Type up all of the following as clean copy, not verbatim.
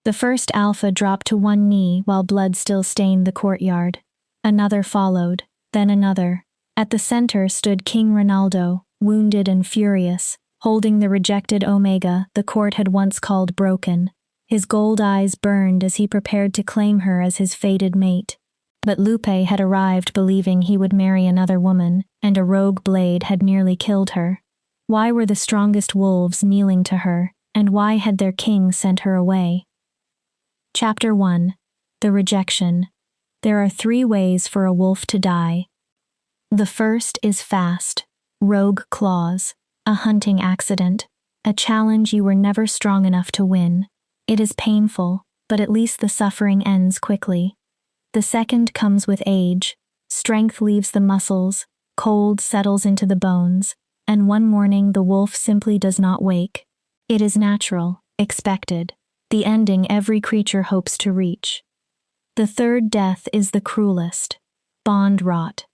The first alpha dropped to one knee while blood still stained the courtyard. Another followed, then another. At the center stood King Ronaldo, wounded and furious, holding the rejected Omega the court had once called broken. His gold eyes burned as he prepared to claim her as his fated mate. But Lupe had arrived believing he would marry another woman, and a rogue blade had nearly killed her. Why were the strongest wolves kneeling to her, and why had their king sent her away? Chapter 1. The Rejection. There are 3 ways for a wolf to die. The first is fast, rogue claws, a hunting accident, a challenge you were never strong enough to win. It is painful, but at least the suffering ends quickly. The second comes with age. Strength leaves the muscles, cold settles into the bones, and one morning the wolf simply does not wake. It is natural, expected, the ending every creature hopes to reach. The third death is the cruelest, bond rot.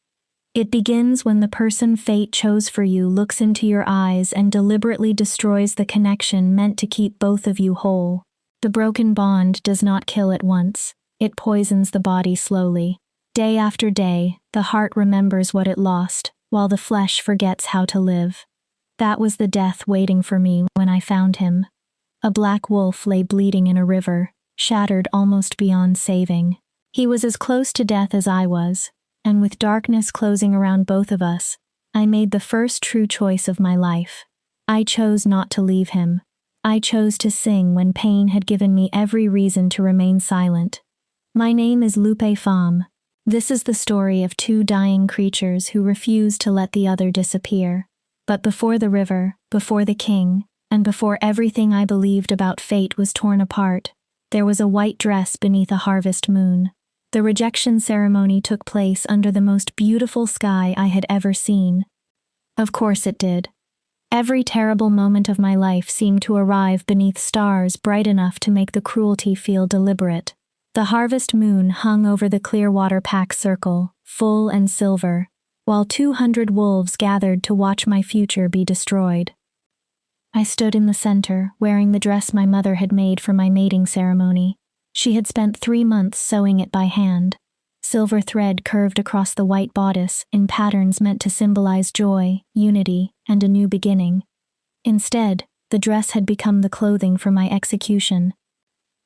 It begins when the person fate chose for you looks into your eyes and deliberately destroys the connection meant to keep both of you whole. The broken bond does not kill at once. It poisons the body slowly. Day after day, the heart remembers what it lost, while the flesh forgets how to live. That was the death waiting for me when I found him. A black wolf lay bleeding in a river, shattered almost beyond saving. He was as close to death as I was, and with darkness closing around both of us, I made the first true choice of my life. I chose not to leave him. I chose to sing when pain had given me every reason to remain silent. My name is Lupe Femme. This is the story of 2 dying creatures who refused to let the other disappear. But before the river, before the king, and before everything I believed about fate was torn apart, there was a white dress beneath a harvest moon. The rejection ceremony took place under the most beautiful sky I had ever seen. Of course it did. Every terrible moment of my life seemed to arrive beneath stars bright enough to make the cruelty feel deliberate. The harvest moon hung over the Clearwater Pack circle, full and silver, while 200 wolves gathered to watch my future be destroyed. I stood in the center, wearing the dress my mother had made for my mating ceremony. She had spent 3 months sewing it by hand. Silver thread curved across the white bodice in patterns meant to symbolize joy, unity, and a new beginning. Instead, the dress had become the clothing for my execution.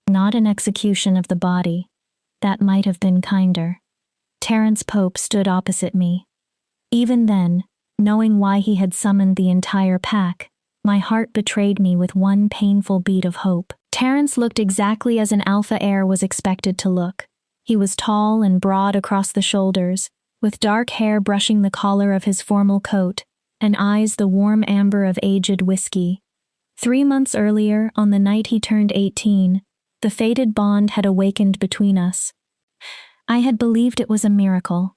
Not an execution of the body. That might have been kinder. Terence Pope stood opposite me. Even then, knowing why he had summoned the entire pack, my heart betrayed me with one painful beat of hope. Terence looked exactly as an alpha heir was expected to look. He was tall and broad across the shoulders, with dark hair brushing the collar of his formal coat, and eyes the warm amber of aged whiskey. 3 months earlier, on the night he turned 18, the fated bond had awakened between us. I had believed it was a miracle.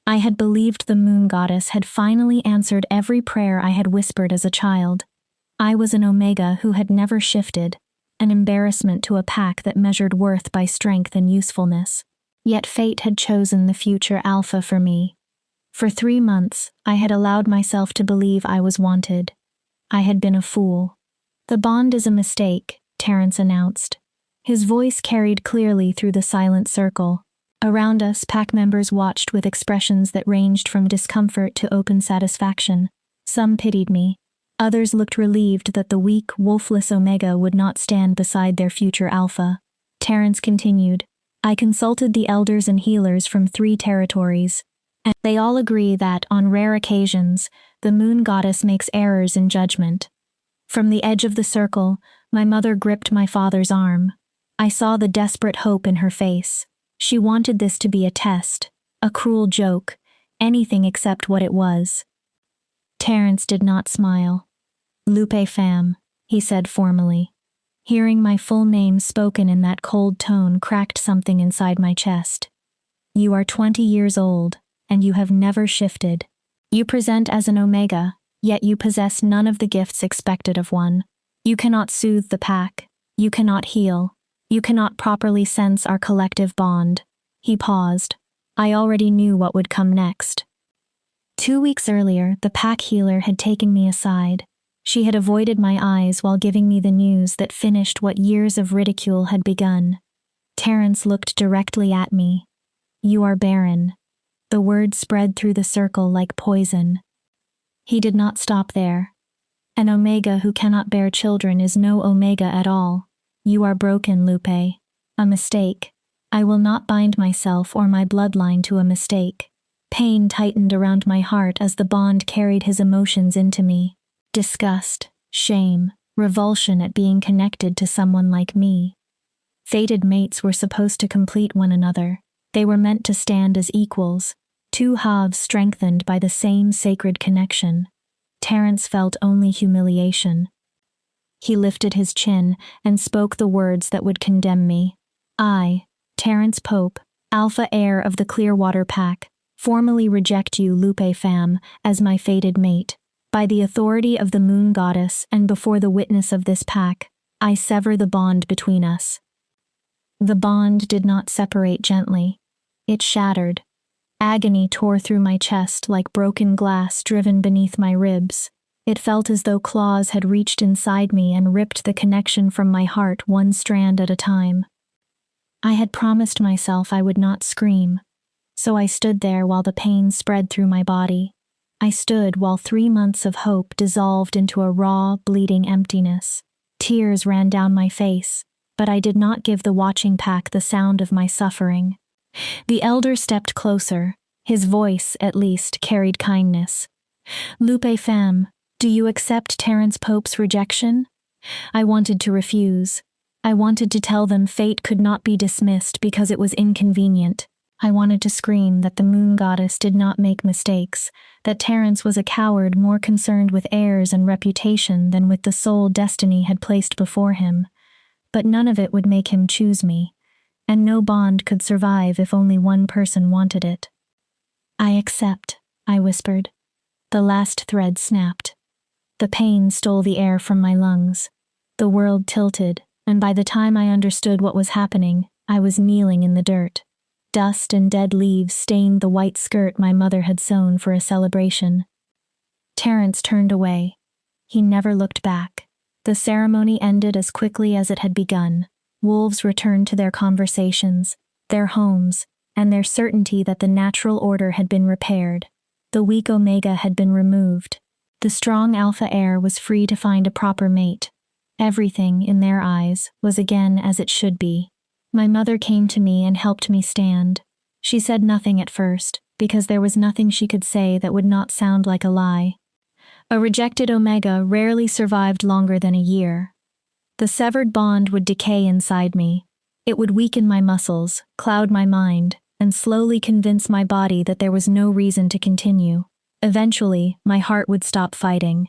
I had believed the moon goddess had finally answered every prayer I had whispered as a child. I was an Omega who had never shifted, an embarrassment to a pack that measured worth by strength and usefulness. Yet fate had chosen the future Alpha for me. For 3 months, I had allowed myself to believe I was wanted. I had been a fool. The bond is a mistake, Terence announced. His voice carried clearly through the silent circle. Around us, pack members watched with expressions that ranged from discomfort to open satisfaction. Some pitied me. Others looked relieved that the weak, wolfless Omega would not stand beside their future Alpha. Terence continued, I consulted the elders and healers from 3 territories, and they all agree that, on rare occasions, the moon goddess makes errors in judgment. From the edge of the circle, my mother gripped my father's arm. I saw the desperate hope in her face. She wanted this to be a test, a cruel joke, anything except what it was. Terence did not smile. Lupe Femme, he said formally. Hearing my full name spoken in that cold tone cracked something inside my chest. You are 20 years old, and you have never shifted. You present as an Omega, yet you possess none of the gifts expected of one. You cannot soothe the pack. You cannot heal. You cannot properly sense our collective bond. He paused. I already knew what would come next. 2 weeks earlier, the pack healer had taken me aside. She had avoided my eyes while giving me the news that finished what years of ridicule had begun. Terence looked directly at me. "You are barren." The word spread through the circle like poison. He did not stop there. "An omega who cannot bear children is no omega at all. You are broken, Lupe. A mistake. I will not bind myself or my bloodline to a mistake." Pain tightened around my heart as the bond carried his emotions into me. Disgust, shame, revulsion at being connected to someone like me. Fated mates were supposed to complete one another. They were meant to stand as equals, two halves strengthened by the same sacred connection. Terence felt only humiliation. He lifted his chin and spoke the words that would condemn me. "I, Terence Pope, alpha heir of the Clearwater Pack, formally reject you, Lupe fam, as my fated mate. By the authority of the moon goddess and before the witness of this pack, I sever the bond between us." The bond did not separate gently. It shattered. Agony tore through my chest like broken glass driven beneath my ribs. It felt as though claws had reached inside me and ripped the connection from my heart one strand at a time. I had promised myself I would not scream, so I stood there while the pain spread through my body. I stood while 3 months of hope dissolved into a raw, bleeding emptiness. Tears ran down my face, but I did not give the watching pack the sound of my suffering. The elder stepped closer. His voice, at least, carried kindness. "Lupe fam, do you accept Terence Pope's rejection?" I wanted to refuse. I wanted to tell them fate could not be dismissed because it was inconvenient. I wanted to scream that the moon goddess did not make mistakes, that Terence was a coward more concerned with heirs and reputation than with the soul destiny had placed before him. But none of it would make him choose me, and no bond could survive if only one person wanted it. "I accept," I whispered. The last thread snapped. The pain stole the air from my lungs. The world tilted, and by the time I understood what was happening, I was kneeling in the dirt. Dust and dead leaves stained the white skirt my mother had sewn for a celebration. Terence turned away. He never looked back. The ceremony ended as quickly as it had begun. Wolves returned to their conversations, their homes, and their certainty that the natural order had been repaired. The weak omega had been removed. The strong alpha heir was free to find a proper mate. Everything, in their eyes, was again as it should be. My mother came to me and helped me stand. She said nothing at first, because there was nothing she could say that would not sound like a lie. A rejected omega rarely survived longer than a year. The severed bond would decay inside me. It would weaken my muscles, cloud my mind, and slowly convince my body that there was no reason to continue. Eventually, my heart would stop fighting.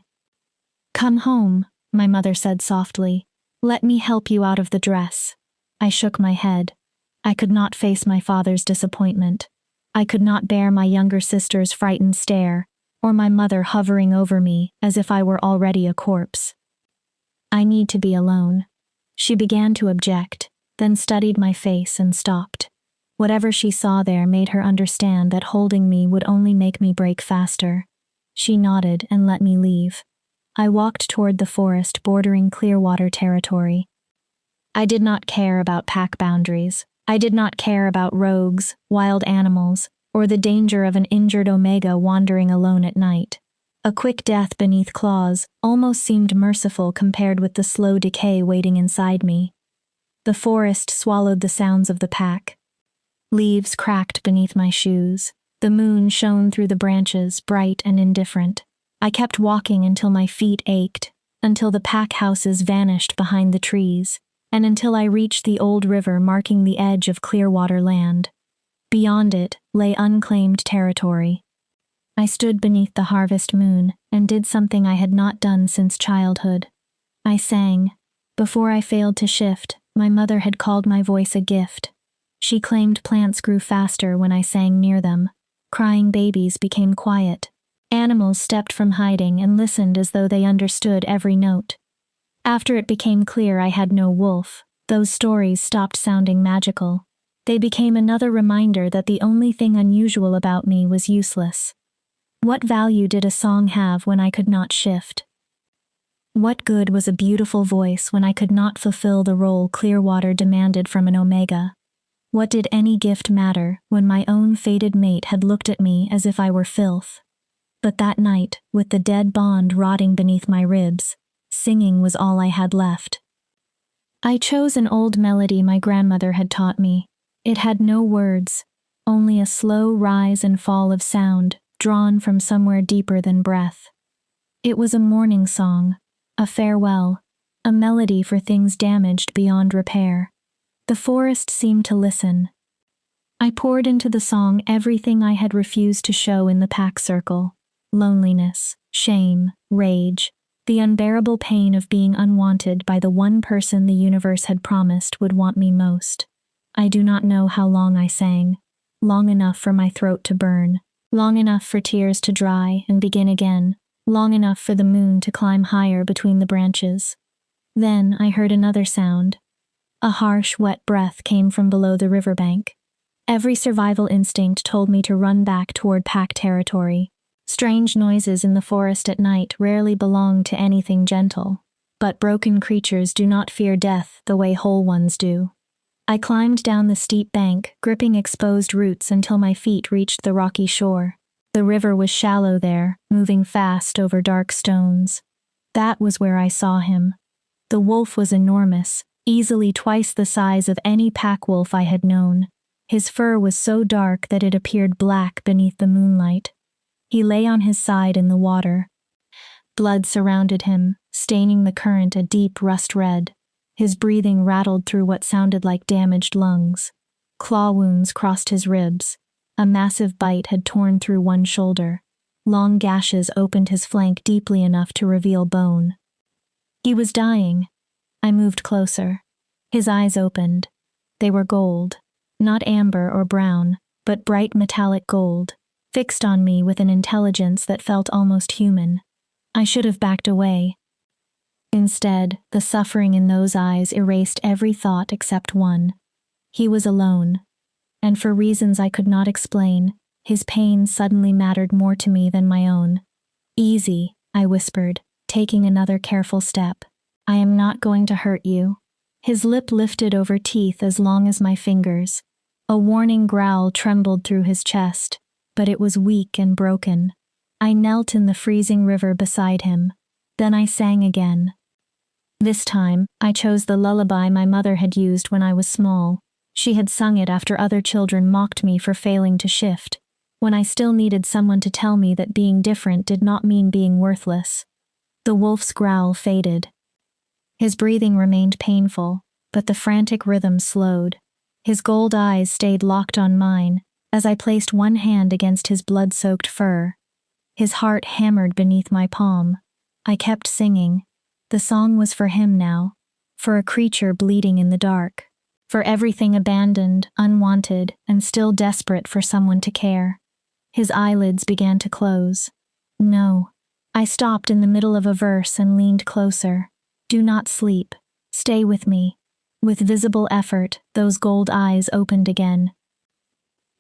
"Come home," my mother said softly. "Let me help you out of the dress." I shook my head. I could not face my father's disappointment. I could not bear my younger sister's frightened stare, or my mother hovering over me as if I were already a corpse. "I need to be alone." She began to object, then studied my face and stopped. Whatever she saw there made her understand that holding me would only make me break faster. She nodded and let me leave. I walked toward the forest bordering Clearwater territory. I did not care about pack boundaries. I did not care about rogues, wild animals, or the danger of an injured omega wandering alone at night. A quick death beneath claws almost seemed merciful compared with the slow decay waiting inside me. The forest swallowed the sounds of the pack. Leaves cracked beneath my shoes. The moon shone through the branches, bright and indifferent. I kept walking until my feet ached, until the pack houses vanished behind the trees, and until I reached the old river marking the edge of Clearwater land. Beyond it lay unclaimed territory. I stood beneath the harvest moon and did something I had not done since childhood. I sang. Before I failed to shift, my mother had called my voice a gift. She claimed plants grew faster when I sang near them. Crying babies became quiet. Animals stepped from hiding and listened as though they understood every note. After it became clear I had no wolf, those stories stopped sounding magical. They became another reminder that the only thing unusual about me was useless. What value did a song have when I could not shift? What good was a beautiful voice when I could not fulfill the role Clearwater demanded from an Omega? What did any gift matter when my own fated mate had looked at me as if I were filth? But that night, with the dead bond rotting beneath my ribs, singing was all I had left. I chose an old melody my grandmother had taught me. It had no words, only a slow rise and fall of sound drawn from somewhere deeper than breath. It was a mourning song, a farewell, a melody for things damaged beyond repair. The forest seemed to listen. I poured into the song everything I had refused to show in the pack circle: loneliness, shame, rage, the unbearable pain of being unwanted by the one person the universe had promised would want me most. I do not know how long I sang. Long enough for my throat to burn, long enough for tears to dry and begin again, long enough for the moon to climb higher between the branches. Then I heard another sound. A harsh, wet breath came from below the riverbank. Every survival instinct told me to run back toward pack territory. Strange noises in the forest at night rarely belong to anything gentle, but broken creatures do not fear death the way whole ones do. I climbed down the steep bank, gripping exposed roots until my feet reached the rocky shore. The river was shallow there, moving fast over dark stones. That was where I saw him. The wolf was enormous, easily twice the size of any pack wolf I had known. His fur was so dark that it appeared black beneath the moonlight. He lay on his side in the water. Blood surrounded him, staining the current a deep rust red. His breathing rattled through what sounded like damaged lungs. Claw wounds crossed his ribs. A massive bite had torn through one shoulder. Long gashes opened his flank deeply enough to reveal bone. He was dying. I moved closer. His eyes opened. They were gold. Not amber or brown, but bright metallic gold, fixed on me with an intelligence that felt almost human. I should have backed away. Instead, the suffering in those eyes erased every thought except one. He was alone, and for reasons I could not explain, his pain suddenly mattered more to me than my own. "Easy," I whispered, taking another careful step. "I am not going to hurt you." His lip lifted over teeth as long as my fingers. A warning growl trembled through his chest, but it was weak and broken. I knelt in the freezing river beside him. Then I sang again. This time, I chose the lullaby my mother had used when I was small. She had sung it after other children mocked me for failing to shift, when I still needed someone to tell me that being different did not mean being worthless. The wolf's growl faded. His breathing remained painful, but the frantic rhythm slowed. His gold eyes stayed locked on mine as I placed one hand against his blood-soaked fur. His heart hammered beneath my palm. I kept singing. The song was for him now, for a creature bleeding in the dark, for everything abandoned, unwanted, and still desperate for someone to care. His eyelids began to close. No. I stopped in the middle of a verse and leaned closer. "Do not sleep. Stay with me." With visible effort, those gold eyes opened again.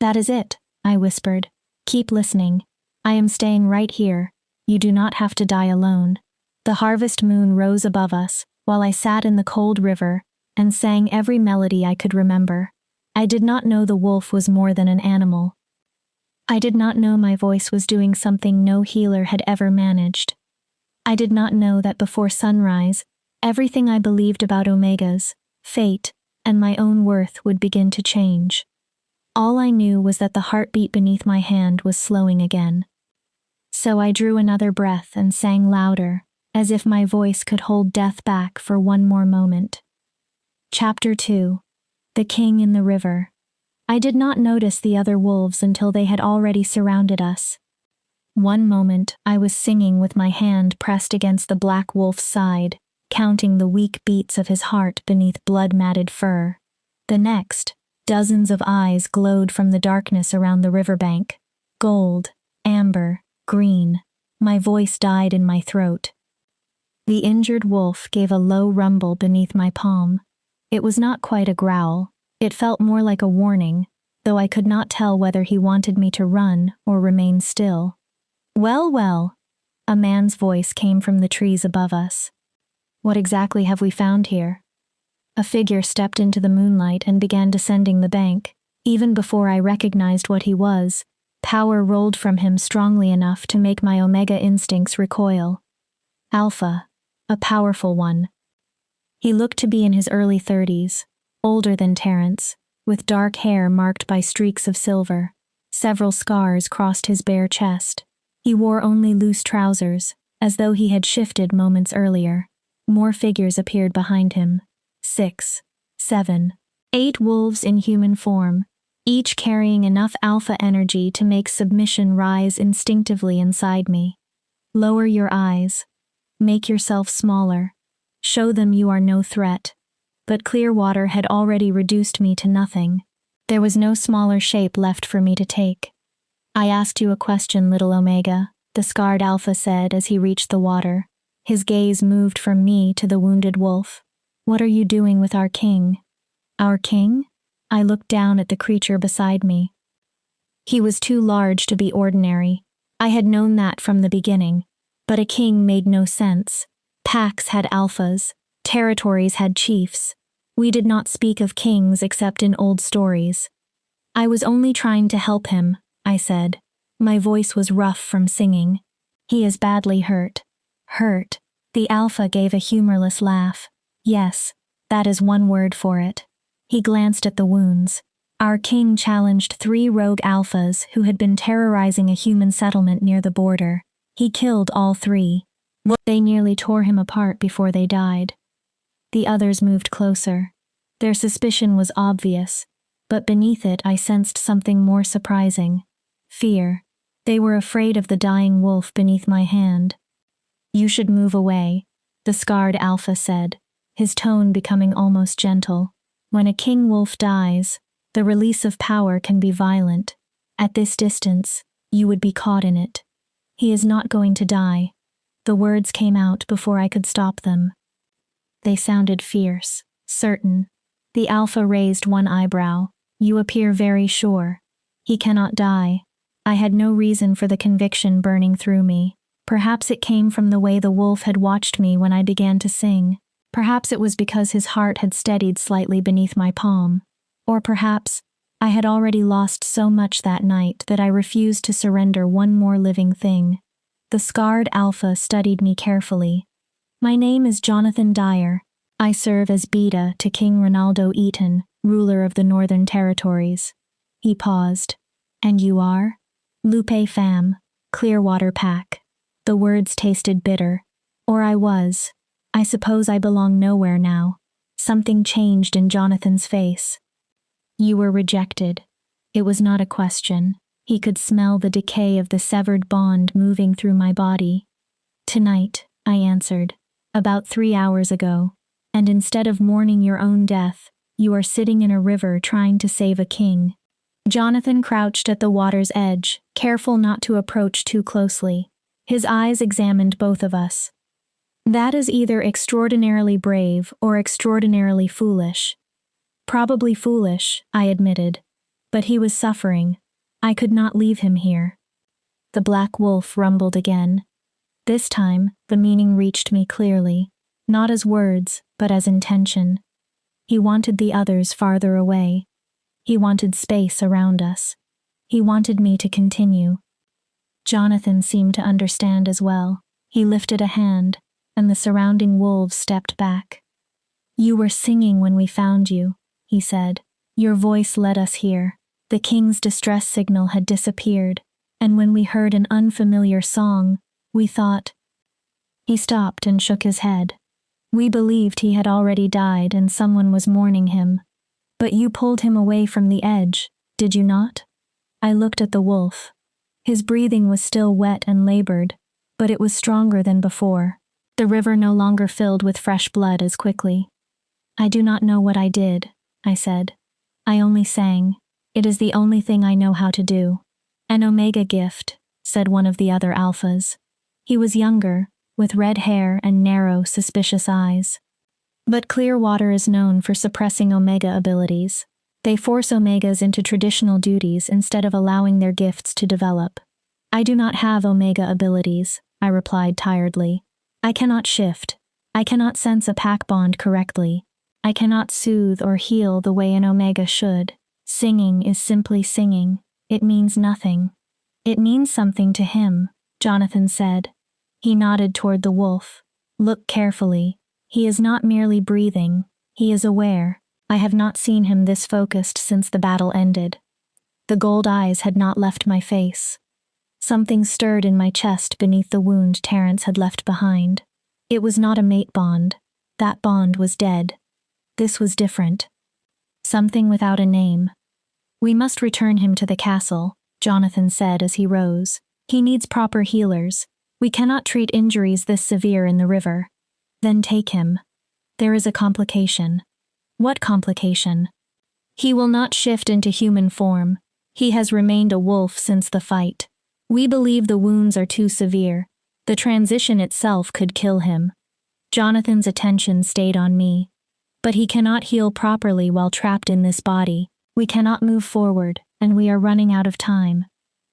"That is it," I whispered. "Keep listening. I am staying right here. You do not have to die alone." The harvest moon rose above us, while I sat in the cold river and sang every melody I could remember. I did not know the wolf was more than an animal. I did not know my voice was doing something no healer had ever managed. I did not know that before sunrise, everything I believed about Omegas, fate, and my own worth would begin to change. All I knew was that the heartbeat beneath my hand was slowing again. So I drew another breath and sang louder, as if my voice could hold death back for one more moment. Chapter 2. The King in the River. I did not notice the other wolves until they had already surrounded us. One moment, I was singing with my hand pressed against the black wolf's side, counting the weak beats of his heart beneath blood-matted fur. The next, dozens of eyes glowed from the darkness around the riverbank. Gold, amber, green. My voice died in my throat. The injured wolf gave a low rumble beneath my palm. It was not quite a growl. It felt more like a warning, though I could not tell whether he wanted me to run or remain still. "Well, well," a man's voice came from the trees above us. What exactly have we found here? A figure stepped into the moonlight and began descending the bank. Even before I recognized what he was, power rolled from him strongly enough to make my Omega instincts recoil. Alpha, a powerful one. He looked to be in his early 30s, older than Terrence, with dark hair marked by streaks of silver. Several scars crossed his bare chest. He wore only loose trousers, as though he had shifted moments earlier. More figures appeared behind him. 6, 7, 8 wolves in human form, each carrying enough alpha energy to make submission rise instinctively inside me. Lower your eyes. Make yourself smaller. Show them you are no threat. But Clearwater had already reduced me to nothing. There was no smaller shape left for me to take. I asked you a question, little Omega, the scarred alpha said as he reached the water. His gaze moved from me to the wounded wolf. What are you doing with our king? Our king? I looked down at the creature beside me. He was too large to be ordinary. I had known that from the beginning. But a king made no sense. Packs had alphas. Territories had chiefs. We did not speak of kings except in old stories. I was only trying to help him, I said. My voice was rough from singing. He is badly hurt. Hurt. The alpha gave a humorless laugh. Yes, that is one word for it. He glanced at the wounds. Our king challenged 3 rogue alphas who had been terrorizing a human settlement near the border. He killed all 3. They nearly tore him apart before they died. The others moved closer. Their suspicion was obvious, but beneath it I sensed something more surprising. Fear. They were afraid of the dying wolf beneath my hand. You should move away, the scarred alpha said, his tone becoming almost gentle. When a king wolf dies, the release of power can be violent. At this distance, you would be caught in it. He is not going to die. The words came out before I could stop them. They sounded fierce, certain. The alpha raised one eyebrow. You appear very sure. He cannot die. I had no reason for the conviction burning through me. Perhaps it came from the way the wolf had watched me when I began to sing. Perhaps it was because his heart had steadied slightly beneath my palm. Or perhaps I had already lost so much that night that I refused to surrender one more living thing. The scarred alpha studied me carefully. My name is Jonathan Dyer. I serve as Beta to King Ronaldo Eaton, ruler of the Northern Territories. He paused. And you are? Lupe fam, Clearwater Pack. The words tasted bitter. Or I was. I suppose I belong nowhere now. Something changed in Jonathan's face. You were rejected. It was not a question. He could smell the decay of the severed bond moving through my body. Tonight, I answered. About 3 hours ago. And instead of mourning your own death, you are sitting in a river trying to save a king. Jonathan crouched at the water's edge, careful not to approach too closely. His eyes examined both of us. That is either extraordinarily brave or extraordinarily foolish. Probably foolish, I admitted. But he was suffering. I could not leave him here. The black wolf rumbled again. This time, the meaning reached me clearly, not as words, but as intention. He wanted the others farther away. He wanted space around us. He wanted me to continue. Jonathan seemed to understand as well. He lifted a hand, and the surrounding wolves stepped back. You were singing when we found you, he said. Your voice led us here. The king's distress signal had disappeared, and when we heard an unfamiliar song, we thought... He stopped and shook his head. We believed he had already died and someone was mourning him. But you pulled him away from the edge, did you not? I looked at the wolf. His breathing was still wet and labored, but it was stronger than before. The river no longer filled with fresh blood as quickly. I do not know what I did, I said. I only sang. It is the only thing I know how to do. An Omega gift, said one of the other alphas. He was younger, with red hair and narrow, suspicious eyes. But Clearwater is known for suppressing Omega abilities. They force Omegas into traditional duties instead of allowing their gifts to develop. I do not have Omega abilities, I replied tiredly. I cannot shift. I cannot sense a pack bond correctly. I cannot soothe or heal the way an omega should. Singing is simply singing. It means nothing. It means something to him, Jonathan said. He nodded toward the wolf. Look carefully. He is not merely breathing. He is aware. I have not seen him this focused since the battle ended. The gold eyes had not left my face. Something stirred in my chest beneath the wound Terence had left behind. It was not a mate bond. That bond was dead. This was different. Something without a name. We must return him to the castle, Jonathan said as he rose. He needs proper healers. We cannot treat injuries this severe in the river. Then take him. There is a complication. What complication? He will not shift into human form. He has remained a wolf since the fight. We believe the wounds are too severe. The transition itself could kill him. Jonathan's attention stayed on me. But he cannot heal properly while trapped in this body. We cannot move forward, and we are running out of time.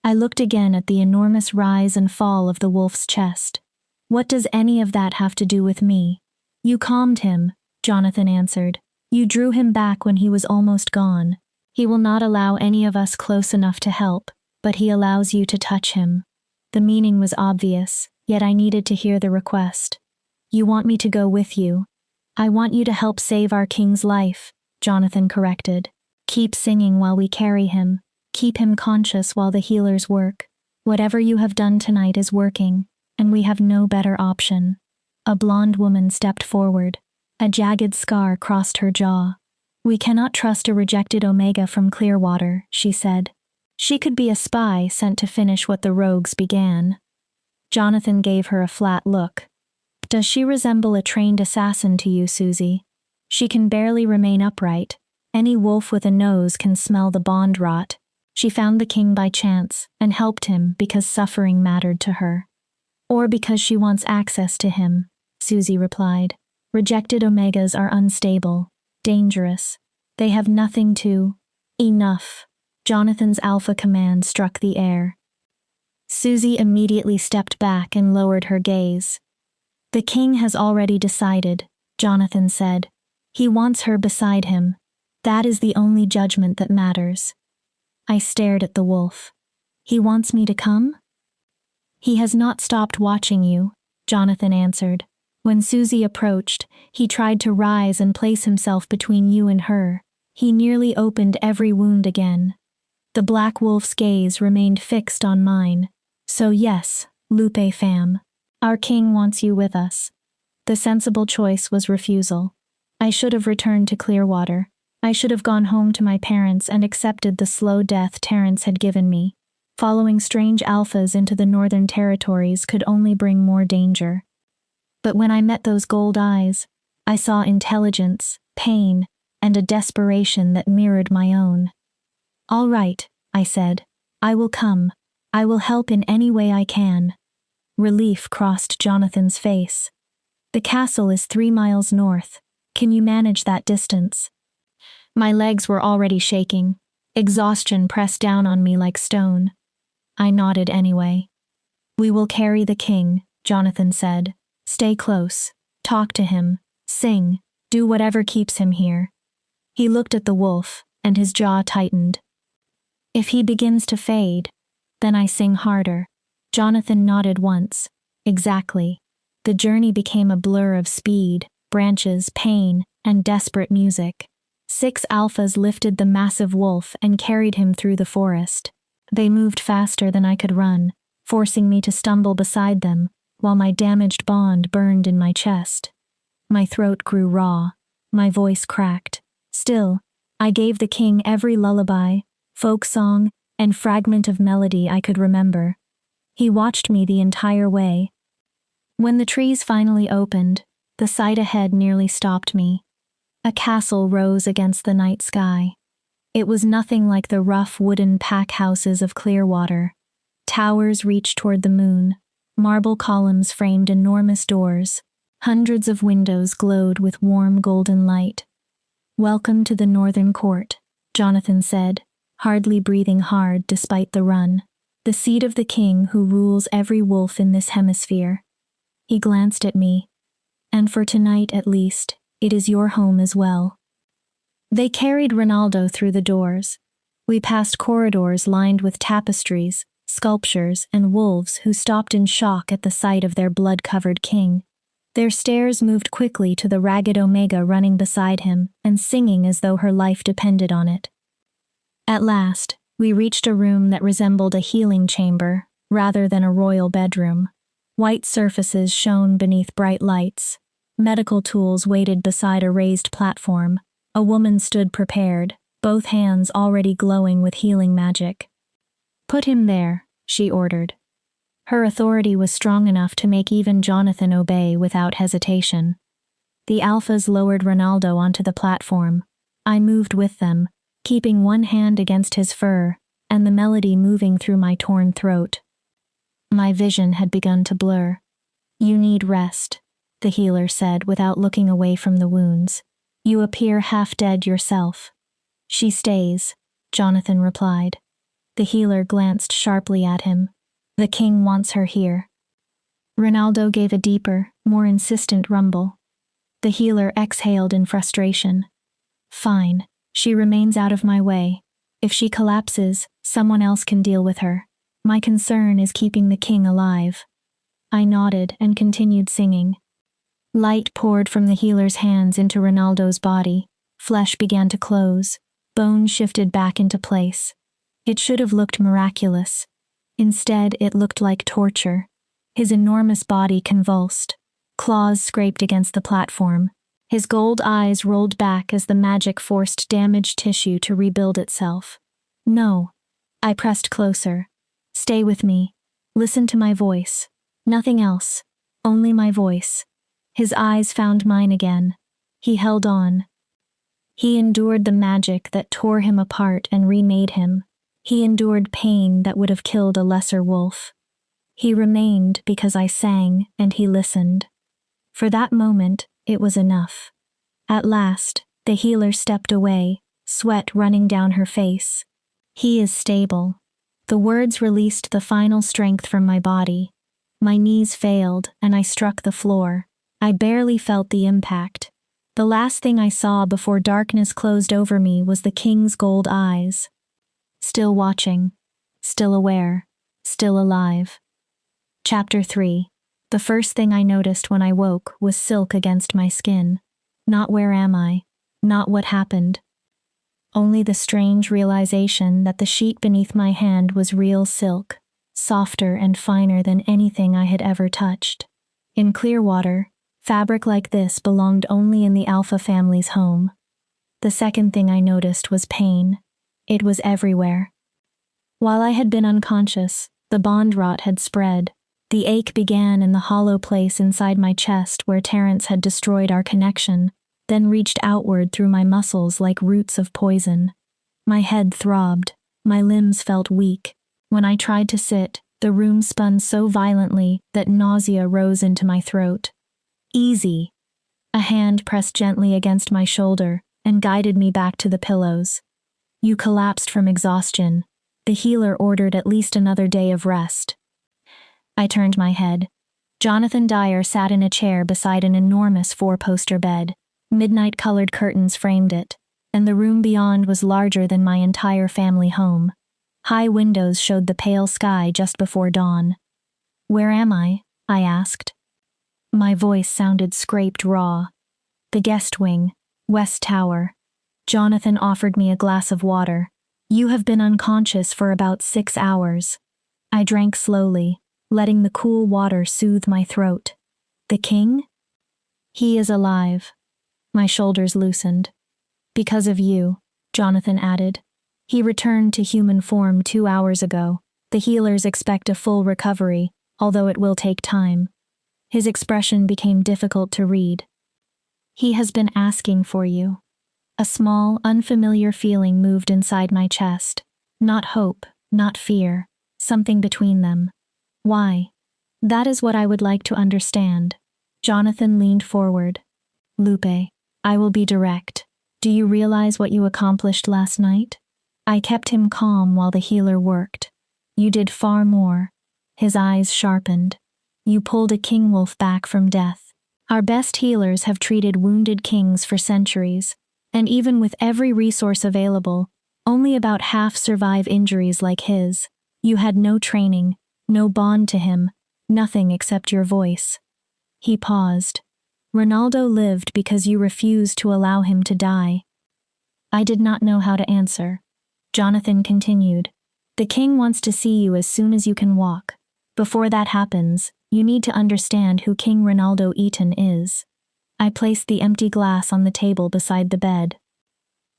I looked again at the enormous rise and fall of the wolf's chest. What does any of that have to do with me? You calmed him, Jonathan answered. You drew him back when he was almost gone. He will not allow any of us close enough to help, but he allows you to touch him. The meaning was obvious, yet I needed to hear the request. You want me to go with you. I want you to help save our king's life, Jonathan corrected. Keep singing while we carry him. Keep him conscious while the healers work. Whatever you have done tonight is working, and we have no better option. A blonde woman stepped forward. A jagged scar crossed her jaw. We cannot trust a rejected Omega from Clearwater, she said. She could be a spy sent to finish what the rogues began. Jonathan gave her a flat look. Does she resemble a trained assassin to you, Susie? She can barely remain upright. Any wolf with a nose can smell the bond rot. She found the king by chance and helped him because suffering mattered to her. Or because she wants access to him, Susie replied. Rejected Omegas are unstable, dangerous. They have nothing to... Enough. Jonathan's alpha command struck the air. Susie immediately stepped back and lowered her gaze. The king has already decided, Jonathan said. He wants her beside him. That is the only judgment that matters. I stared at the wolf. He wants me to come? He has not stopped watching you, Jonathan answered. When Susie approached, he tried to rise and place himself between you and her. He nearly opened every wound again. The black wolf's gaze remained fixed on mine. So yes, Lupe fam. Our king wants you with us. The sensible choice was refusal. I should have returned to Clearwater. I should have gone home to my parents and accepted the slow death Terence had given me. Following strange alphas into the Northern Territories could only bring more danger. But when I met those gold eyes, I saw intelligence, pain, and a desperation that mirrored my own. All right, I said. I will come. I will help in any way I can. Relief crossed Jonathan's face. The castle is 3 miles north. Can you manage that distance? My legs were already shaking. Exhaustion pressed down on me like stone. I nodded anyway. We will carry the king, Jonathan said. Stay close. Talk to him. Sing. Do whatever keeps him here. He looked at the wolf, and his jaw tightened. If he begins to fade, then I sing harder. Jonathan nodded once. Exactly. The journey became a blur of speed, branches, pain, and desperate music. 6 alphas lifted the massive wolf and carried him through the forest. They moved faster than I could run, forcing me to stumble beside them, while my damaged bond burned in my chest. My throat grew raw. My voice cracked. Still, I gave the king every lullaby, folk song, and fragment of melody I could remember. He watched me the entire way. When the trees finally opened, the sight ahead nearly stopped me. A castle rose against the night sky. It was nothing like the rough wooden pack houses of Clearwater. Towers reached toward the moon. Marble columns framed enormous doors. Hundreds of windows glowed with warm golden light. Welcome to the Northern Court, Jonathan said, hardly breathing hard despite the run. The seat of the king who rules every wolf in this hemisphere. He glanced at me. And for tonight at least, it is your home as well. They carried Ronaldo through the doors. We passed corridors lined with tapestries, sculptures, and wolves who stopped in shock at the sight of their blood-covered king. Their stares moved quickly to the ragged Omega running beside him and singing as though her life depended on it. At last, we reached a room that resembled a healing chamber rather than a royal bedroom. White surfaces shone beneath bright lights. Medical tools waited beside a raised platform. A woman stood prepared, both hands already glowing with healing magic. "Put him there," she ordered. Her authority was strong enough to make even Jonathan obey without hesitation. The alphas lowered Ronaldo onto the platform. I moved with them, keeping one hand against his fur, and the melody moving through my torn throat. My vision had begun to blur. "You need rest," the healer said without looking away from the wounds. "You appear half dead yourself." "She stays," Jonathan replied. The healer glanced sharply at him. "The king wants her here." Ronaldo gave a deeper, more insistent rumble. The healer exhaled in frustration. "Fine, she remains out of my way. If she collapses, someone else can deal with her. My concern is keeping the king alive." I nodded and continued singing. Light poured from the healer's hands into Ronaldo's body. Flesh began to close. Bones shifted back into place. It should have looked miraculous. Instead, it looked like torture. His enormous body convulsed. Claws scraped against the platform. His gold eyes rolled back as the magic forced damaged tissue to rebuild itself. "No." I pressed closer. "Stay with me. Listen to my voice. Nothing else. Only my voice." His eyes found mine again. He held on. He endured the magic that tore him apart and remade him. He endured pain that would have killed a lesser wolf. He remained because I sang and he listened. For that moment, it was enough. At last, the healer stepped away, sweat running down her face. "He is stable." The words released the final strength from my body. My knees failed and I struck the floor. I barely felt the impact. The last thing I saw before darkness closed over me was the king's gold eyes. Still watching, still aware, still alive. Chapter 3. The first thing I noticed when I woke was silk against my skin. Not where am I, not what happened. Only the strange realization that the sheet beneath my hand was real silk, softer and finer than anything I had ever touched. In Clearwater, fabric like this belonged only in the Alpha family's home. The second thing I noticed was pain. It was everywhere. While I had been unconscious, the bond rot had spread. The ache began in the hollow place inside my chest where Terrence had destroyed our connection, then reached outward through my muscles like roots of poison. My head throbbed. My limbs felt weak. When I tried to sit, the room spun so violently that nausea rose into my throat. "Easy." A hand pressed gently against my shoulder and guided me back to the pillows. "You collapsed from exhaustion." The healer ordered at least another day of rest. I turned my head. Jonathan Dyer sat in a chair beside an enormous four-poster bed. Midnight-colored curtains framed it, and the room beyond was larger than my entire family home. High windows showed the pale sky just before dawn. "Where am I?" I asked. My voice sounded scraped raw. "The guest wing, West Tower." Jonathan offered me a glass of water. "You have been unconscious for about 6 hours." I drank slowly, letting the cool water soothe my throat. "The king?" "He is alive." My shoulders loosened. "Because of you," Jonathan added. "He returned to human form 2 hours ago. The healers expect a full recovery, although it will take time." His expression became difficult to read. "He has been asking for you." A small, unfamiliar feeling moved inside my chest. Not hope, not fear, something between them. "Why?" "That is what I would like to understand." Jonathan leaned forward. "Lupe, I will be direct. Do you realize what you accomplished last night?" I kept him calm while the healer worked. "You did far more." His eyes sharpened. "You pulled a king wolf back from death. Our best healers have treated wounded kings for centuries, and even with every resource available, only about half survive injuries like his. You had no training, no bond to him, nothing except your voice. He paused. Ronaldo lived because you refused to allow him to die. I did not know how to answer. Jonathan continued. The king wants to see you as soon as you can walk. Before that happens, you need to understand who King Ronaldo Eaton is. I placed the empty glass on the table beside the bed.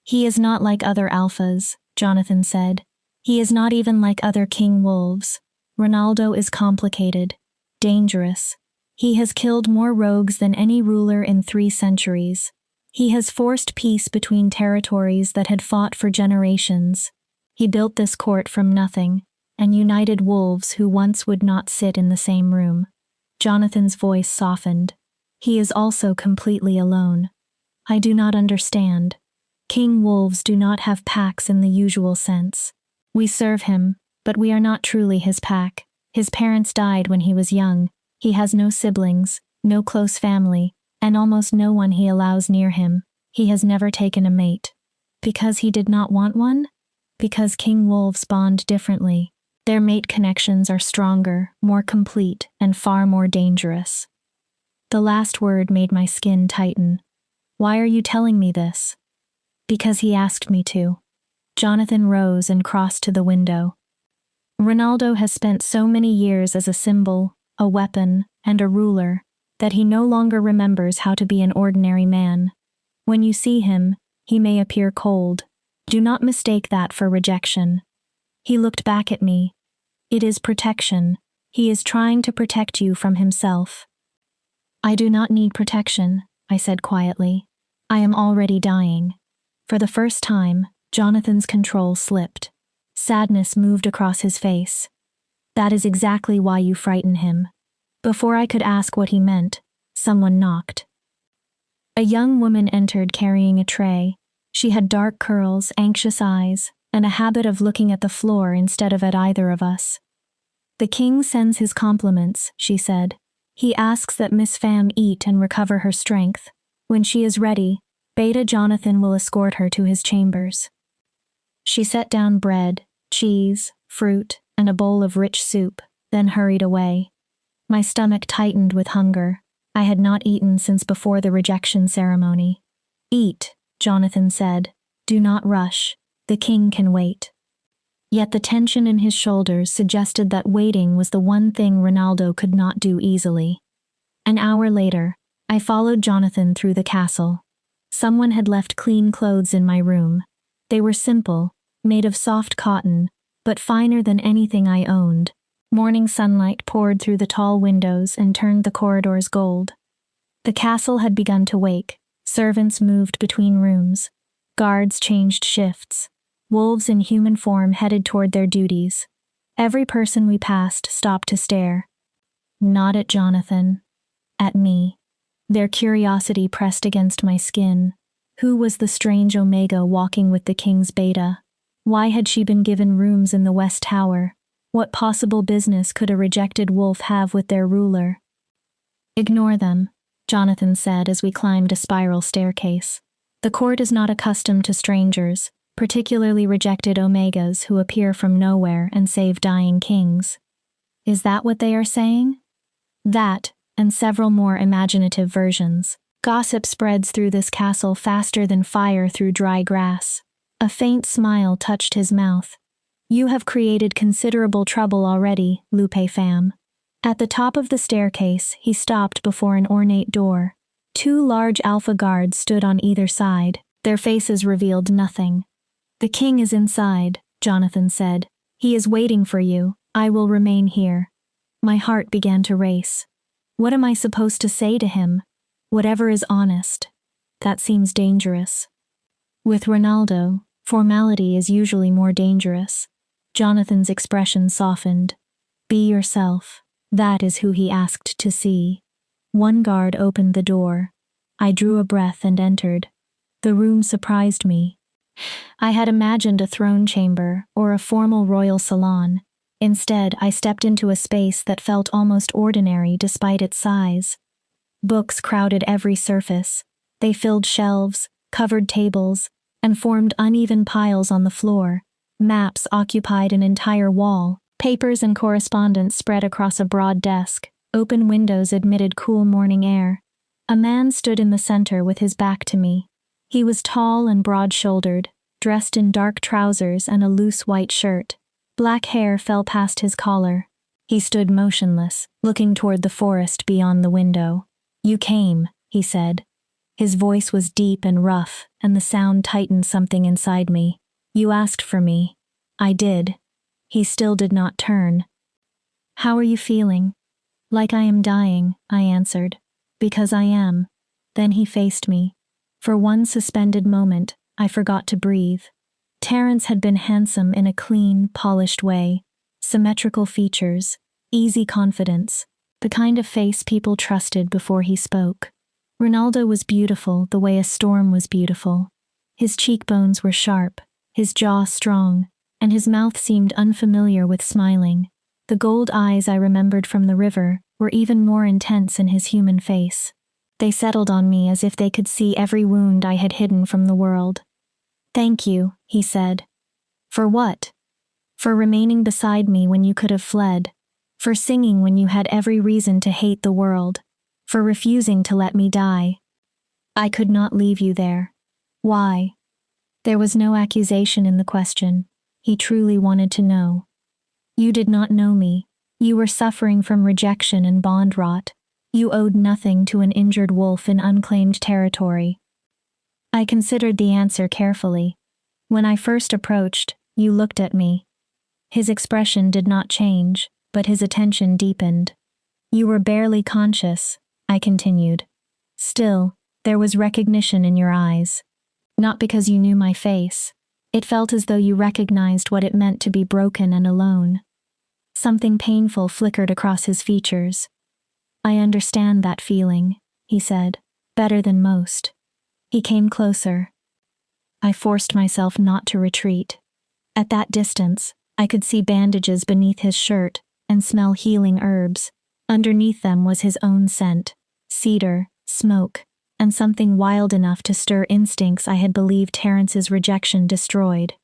He is not like other alphas, Jonathan said. He is not even like other king wolves. Ronaldo is complicated, dangerous. He has killed more rogues than any ruler in 3 centuries. He has forced peace between territories that had fought for generations. He built this court from nothing, and united wolves who once would not sit in the same room. Jonathan's voice softened. He is also completely alone. I do not understand. King wolves do not have packs in the usual sense. We serve him, but we are not truly his pack. His parents died when he was young. He has no siblings, no close family, and almost no one he allows near him. He has never taken a mate. Because he did not want one? Because king wolves bond differently. Their mate connections are stronger, more complete, and far more dangerous. The last word made my skin tighten. Why are you telling me this? Because he asked me to. Jonathan rose and crossed to the window. Ronaldo has spent so many years as a symbol, a weapon, and a ruler, that he no longer remembers how to be an ordinary man. When you see him, he may appear cold. Do not mistake that for rejection. He looked back at me. It is protection. He is trying to protect you from himself. I do not need protection, I said quietly. I am already dying. For the first time, Jonathan's control slipped. Sadness moved across his face. That is exactly why you frighten him. Before I could ask what he meant, someone knocked. A young woman entered carrying a tray. She had dark curls, anxious eyes, and a habit of looking at the floor instead of at either of us. The king sends his compliments, she said. He asks that Miss Pham eat and recover her strength. When she is ready, Beta Jonathan will escort her to his chambers. She set down bread, cheese, fruit, and a bowl of rich soup, then hurried away. My stomach tightened with hunger. I had not eaten since before the rejection ceremony. Eat, Jonathan said. Do not rush. The king can wait. Yet the tension in his shoulders suggested that waiting was the one thing Ronaldo could not do easily. An hour later, I followed Jonathan through the castle. Someone had left clean clothes in my room. They were simple, made of soft cotton, but finer than anything I owned. Morning sunlight poured through the tall windows and turned the corridors gold. The castle had begun to wake. Servants moved between rooms. Guards changed shifts. Wolves in human form headed toward their duties. Every person we passed stopped to stare. Not at Jonathan. At me. Their curiosity pressed against my skin. Who was the strange Omega walking with the king's Beta? Why had she been given rooms in the West Tower? What possible business could a rejected wolf have with their ruler? Ignore them, Jonathan said as we climbed a spiral staircase. The court is not accustomed to strangers, particularly rejected Omegas who appear from nowhere and save dying kings. Is that what they are saying? That, and several more imaginative versions. Gossip spreads through this castle faster than fire through dry grass. A faint smile touched his mouth. You have created considerable trouble already, Lupe Pham. At the top of the staircase, he stopped before an ornate door. 2 large alpha guards stood on either side. Their faces revealed nothing. The king is inside, Jonathan said. He is waiting for you. I will remain here. My heart began to race. What am I supposed to say to him? Whatever is honest. That seems dangerous. With Ronaldo, formality is usually more dangerous. Jonathan's expression softened. Be yourself. That is who he asked to see. One guard opened the door. I drew a breath and entered. The room surprised me. I had imagined a throne chamber or a formal royal salon. Instead, I stepped into a space that felt almost ordinary despite its size. Books crowded every surface. They filled shelves, covered tables, and formed uneven piles on the floor. Maps occupied an entire wall. Papers and correspondence spread across a broad desk. Open windows admitted cool morning air. A man stood in the center with his back to me. He was tall and broad-shouldered, dressed in dark trousers and a loose white shirt. Black hair fell past his collar. He stood motionless, looking toward the forest beyond the window. "You came," he said. His voice was deep and rough, and the sound tightened something inside me. "You asked for me." "I did." He still did not turn. "How are you feeling?" "Like I am dying," I answered. "Because I am." Then he faced me. For one suspended moment, I forgot to breathe. Terence had been handsome in a clean, polished way. Symmetrical features, easy confidence, the kind of face people trusted before he spoke. Ronaldo was beautiful the way a storm was beautiful. His cheekbones were sharp, his jaw strong, and his mouth seemed unfamiliar with smiling. The gold eyes I remembered from the river were even more intense in his human face. They settled on me as if they could see every wound I had hidden from the world. "Thank you," he said. "For what?" "For remaining beside me when you could have fled. For singing when you had every reason to hate the world. For refusing to let me die. I could not leave you there." "Why?" There was no accusation in the question. He truly wanted to know. "You did not know me. You were suffering from rejection and bond rot. You owed nothing to an injured wolf in unclaimed territory." I considered the answer carefully. "When I first approached, you looked at me." His expression did not change, but his attention deepened. "You were barely conscious," I continued. "Still, there was recognition in your eyes. Not because you knew my face. It felt as though you recognized what it meant to be broken and alone." Something painful flickered across his features. "I understand that feeling," he said, "better than most." He came closer. I forced myself not to retreat. At that distance, I could see bandages beneath his shirt and smell healing herbs. Underneath them was his own scent, cedar, smoke, and something wild enough to stir instincts I had believed Terence's rejection destroyed.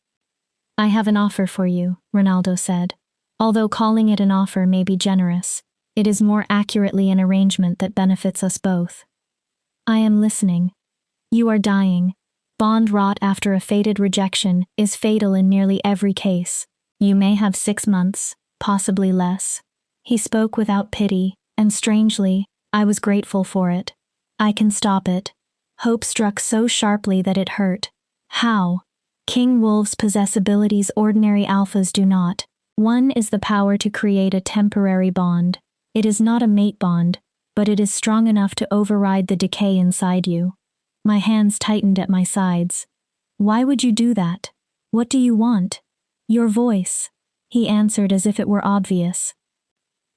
"I have an offer for you," Ronaldo said. "Although calling it an offer may be generous, it is more accurately an arrangement that benefits us both." "I am listening." "You are dying. Bond rot after a fated rejection is fatal in nearly every case. You may have 6 months, possibly less." He spoke without pity, and strangely, I was grateful for it. "I can stop it." Hope struck so sharply that it hurt. "How?" "King wolves possess abilities ordinary alphas do not. One is the power to create a temporary bond. It is not a mate bond, but it is strong enough to override the decay inside you." My hands tightened at my sides. "Why would you do that? What do you want?" "Your voice," he answered as if it were obvious.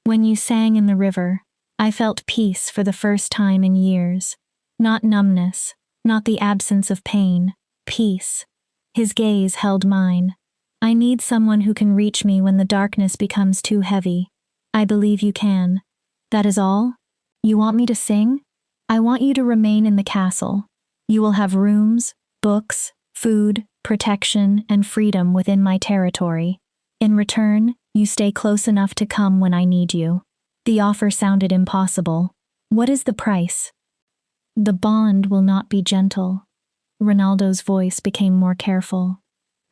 "When you sang in the river, I felt peace for the first time in years. Not numbness, not the absence of pain, peace." His gaze held mine. "I need someone who can reach me when the darkness becomes too heavy. I believe you can." "That is all? You want me to sing?" "I want you to remain in the castle. You will have rooms, books, food, protection, and freedom within my territory. In return, you stay close enough to come when I need you." The offer sounded impossible. "What is the price?" "The bond will not be gentle." Ronaldo's voice became more careful.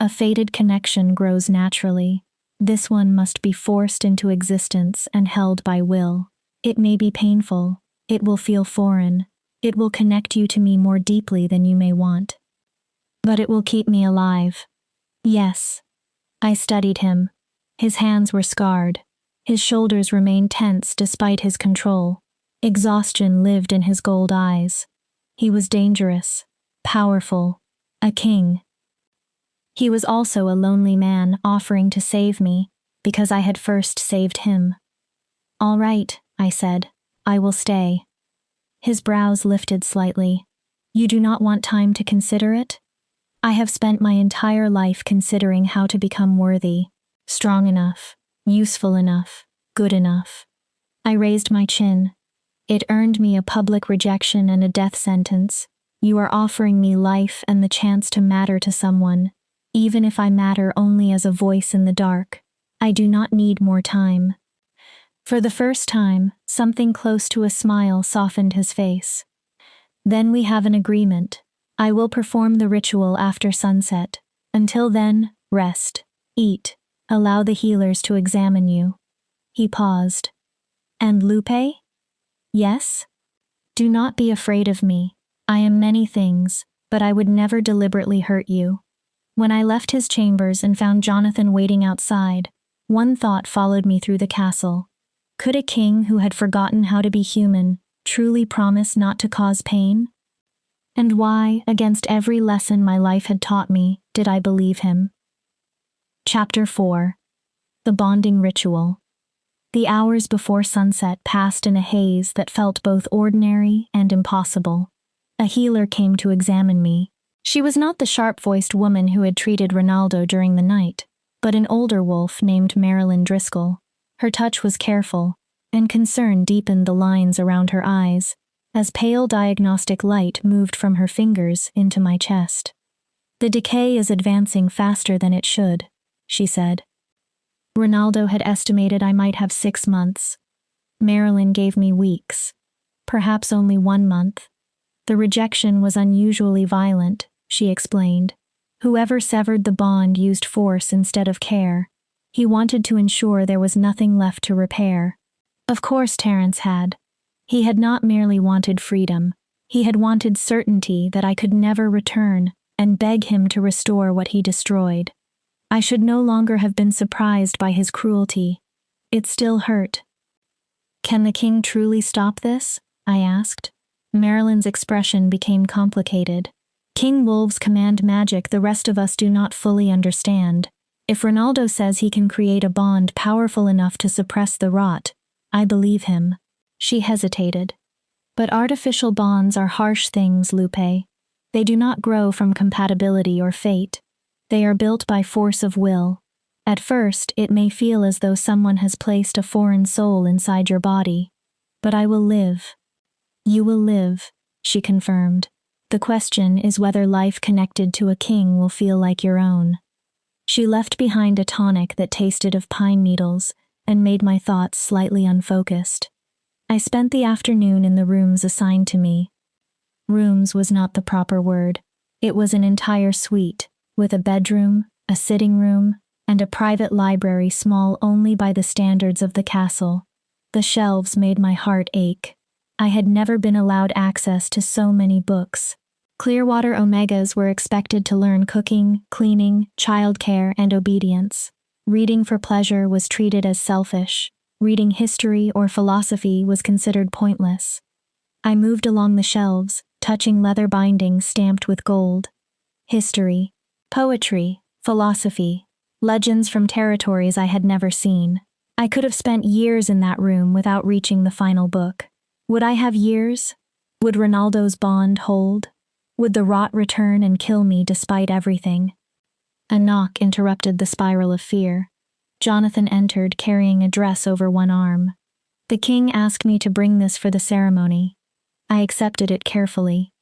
"A fated connection grows naturally. This one must be forced into existence and held by will. It may be painful. It will feel foreign. It will connect you to me more deeply than you may want. But it will keep me alive." "Yes." I studied him. His hands were scarred. His shoulders remained tense despite his control. Exhaustion lived in his gold eyes. He was dangerous, powerful, a king. He was also a lonely man offering to save me, because I had first saved him. "All right," I said. "I will stay." His brows lifted slightly. "You do not want time to consider it?" "I have spent my entire life considering how to become worthy, strong enough, useful enough, good enough." I raised my chin. It earned me a public rejection and a death sentence. You are offering me life and the chance to matter to someone, even if I matter only as a voice in the dark. I do not need more time." For the first time, something close to a smile softened his face. "Then we have an agreement. I will perform the ritual after sunset. Until then, rest, eat, allow the healers to examine you." He paused. "And Lupe?" "Yes? Do not be afraid of me. I am many things, but I would never deliberately hurt you." When I left his chambers and found Jonathan waiting outside, one thought followed me through the castle. Could a king who had forgotten how to be human truly promise not to cause pain? And why, against every lesson my life had taught me, did I believe him? Chapter 4. The Bonding Ritual. The hours before sunset passed in a haze that felt both ordinary and impossible. A healer came to examine me. She was not the sharp-voiced woman who had treated Ronaldo during the night, but an older wolf named Marilyn Driscoll. Her touch was careful, and concern deepened the lines around her eyes, as pale diagnostic light moved from her fingers into my chest. "The decay is advancing faster than it should," she said. Ronaldo had estimated I might have 6 months. Marilyn gave me weeks, perhaps only 1 month. The rejection was unusually violent, she explained. Whoever severed the bond used force instead of care. He wanted to ensure there was nothing left to repair. Of course Terence had. He had not merely wanted freedom. He had wanted certainty that I could never return and beg him to restore what he destroyed. I should no longer have been surprised by his cruelty. It still hurt. "Can the king truly stop this?" I asked. Marilyn's expression became complicated. "King wolves command magic the rest of us do not fully understand. If Ronaldo says he can create a bond powerful enough to suppress the rot, I believe him." She hesitated. "But artificial bonds are harsh things, Lupe. They do not grow from compatibility or fate. They are built by force of will. At first, it may feel as though someone has placed a foreign soul inside your body. But I will live." "You will live," she confirmed. "The question is whether life connected to a king will feel like your own." She left behind a tonic that tasted of pine needles and made my thoughts slightly unfocused. I spent the afternoon in the rooms assigned to me. Rooms was not the proper word. It was an entire suite, with a bedroom, a sitting room, and a private library small only by the standards of the castle. The shelves made my heart ache. I had never been allowed access to so many books. Clearwater Omegas were expected to learn cooking, cleaning, childcare, and obedience. Reading for pleasure was treated as selfish. Reading history or philosophy was considered pointless. I moved along the shelves, touching leather bindings stamped with gold. History, poetry, philosophy, legends from territories I had never seen. I could have spent years in that room without reaching the final book. Would I have years? Would Ronaldo's bond hold? Would the rot return and kill me despite everything? A knock interrupted the spiral of fear. Jonathan entered carrying a dress over one arm. "The king asked me to bring this for the ceremony." I accepted it carefully.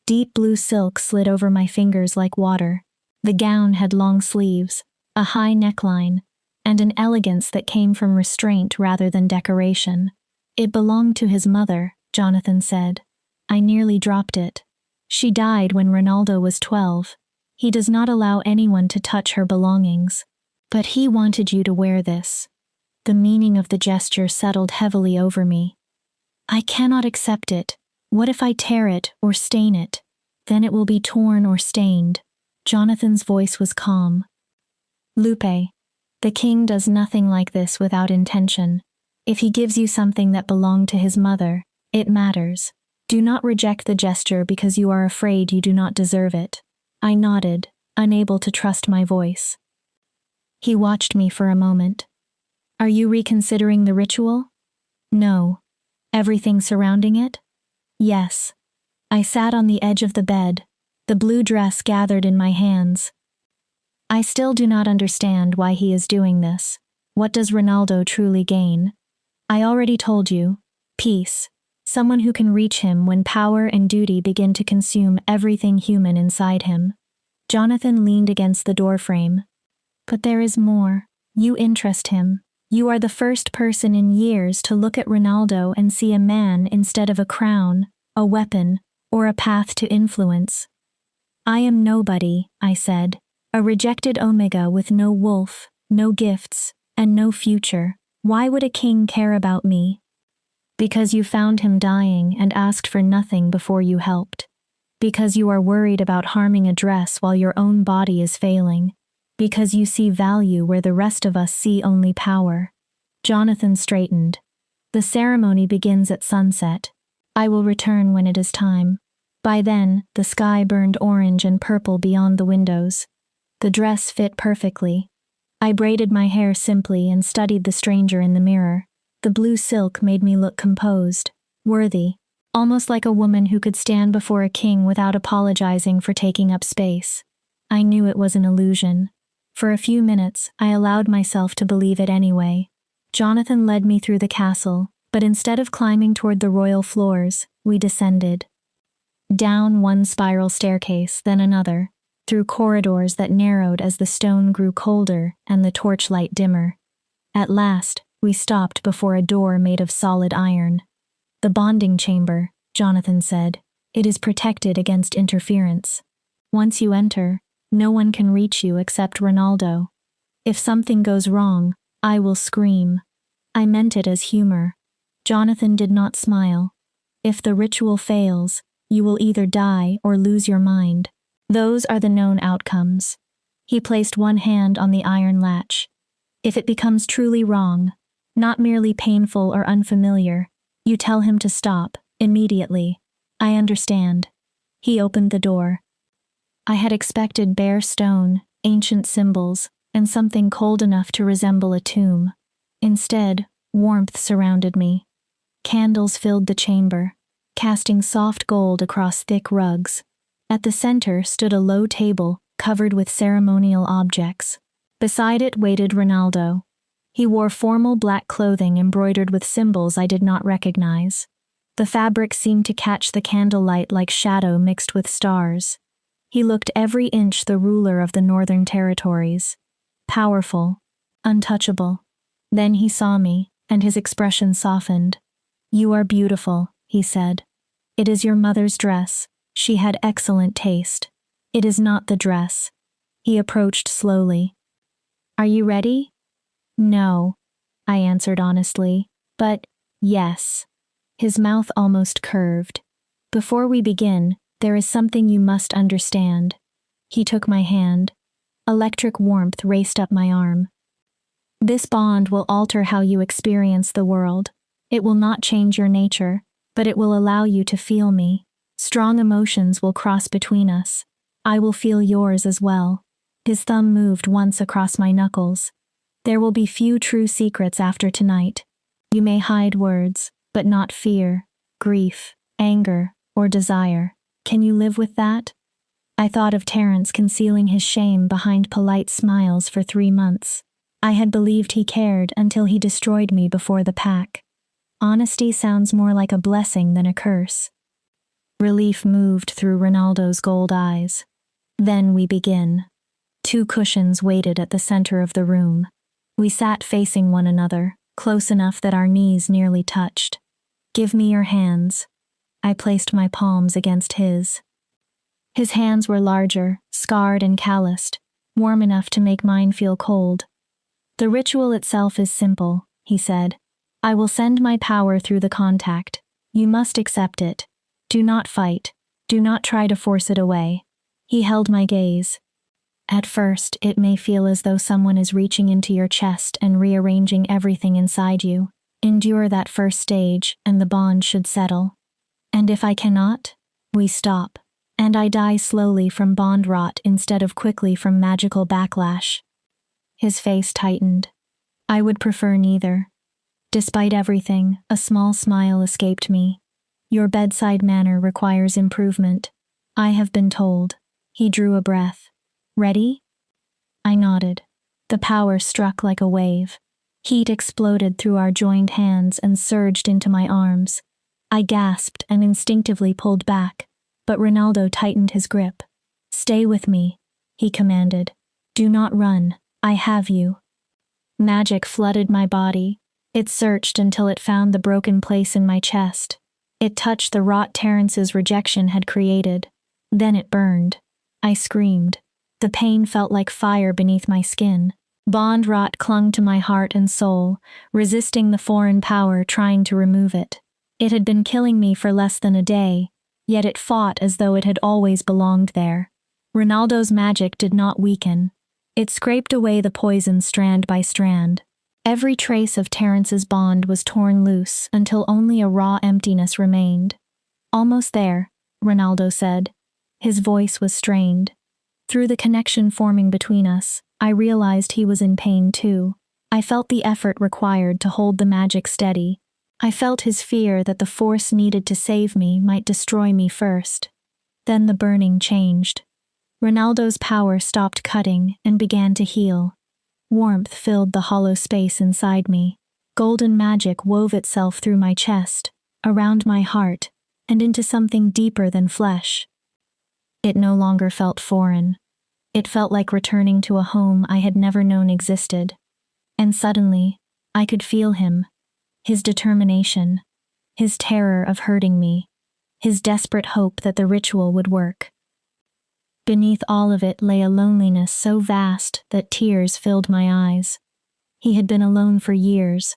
Deep blue silk slid over my fingers like water. The gown had long sleeves, a high neckline, and an elegance that came from restraint rather than decoration. "It belonged to his mother," Jonathan said. I nearly dropped it. "She died when Ronaldo was 12. He does not allow anyone to touch her belongings. But he wanted you to wear this." The meaning of the gesture settled heavily over me. "I cannot accept it. What if I tear it or stain it? Then it will be torn or stained." Jonathan's voice was calm. "Lupe, the king does nothing like this without intention. If he gives you something that belonged to his mother, it matters. Do not reject the gesture because you are afraid you do not deserve it." I nodded, unable to trust my voice. He watched me for a moment. "Are you reconsidering the ritual?" "No." "Everything surrounding it?" "Yes." I sat on the edge of the bed, the blue dress gathered in my hands. "I still do not understand why he is doing this. What does Ronaldo truly gain?" "I already told you. Peace. Someone who can reach him when power and duty begin to consume everything human inside him. Jonathan leaned against the doorframe. But there is more. You interest him. You are the first person in years to look at Ronaldo and see a man instead of a crown, a weapon, or a path to influence. I am nobody, I said, a rejected omega with no wolf, no gifts, and no future. Why would a king care about me? Because you found him dying and asked for nothing before you helped. Because you are worried about harming a dress while your own body is failing. Because you see value where the rest of us see only power. Jonathan straightened. The ceremony begins at sunset. I will return when it is time. By then, the sky burned orange and purple beyond the windows. The dress fit perfectly. I braided my hair simply and studied the stranger in the mirror. The blue silk made me look composed, worthy, almost like a woman who could stand before a king without apologizing for taking up space. I knew it was an illusion. For a few minutes, I allowed myself to believe it anyway. Jonathan led me through the castle, but instead of climbing toward the royal floors, we descended. Down one spiral staircase, then another, through corridors that narrowed as the stone grew colder and the torchlight dimmer. At last, we stopped before a door made of solid iron. The bonding chamber, Jonathan said. It is protected against interference. Once you enter, no one can reach you except Ronaldo. If something goes wrong, I will scream. I meant it as humor. Jonathan did not smile. If the ritual fails, you will either die or lose your mind. Those are the known outcomes. He placed one hand on the iron latch. If it becomes truly wrong, not merely painful or unfamiliar, you tell him to stop, immediately. I understand. He opened the door. I had expected bare stone, ancient symbols, and something cold enough to resemble a tomb. Instead, warmth surrounded me. Candles filled the chamber, casting soft gold across thick rugs. At the center stood a low table covered with ceremonial objects. Beside it waited Ronaldo. He wore formal black clothing embroidered with symbols I did not recognize. The fabric seemed to catch the candlelight like shadow mixed with stars. He looked every inch the ruler of the Northern Territories. Powerful, untouchable. Then he saw me, and his expression softened. "You are beautiful," he said. "It is your mother's dress. She had excellent taste. It is not the dress." He approached slowly. "Are you ready?" "No," I answered honestly, "but yes." His mouth almost curved. "Before we begin, there is something you must understand." He took my hand. Electric warmth raced up my arm. "This bond will alter how you experience the world. It will not change your nature, but it will allow you to feel me. Strong emotions will cross between us. I will feel yours as well." His thumb moved once across my knuckles. "There will be few true secrets after tonight. You may hide words, but not fear, grief, anger, or desire. Can you live with that?" I thought of Terence concealing his shame behind polite smiles for 3 months. I had believed he cared until he destroyed me before the pack. Honesty sounds more like a blessing than a curse. Relief moved through Ronaldo's gold eyes. "Then we begin." 2 cushions waited at the center of the room. We sat facing one another, close enough that our knees nearly touched. "Give me your hands." I placed my palms against his. His hands were larger, scarred and calloused, warm enough to make mine feel cold. "The ritual itself is simple," he said. "I will send my power through the contact. You must accept it. Do not fight. Do not try to force it away." He held my gaze. "At first, it may feel as though someone is reaching into your chest and rearranging everything inside you. Endure that first stage, and the bond should settle. And if I cannot, we stop. And I die slowly from bond rot instead of quickly from magical backlash." His face tightened. "I would prefer neither." Despite everything, a small smile escaped me. "Your bedside manner requires improvement. I have been told." He drew a breath. "Ready?" I nodded. The power struck like a wave. Heat exploded through our joined hands and surged into my arms. I gasped and instinctively pulled back, but Ronaldo tightened his grip. "Stay with me," he commanded. "Do not run, I have you." Magic flooded my body. It searched until it found the broken place in my chest. It touched the rot Terrence's rejection had created. Then it burned. I screamed. The pain felt like fire beneath my skin. Bond rot clung to my heart and soul, resisting the foreign power trying to remove it. It had been killing me for less than a day, yet it fought as though it had always belonged there. Ronaldo's magic did not weaken. It scraped away the poison strand by strand. Every trace of Terrence's bond was torn loose until only a raw emptiness remained. "Almost there," Ronaldo said. His voice was strained. Through the connection forming between us, I realized he was in pain too. I felt the effort required to hold the magic steady. I felt his fear that the force needed to save me might destroy me first. Then the burning changed. Ronaldo's power stopped cutting and began to heal. Warmth filled the hollow space inside me. Golden magic wove itself through my chest, around my heart, and into something deeper than flesh. It no longer felt foreign. It felt like returning to a home I had never known existed. And suddenly, I could feel him. His determination. His terror of hurting me. His desperate hope that the ritual would work. Beneath all of it lay a loneliness so vast that tears filled my eyes. He had been alone for years,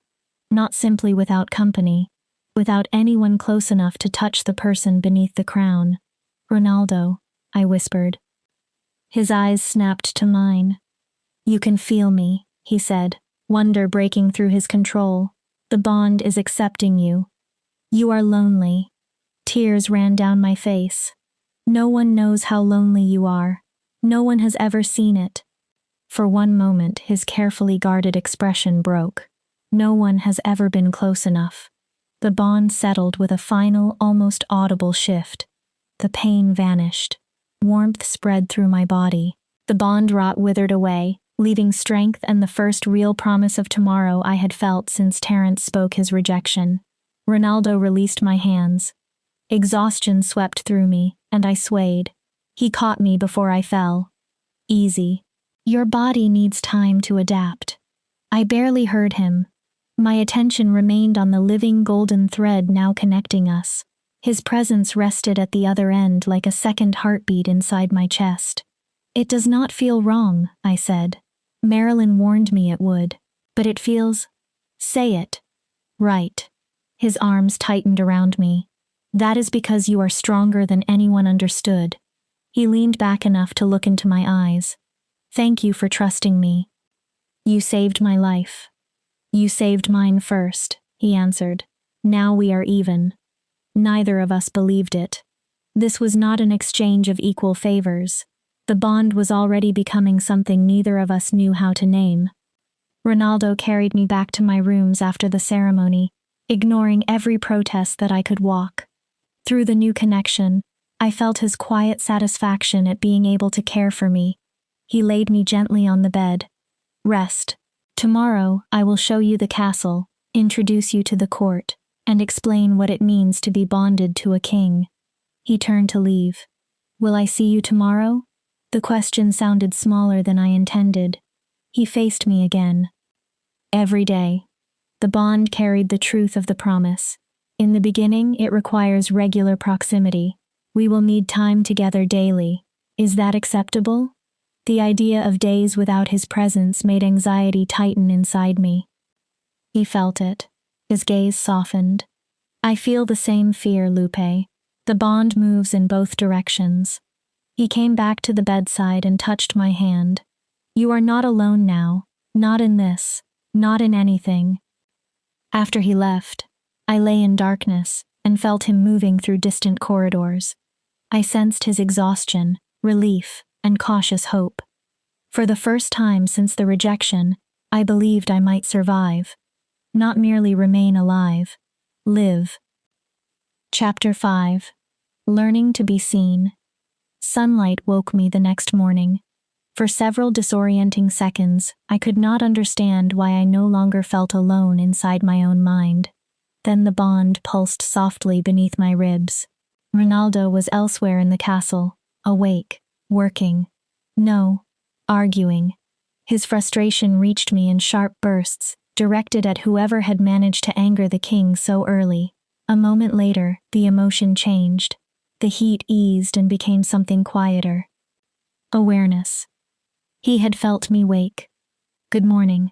not simply without company, without anyone close enough to touch the person beneath the crown. "Ronaldo," I whispered. His eyes snapped to mine. "You can feel me," he said, wonder breaking through his control. "The bond is accepting you. You are lonely." Tears ran down my face. "No one knows how lonely you are. No one has ever seen it." For one moment, his carefully guarded expression broke. "No one has ever been close enough." The bond settled with a final, almost audible shift. The pain vanished. Warmth spread through my body. The bond rot withered away, leaving strength and the first real promise of tomorrow I had felt since Terrence spoke his rejection. Ronaldo released my hands. Exhaustion swept through me, and I swayed. He caught me before I fell. "Easy. Your body needs time to adapt." I barely heard him. My attention remained on the living golden thread now connecting us. His presence rested at the other end like a second heartbeat inside my chest. "It does not feel wrong," I said. "Marilyn warned me it would. But it feels—" "Say it." "Right." His arms tightened around me. "That is because you are stronger than anyone understood." He leaned back enough to look into my eyes. "Thank you for trusting me. You saved my life." "You saved mine first," he answered. "Now we are even." Neither of us believed it. This was not an exchange of equal favors. The bond was already becoming something neither of us knew how to name. Ronaldo carried me back to my rooms after the ceremony, ignoring every protest that I could walk. Through the new connection, I felt his quiet satisfaction at being able to care for me. He laid me gently on the bed. "Rest. Tomorrow, I will show you the castle, introduce you to the court, and explain what it means to be bonded to a king." He turned to leave. "Will I see you tomorrow?" The question sounded smaller than I intended. He faced me again. "Every day." The bond carried the truth of the promise. In the beginning, it requires regular proximity. We will need time together daily. Is that acceptable? The idea of days without his presence made anxiety tighten inside me. He felt it. His gaze softened. "I feel the same fear, Lupe. The bond moves in both directions." He came back to the bedside and touched my hand. "You are not alone now. Not in this. Not in anything." After he left, I lay in darkness and felt him moving through distant corridors. I sensed his exhaustion, relief, and cautious hope. For the first time since the rejection, I believed I might survive. Not merely remain alive. Live. Chapter 5. Learning to be seen. Sunlight woke me the next morning. For several disorienting seconds, I could not understand why I no longer felt alone inside my own mind. Then the bond pulsed softly beneath my ribs. Ronaldo was elsewhere in the castle, awake, working. No, arguing. His frustration reached me in sharp bursts, directed at whoever had managed to anger the king so early. A moment later, the emotion changed. The heat eased and became something quieter. Awareness. He had felt me wake. Good morning.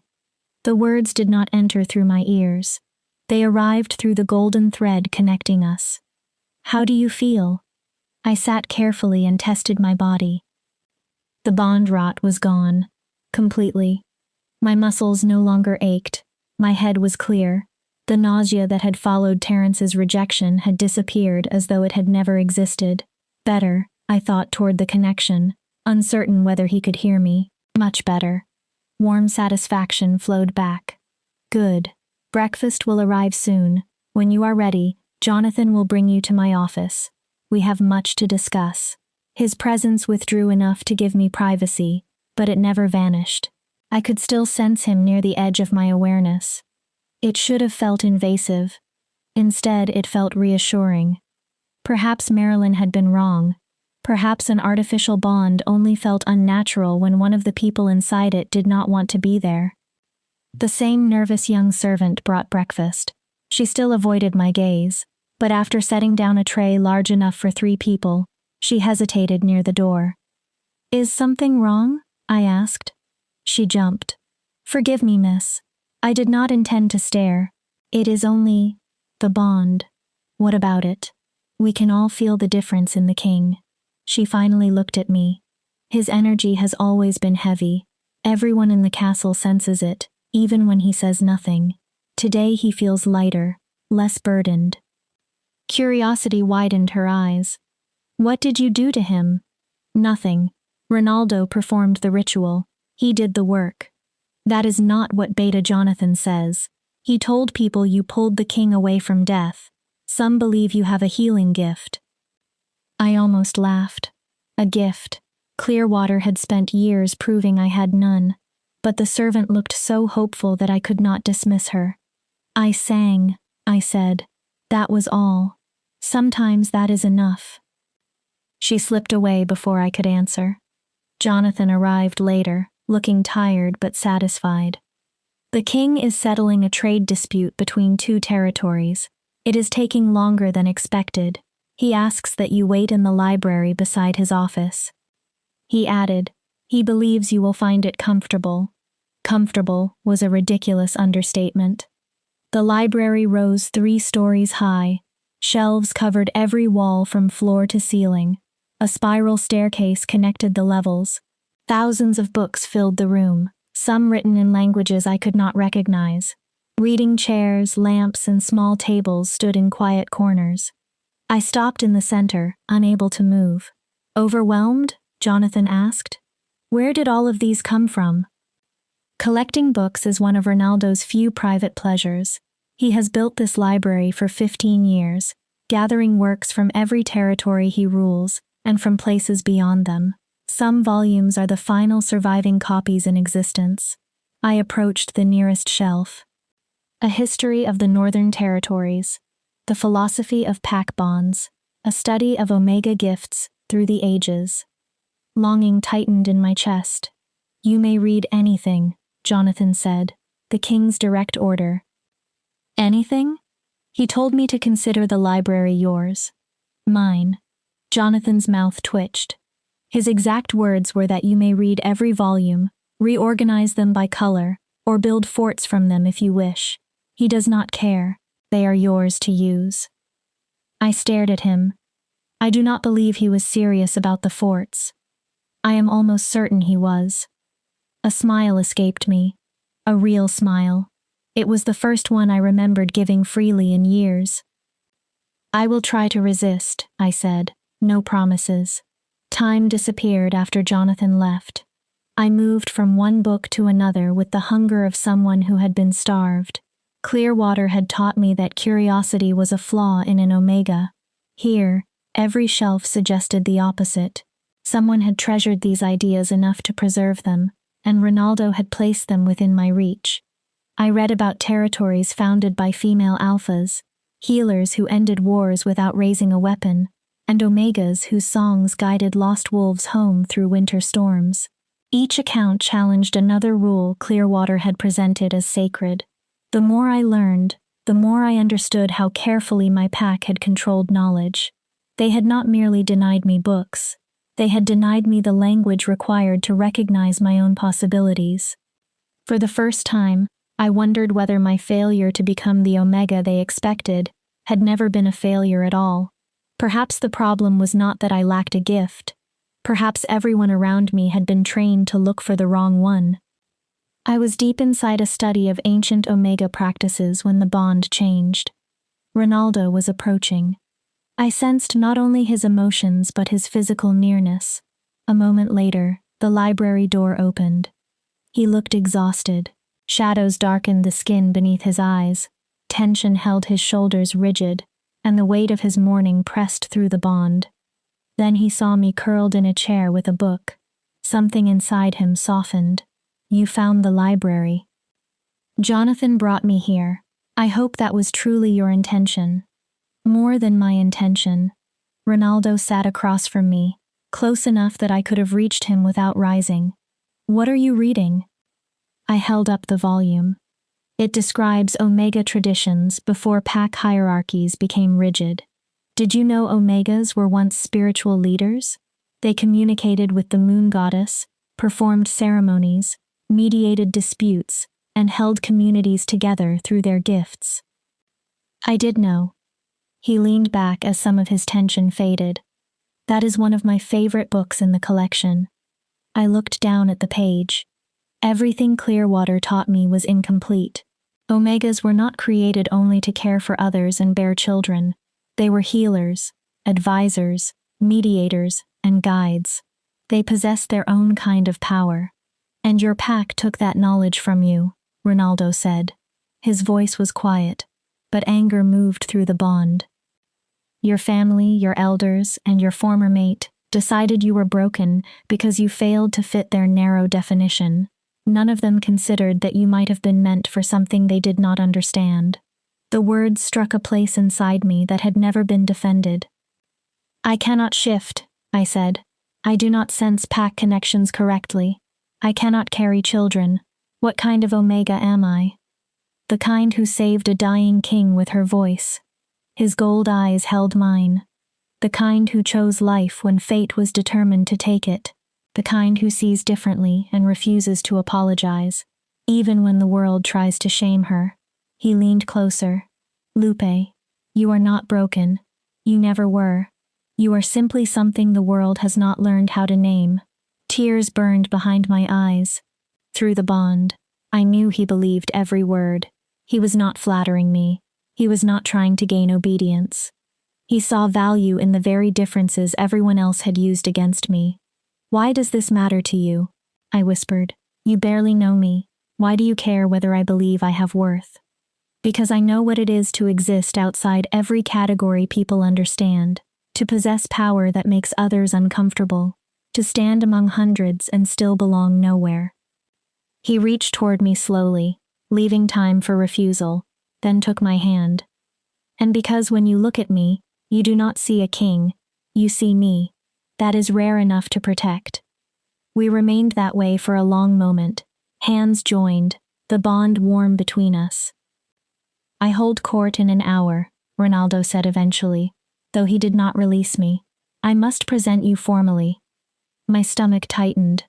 The words did not enter through my ears. They arrived through the golden thread connecting us. How do you feel? I sat carefully and tested my body. The bond rot was gone. Completely. My muscles no longer ached. My head was clear. The nausea that had followed Terrence's rejection had disappeared as though it had never existed. Better, I thought toward the connection, uncertain whether he could hear me. Much better. Warm satisfaction flowed back. Good. Breakfast will arrive soon. When you are ready, Jonathan will bring you to my office. We have much to discuss. His presence withdrew enough to give me privacy, but it never vanished. I could still sense him near the edge of my awareness. It should have felt invasive. Instead, it felt reassuring. Perhaps Marilyn had been wrong. Perhaps an artificial bond only felt unnatural when one of the people inside it did not want to be there. The same nervous young servant brought breakfast. She still avoided my gaze, but after setting down a tray large enough for 3 people, she hesitated near the door. Is something wrong? I asked. She jumped. Forgive me, miss. I did not intend to stare. It is only the bond. What about it? We can all feel the difference in the king. She finally looked at me. His energy has always been heavy. Everyone in the castle senses it, even when he says nothing. Today he feels lighter, less burdened. Curiosity widened her eyes. What did you do to him? Nothing. Ronaldo performed the ritual. He did the work. That is not what Beta Jonathan says. He told people you pulled the king away from death. Some believe you have a healing gift. I almost laughed. A gift. Clearwater had spent years proving I had none, but the servant looked so hopeful that I could not dismiss her. I sang, I said. That was all. Sometimes that is enough. She slipped away before I could answer. Jonathan arrived later, looking tired but satisfied. The king is settling a trade dispute between 2 territories. It is taking longer than expected. He asks that you wait in the library beside his office. He added, he believes you will find it comfortable. Comfortable was a ridiculous understatement. The library rose 3 stories high. Shelves covered every wall from floor to ceiling. A spiral staircase connected the levels. Thousands of books filled the room, some written in languages I could not recognize. Reading chairs, lamps, and small tables stood in quiet corners. I stopped in the center, unable to move. Overwhelmed? Jonathan asked. Where did all of these come from? Collecting books is one of Ronaldo's few private pleasures. He has built this library for 15 years, gathering works from every territory he rules, and from places beyond them. Some volumes are the final surviving copies in existence. I approached the nearest shelf. A History of the Northern Territories. The Philosophy of Pack Bonds. A Study of Omega Gifts Through the Ages. Longing tightened in my chest. You may read anything, Jonathan said. The king's direct order. Anything? He told me to consider the library yours. Mine. Jonathan's mouth twitched. His exact words were that you may read every volume, reorganize them by color, or build forts from them if you wish. He does not care. They are yours to use. I stared at him. I do not believe he was serious about the forts. I am almost certain he was. A smile escaped me. A real smile. It was the first one I remembered giving freely in years. I will try to resist, I said. No promises. Time disappeared after Jonathan left. I moved from one book to another with the hunger of someone who had been starved. Clearwater had taught me that curiosity was a flaw in an omega. Here, every shelf suggested the opposite. Someone had treasured these ideas enough to preserve them, and Ronaldo had placed them within my reach. I read about territories founded by female alphas, healers who ended wars without raising a weapon, and omegas whose songs guided lost wolves home through winter storms. Each account challenged another rule Clearwater had presented as sacred. The more I learned, the more I understood how carefully my pack had controlled knowledge. They had not merely denied me books, they had denied me the language required to recognize my own possibilities. For the first time, I wondered whether my failure to become the Omega they expected had never been a failure at all. Perhaps the problem was not that I lacked a gift. Perhaps everyone around me had been trained to look for the wrong one. I was deep inside a study of ancient Omega practices when the bond changed. Ronaldo was approaching. I sensed not only his emotions but his physical nearness. A moment later, the library door opened. He looked exhausted. Shadows darkened the skin beneath his eyes, tension held his shoulders rigid, and the weight of his mourning pressed through the bond. Then he saw me curled in a chair with a book. Something inside him softened. "You found the library." "Jonathan brought me here. I hope that was truly your intention." "More than my intention." Ronaldo sat across from me, close enough that I could have reached him without rising. "What are you reading?" I held up the volume. It describes Omega traditions before pack hierarchies became rigid. Did you know Omegas were once spiritual leaders? They communicated with the moon goddess, performed ceremonies, mediated disputes, and held communities together through their gifts. I did know. He leaned back as some of his tension faded. "That is one of my favorite books in the collection." I looked down at the page. Everything Clearwater taught me was incomplete. Omegas were not created only to care for others and bear children. They were healers, advisors, mediators, and guides. They possessed their own kind of power. "And your pack took that knowledge from you," Ronaldo said. His voice was quiet, but anger moved through the bond. "Your family, your elders, and your former mate decided you were broken because you failed to fit their narrow definition. None of them considered that you might have been meant for something they did not understand." The words struck a place inside me that had never been defended. "I cannot shift," I said. "I do not sense pack connections correctly. I cannot carry children. What kind of Omega am I?" "The kind who saved a dying king with her voice." His gold eyes held mine. "The kind who chose life when fate was determined to take it. The kind who sees differently and refuses to apologize, even when the world tries to shame her." He leaned closer. "Lupe, you are not broken. You never were. You are simply something the world has not learned how to name." Tears burned behind my eyes. Through the bond, I knew he believed every word. He was not flattering me. He was not trying to gain obedience. He saw value in the very differences everyone else had used against me. "Why does this matter to you?" I whispered. "You barely know me. Why do you care whether I believe I have worth?" "Because I know what it is to exist outside every category people understand, to possess power that makes others uncomfortable, to stand among hundreds and still belong nowhere." He reached toward me slowly, leaving time for refusal, then took my hand. "And because when you look at me, you do not see a king, you see me. That is rare enough to protect." We remained that way for a long moment, hands joined, the bond warm between us. "I hold court in an hour," Ronaldo said eventually, though he did not release me. "I must present you formally." My stomach tightened.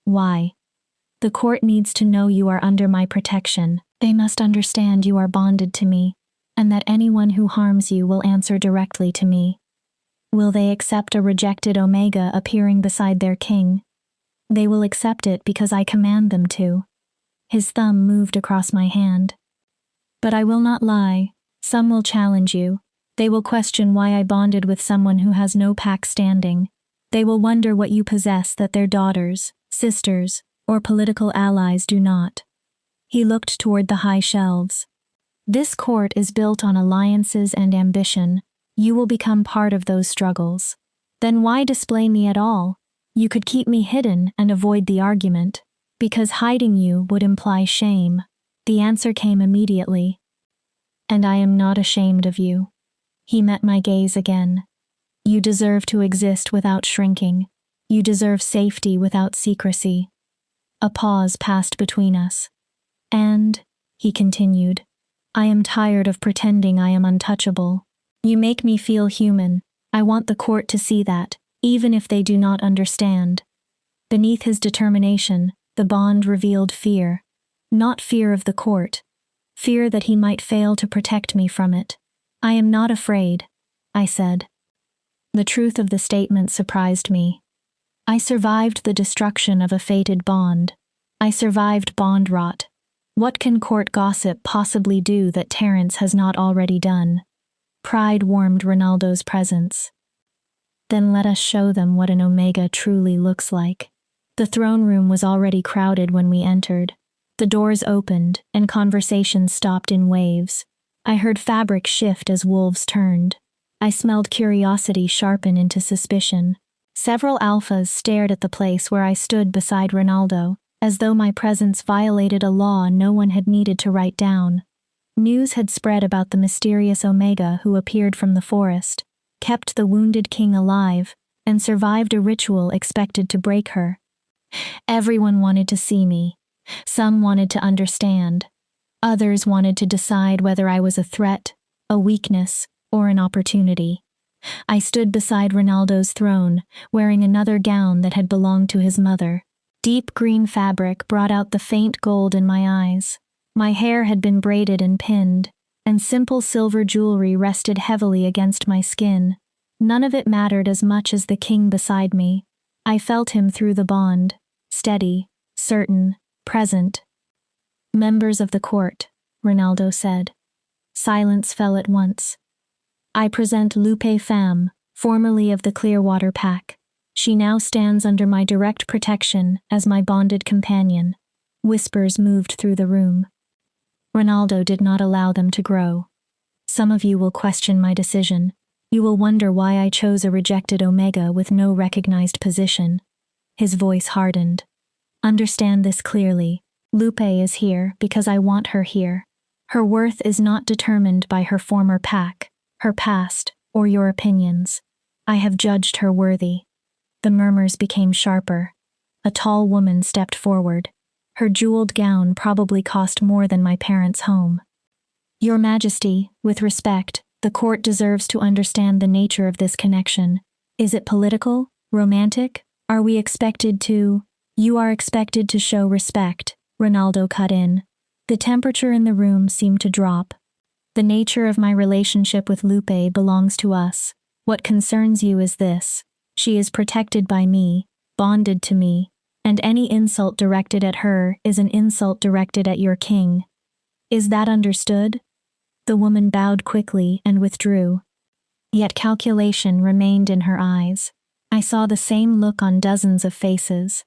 "Why?" "The court needs to know you are under my protection. They must understand you are bonded to me, and that anyone who harms you will answer directly to me." "Will they accept a rejected Omega appearing beside their king?" "They will accept it because I command them to." His thumb moved across my hand. "But I will not lie. Some will challenge you. They will question why I bonded with someone who has no pack standing. They will wonder what you possess that their daughters, sisters, or political allies do not." He looked toward the high shelves. "This court is built on alliances and ambition. You will become part of those struggles. Then why display me at all? You could keep me hidden and avoid the argument, because hiding you would imply shame." The answer came immediately. And I am not ashamed of you. He met my gaze again. You deserve to exist without shrinking. You deserve safety without secrecy. A pause passed between us. And, he continued, I am tired of pretending I am untouchable. You make me feel human. I want the court to see that, even if they do not understand. Beneath his determination, the bond revealed fear. Not fear of the court. Fear that he might fail to protect me from it. I am not afraid, I said. The truth of the statement surprised me. I survived the destruction of a fated bond. I survived bond rot. What can court gossip possibly do that Terence has not already done? Pride warmed Ronaldo's presence. Then let us show them what an Omega truly looks like. The throne room was already crowded when we entered. The doors opened, and conversation stopped in waves. I heard fabric shift as wolves turned. I smelled curiosity sharpen into suspicion. Several alphas stared at the place where I stood beside Ronaldo, as though my presence violated a law no one had needed to write down. News had spread about the mysterious Omega who appeared from the forest, kept the wounded king alive, and survived a ritual expected to break her. Everyone wanted to see me. Some wanted to understand. Others wanted to decide whether I was a threat, a weakness, or an opportunity. I stood beside Ronaldo's throne, wearing another gown that had belonged to his mother. Deep green fabric brought out the faint gold in my eyes. My hair had been braided and pinned, and simple silver jewelry rested heavily against my skin. None of it mattered as much as the king beside me. I felt him through the bond, steady, certain, present. Members of the court, Ronaldo said. Silence fell at once. I present Lupe Femme, formerly of the Clearwater Pack. She now stands under my direct protection as my bonded companion. Whispers moved through the room. Ronaldo did not allow them to grow. Some of you will question my decision. You will wonder why I chose a rejected Omega with no recognized position. His voice hardened. Understand this clearly. Lupe is here because I want her here. Her worth is not determined by her former pack, her past, or your opinions. I have judged her worthy. The murmurs became sharper. A tall woman stepped forward. Her jeweled gown probably cost more than my parents' home. Your Majesty, with respect, the court deserves to understand the nature of this connection. Is it political? Romantic? Are we expected to? You are expected to show respect, Ronaldo cut in. The temperature in the room seemed to drop. The nature of my relationship with Lupe belongs to us. What concerns you is this. She is protected by me, bonded to me, and any insult directed at her is an insult directed at your king. Is that understood? The woman bowed quickly and withdrew. Yet calculation remained in her eyes. I saw the same look on dozens of faces.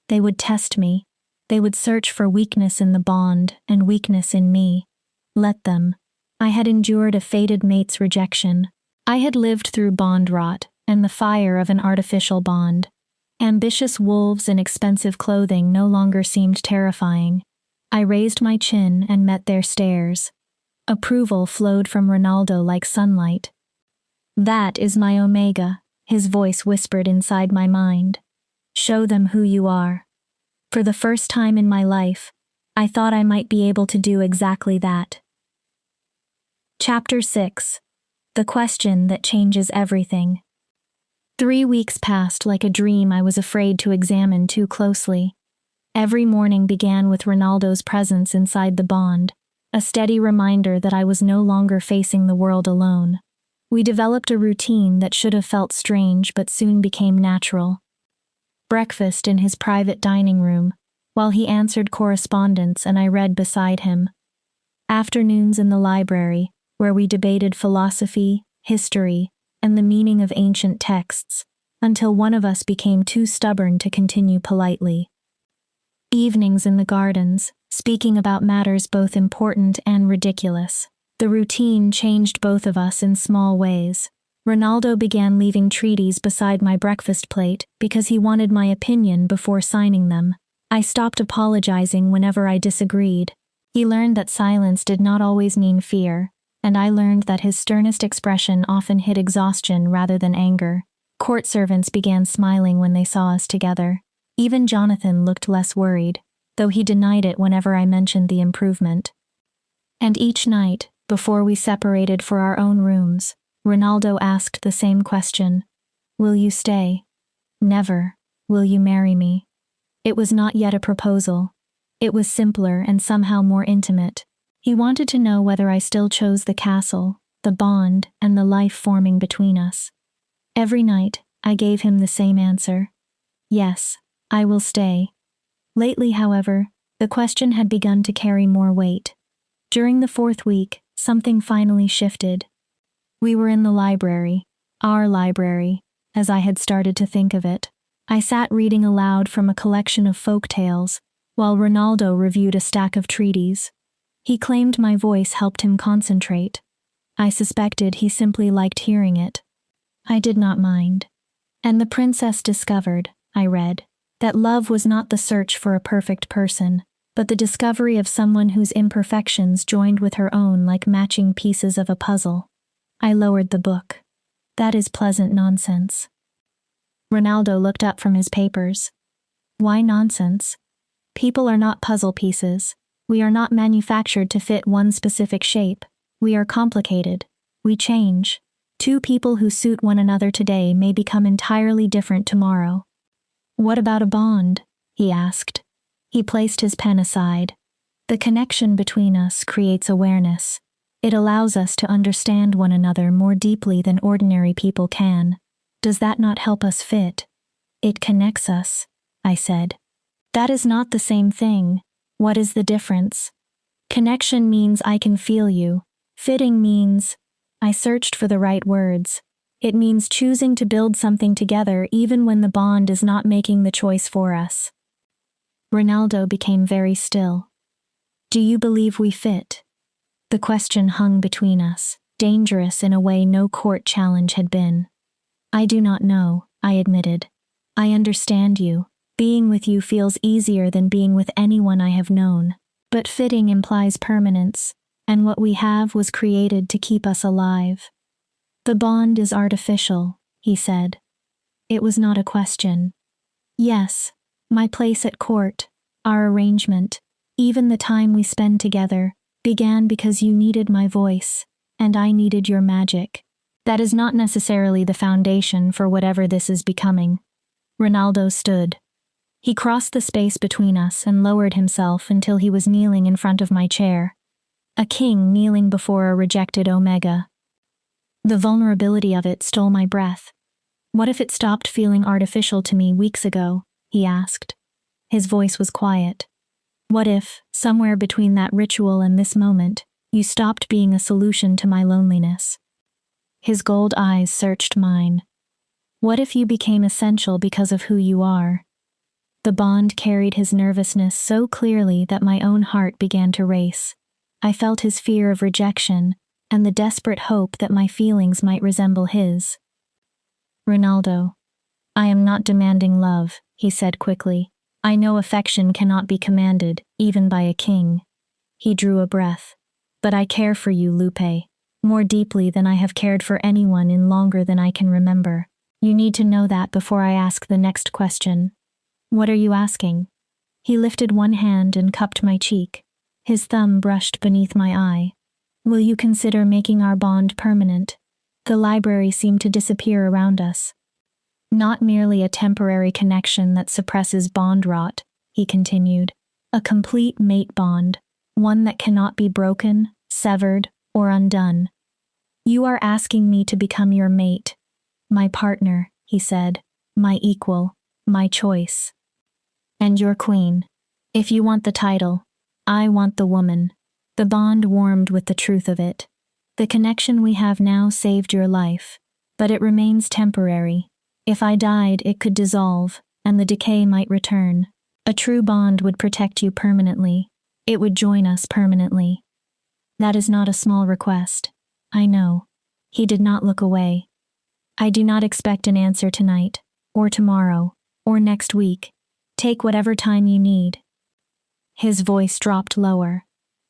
They would test me. They would search for weakness in the bond and weakness in me. Let them. I had endured a fated mate's rejection. I had lived through bond rot and the fire of an artificial bond. Ambitious wolves in expensive clothing no longer seemed terrifying. I raised my chin and met their stares. Approval flowed from Ronaldo like sunlight. That is my Omega, his voice whispered inside my mind. Show them who you are. For the first time in my life, I thought I might be able to do exactly that. Chapter 6. The question that changes everything. 3 weeks passed like a dream I was afraid to examine too closely. Every morning began with Ronaldo's presence inside the bond, a steady reminder that I was no longer facing the world alone. We developed a routine that should have felt strange but soon became natural. Breakfast in his private dining room, while he answered correspondence and I read beside him. Afternoons in the library, where we debated philosophy, history, and the meaning of ancient texts, until one of us became too stubborn to continue politely. Evenings in the gardens, speaking about matters both important and ridiculous. The routine changed both of us in small ways. Ronaldo began leaving treaties beside my breakfast plate because he wanted my opinion before signing them. I stopped apologizing whenever I disagreed. He learned that silence did not always mean fear, and I learned that his sternest expression often hid exhaustion rather than anger. Court servants began smiling when they saw us together. Even Jonathan looked less worried, though he denied it whenever I mentioned the improvement. And each night, before we separated for our own rooms, Ronaldo asked the same question. Will you stay? Never. Will you marry me? It was not yet a proposal. It was simpler and somehow more intimate. He wanted to know whether I still chose the castle, the bond, and the life forming between us. Every night, I gave him the same answer. Yes, I will stay. Lately, however, the question had begun to carry more weight. During the 4th week, something finally shifted. We were in the library, our library, as I had started to think of it. I sat reading aloud from a collection of folk tales, while Ronaldo reviewed a stack of treaties. He claimed my voice helped him concentrate. I suspected he simply liked hearing it. I did not mind. And the princess discovered, I read, that love was not the search for a perfect person, but the discovery of someone whose imperfections joined with her own like matching pieces of a puzzle. I lowered the book. That is pleasant nonsense. Ronaldo looked up from his papers. Why nonsense? People are not puzzle pieces. We are not manufactured to fit one specific shape. We are complicated. We change. 2 people who suit one another today may become entirely different tomorrow. What about a bond? He asked. He placed his pen aside. The connection between us creates awareness. It allows us to understand one another more deeply than ordinary people can. Does that not help us fit? It connects us, I said. That is not the same thing. What is the difference? Connection means I can feel you. Fitting means, I searched for the right words. It means choosing to build something together even when the bond is not making the choice for us. Ronaldo became very still. Do you believe we fit? The question hung between us, dangerous in a way no court challenge had been. I do not know, I admitted. I understand you. Being with you feels easier than being with anyone I have known. But fitting implies permanence, and what we have was created to keep us alive. The bond is artificial, he said. It was not a question. Yes, my place at court, our arrangement, even the time we spend together, began because you needed my voice, and I needed your magic. That is not necessarily the foundation for whatever this is becoming. Ronaldo stood. He crossed the space between us and lowered himself until he was kneeling in front of my chair. A king kneeling before a rejected Omega. The vulnerability of it stole my breath. What if it stopped feeling artificial to me weeks ago? He asked. His voice was quiet. What if, somewhere between that ritual and this moment, you stopped being a solution to my loneliness? His gold eyes searched mine. What if you became essential because of who you are? The bond carried his nervousness so clearly that my own heart began to race. I felt his fear of rejection and the desperate hope that my feelings might resemble his. Ronaldo, I am not demanding love, he said quickly. I know affection cannot be commanded, even by a king. He drew a breath. But I care for you, Lupe, more deeply than I have cared for anyone in longer than I can remember. You need to know that before I ask the next question. What are you asking? He lifted one hand and cupped my cheek. His thumb brushed beneath my eye. Will you consider making our bond permanent? The library seemed to disappear around us. Not merely a temporary connection that suppresses bond rot, he continued. A complete mate bond, one that cannot be broken, severed, or undone. You are asking me to become your mate. My partner, he said. My equal. My choice. And your queen. If you want the title, I want the woman. The bond warmed with the truth of it. The connection we have now saved your life, but it remains temporary. If I died, it could dissolve, and the decay might return. A true bond would protect you permanently. It would join us permanently. That is not a small request. I know. He did not look away. I do not expect an answer tonight, or tomorrow, or next week. Take whatever time you need. His voice dropped lower.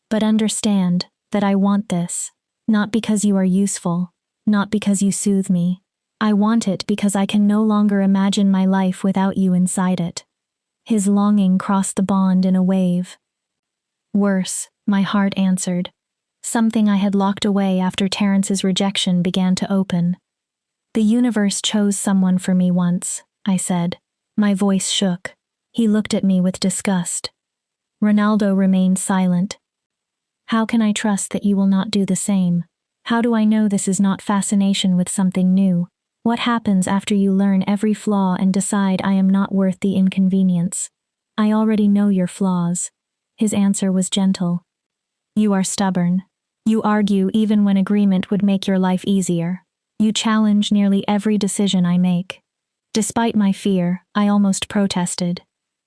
But understand that I want this, not because you are useful, not because you soothe me. I want it because I can no longer imagine my life without you inside it. His longing crossed the bond in a wave. Worse, my heart answered. Something I had locked away after Terrence's rejection began to open. The universe chose someone for me once, I said. My voice shook. He looked at me with disgust. Ronaldo remained silent. How can I trust that you will not do the same? How do I know this is not fascination with something new? What happens after you learn every flaw and decide I am not worth the inconvenience? I already know your flaws. His answer was gentle. You are stubborn. You argue even when agreement would make your life easier. You challenge nearly every decision I make. Despite my fear, I almost protested.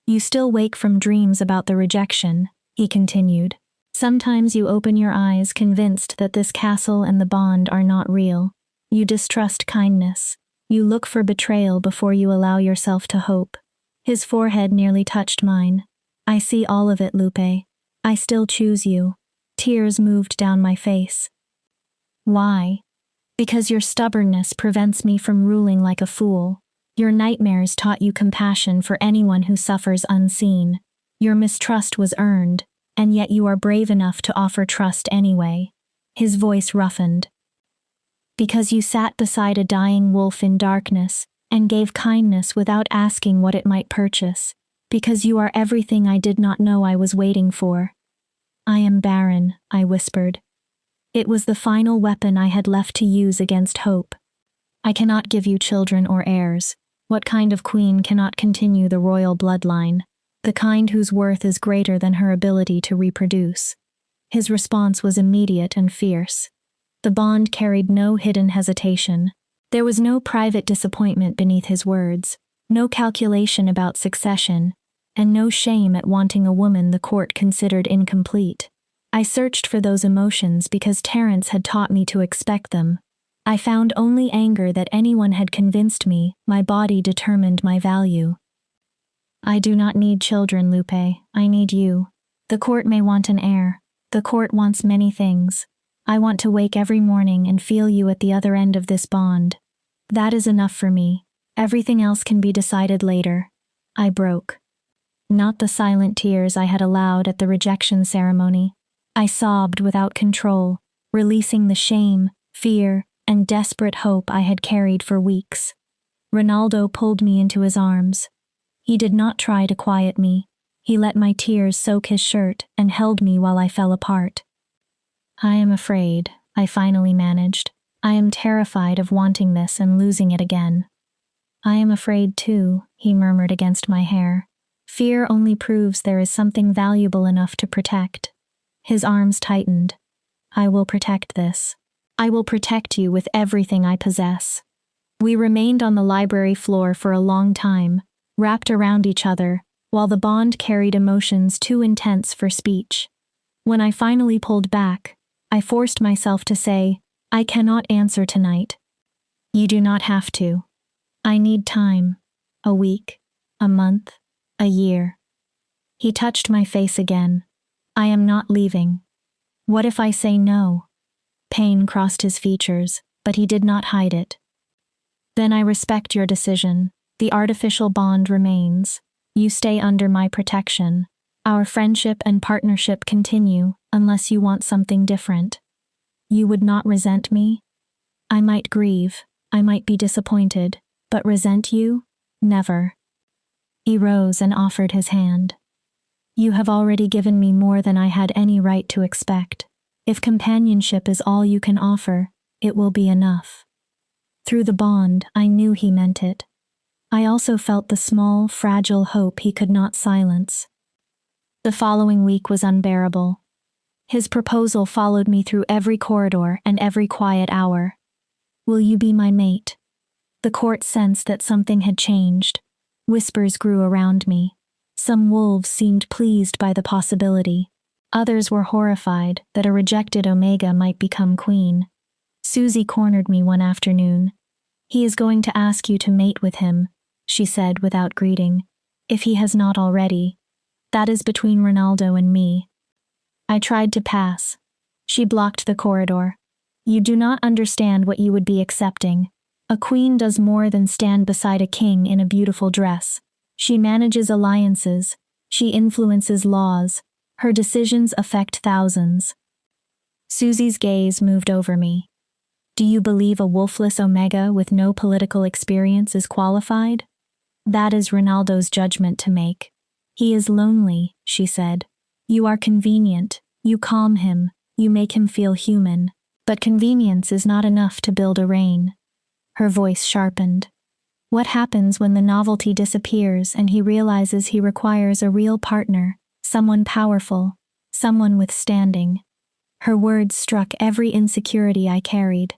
You still wake from dreams about the rejection, he continued. Sometimes you open your eyes convinced that this castle and the bond are not real. You distrust kindness. You look for betrayal before you allow yourself to hope. His forehead nearly touched mine. I see all of it, Lupe. I still choose you. Tears moved down my face. Why? Because your stubbornness prevents me from ruling like a fool. Your nightmares taught you compassion for anyone who suffers unseen. Your mistrust was earned, and yet you are brave enough to offer trust anyway. His voice roughened. Because you sat beside a dying wolf in darkness and gave kindness without asking what it might purchase. Because you are everything I did not know I was waiting for. I am barren, I whispered. It was the final weapon I had left to use against hope. I cannot give you children or heirs. What kind of queen cannot continue the royal bloodline? The kind whose worth is greater than her ability to reproduce. His response was immediate and fierce. The bond carried no hidden hesitation. There was no private disappointment beneath his words, no calculation about succession, and no shame at wanting a woman the court considered incomplete. I searched for those emotions because Terrence had taught me to expect them. I found only anger that anyone had convinced me my body determined my value. I do not need children, Lupe. I need you. The court may want an heir. The court wants many things. I want to wake every morning and feel you at the other end of this bond. That is enough for me. Everything else can be decided later. I broke. Not the silent tears I had allowed at the rejection ceremony. I sobbed without control, releasing the shame, fear, and desperate hope I had carried for weeks. Ronaldo pulled me into his arms. He did not try to quiet me. He let my tears soak his shirt and held me while I fell apart. I am afraid, I finally managed. I am terrified of wanting this and losing it again. I am afraid too, he murmured against my hair. Fear only proves there is something valuable enough to protect. His arms tightened. I will protect this. I will protect you with everything I possess. We remained on the library floor for a long time, wrapped around each other, while the bond carried emotions too intense for speech. When I finally pulled back, I forced myself to say, I cannot answer tonight. You do not have to. I need time. A week, a month, a year. He touched my face again. I am not leaving. What if I say no? Pain crossed his features, but he did not hide it. Then I respect your decision. The artificial bond remains. You stay under my protection. Our friendship and partnership continue unless you want something different. You would not resent me? I might grieve. I might be disappointed, but resent you? Never. He rose and offered his hand. You have already given me more than I had any right to expect. If companionship is all you can offer, it will be enough. Through the bond, I knew he meant it. I also felt the small, fragile hope he could not silence. The following week was unbearable. His proposal followed me through every corridor and every quiet hour. Will you be my mate? The court sensed that something had changed. Whispers grew around me. Some wolves seemed pleased by the possibility. Others were horrified that a rejected Omega might become queen. Susie cornered me one afternoon. He is going to ask you to mate with him, she said without greeting, if he has not already. That is between Ronaldo and me. I tried to pass. She blocked the corridor. You do not understand what you would be accepting. A queen does more than stand beside a king in a beautiful dress. She manages alliances. She influences laws. Her decisions affect thousands. Susie's gaze moved over me. Do you believe a wolfless Omega with no political experience is qualified? That is Ronaldo's judgment to make. He is lonely, she said. You are convenient. You calm him. You make him feel human. But convenience is not enough to build a reign. Her voice sharpened. What happens when the novelty disappears and he realizes he requires a real partner, someone powerful, someone with standing? Her words struck every insecurity I carried.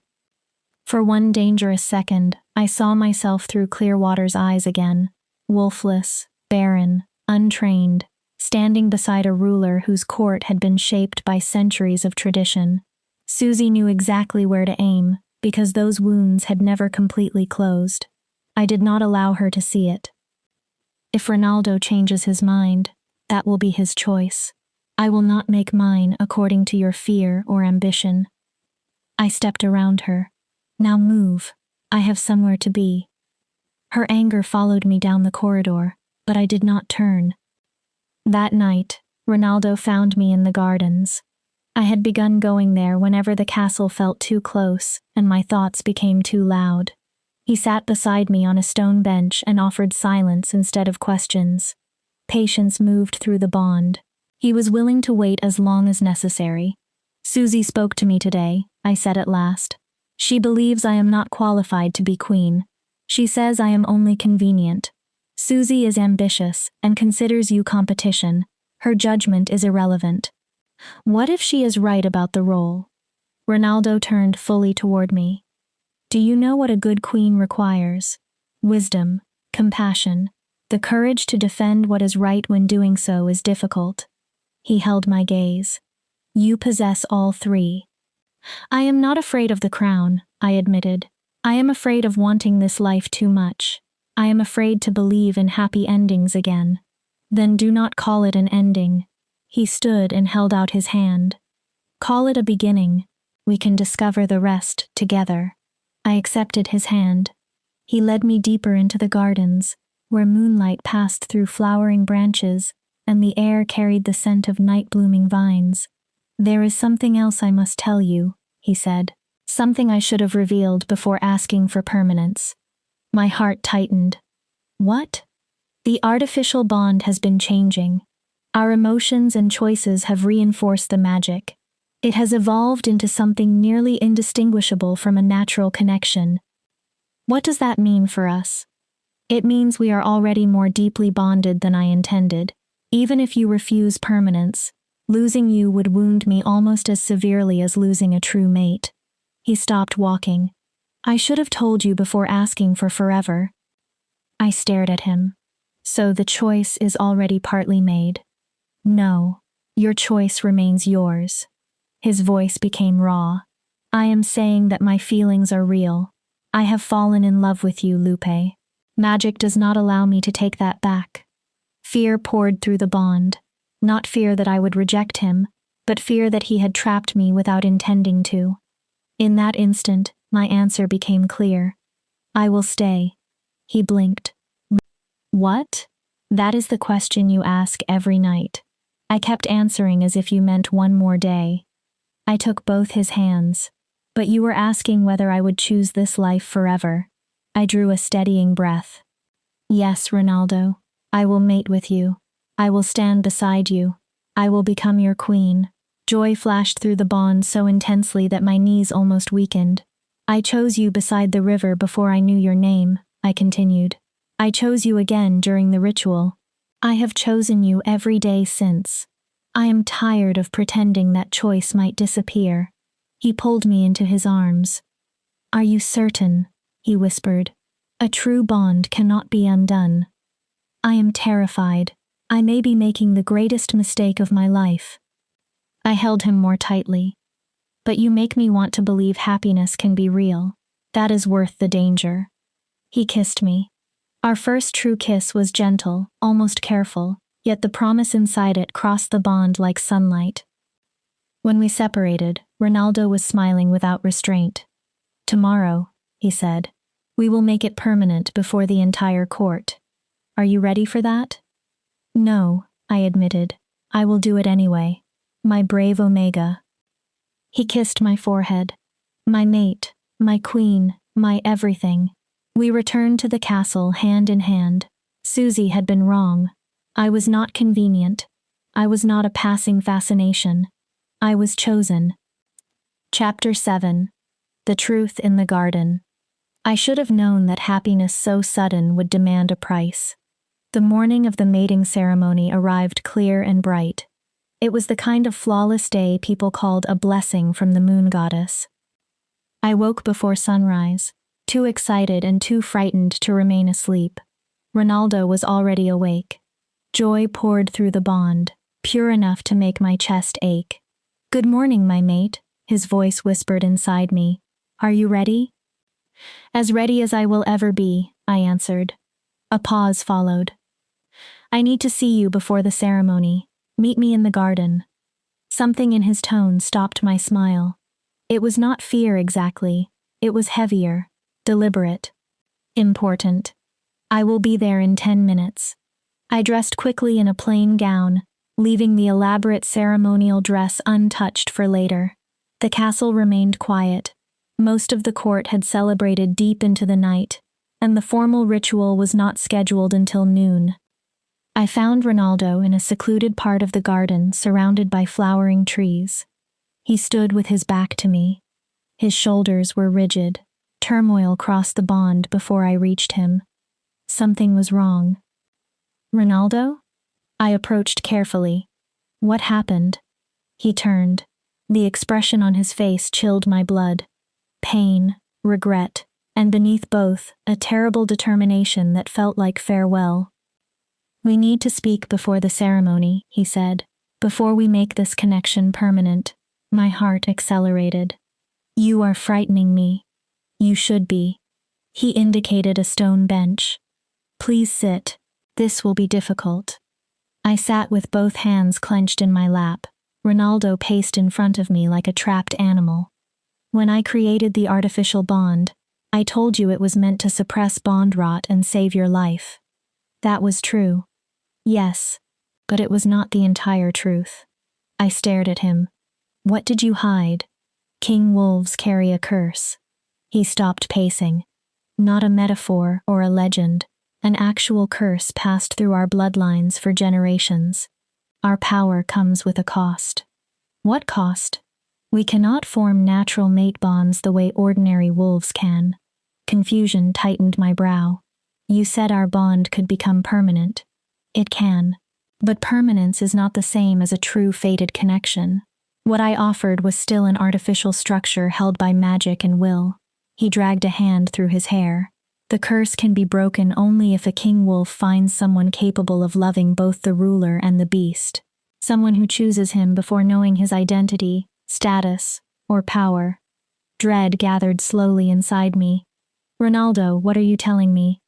For one dangerous second, I saw myself through Clearwater's eyes again, wolfless, barren, untrained, standing beside a ruler whose court had been shaped by centuries of tradition. Susie knew exactly where to aim, because those wounds had never completely closed. I did not allow her to see it. If Ronaldo changes his mind, that will be his choice. I will not make mine according to your fear or ambition. I stepped around her. Now move. I have somewhere to be. Her anger followed me down the corridor, but I did not turn. That night, Ronaldo found me in the gardens. I had begun going there whenever the castle felt too close and my thoughts became too loud. He sat beside me on a stone bench and offered silence instead of questions. Patience moved through the bond. He was willing to wait as long as necessary. Susie spoke to me today, I said at last. She believes I am not qualified to be queen. She says I am only convenient. Susie is ambitious and considers you competition. Her judgment is irrelevant. What if she is right about the role? Ronaldo turned fully toward me. Do you know what a good queen requires? Wisdom, compassion, the courage to defend what is right when doing so is difficult. He held my gaze. You possess all three. I am not afraid of the crown, I admitted. I am afraid of wanting this life too much. I am afraid to believe in happy endings again. Then do not call it an ending. He stood and held out his hand. Call it a beginning. We can discover the rest together. I accepted his hand. He led me deeper into the gardens, where moonlight passed through flowering branches, and the air carried the scent of night-blooming vines. There is something else I must tell you, he said. Something I should have revealed before asking for permanence. My heart tightened. What? The artificial bond has been changing. Our emotions and choices have reinforced the magic. It has evolved into something nearly indistinguishable from a natural connection. What does that mean for us? It means we are already more deeply bonded than I intended. Even if you refuse permanence, losing you would wound me almost as severely as losing a true mate. He stopped walking. I should have told you before asking for forever. I stared at him. So the choice is already partly made. No, your choice remains yours. His voice became raw. I am saying that my feelings are real. I have fallen in love with you, Lupe. Magic does not allow me to take that back. Fear poured through the bond. Not fear that I would reject him, but fear that he had trapped me without intending to. In that instant, my answer became clear. I will stay. He blinked. What? That is the question you ask every night. I kept answering as if you meant one more day. I took both his hands. But you were asking whether I would choose this life forever. I drew a steadying breath. Yes, Ronaldo. I will mate with you. I will stand beside you. I will become your queen. Joy flashed through the bond so intensely that my knees almost weakened. I chose you beside the river before I knew your name, I continued. I chose you again during the ritual. I have chosen you every day since. I am tired of pretending that choice might disappear. He pulled me into his arms. Are you certain? He whispered. A true bond cannot be undone. I am terrified. I may be making the greatest mistake of my life. I held him more tightly. But you make me want to believe happiness can be real. That is worth the danger. He kissed me. Our first true kiss was gentle, almost careful, yet the promise inside it crossed the bond like sunlight. When we separated, Ronaldo was smiling without restraint. "Tomorrow," he said, "we will make it permanent before the entire court. Are you ready for that?" "No," I admitted. "I will do it anyway. My brave Omega." He kissed my forehead. "My mate, my queen, my everything." We returned to the castle hand in hand. Susie had been wrong. I was not convenient. I was not a passing fascination. I was chosen. Chapter 7. The Truth in the Garden. I should have known that happiness so sudden would demand a price. The morning of the mating ceremony arrived clear and bright. It was the kind of flawless day people called a blessing from the moon goddess. I woke before sunrise, too excited and too frightened to remain asleep. Ronaldo was already awake. Joy poured through the bond, pure enough to make my chest ache. "Good morning, my mate," his voice whispered inside me. "Are you ready?" "As ready as I will ever be," I answered. A pause followed. "I need to see you before the ceremony. Meet me in the garden." Something in his tone stopped my smile. It was not fear exactly. It was heavier, deliberate, important. "I will be there in 10 minutes. I dressed quickly in a plain gown, leaving the elaborate ceremonial dress untouched for later. The castle remained quiet. Most of the court had celebrated deep into the night, and the formal ritual was not scheduled until noon. I found Ronaldo in a secluded part of the garden surrounded by flowering trees. He stood with his back to me. His shoulders were rigid. Turmoil crossed the bond before I reached him. Something was wrong. "Ronaldo?" I approached carefully. "What happened?" He turned. The expression on his face chilled my blood. Pain, regret, and beneath both, a terrible determination that felt like farewell. "We need to speak before the ceremony," he said. "Before we make this connection permanent." My heart accelerated. "You are frightening me." "You should be." He indicated a stone bench. "Please sit. This will be difficult." I sat with both hands clenched in my lap. Ronaldo paced in front of me like a trapped animal. "When I created the artificial bond, I told you it was meant to suppress bond rot and save your life." That was true. Yes, but it was not the entire truth. I stared at him. "What did you hide?" "King wolves carry a curse." He stopped pacing. "Not a metaphor or a legend. An actual curse passed through our bloodlines for generations. Our power comes with a cost." "What cost?" "We cannot form natural mate bonds the way ordinary wolves can." Confusion tightened my brow. "You said our bond could become permanent." "It can. But permanence is not the same as a true fated connection. What I offered was still an artificial structure held by magic and will." He dragged a hand through his hair. "The curse can be broken only if a king wolf finds someone capable of loving both the ruler and the beast. Someone who chooses him before knowing his identity, status, or power." Dread gathered slowly inside me. "Ronaldo, what are you telling me?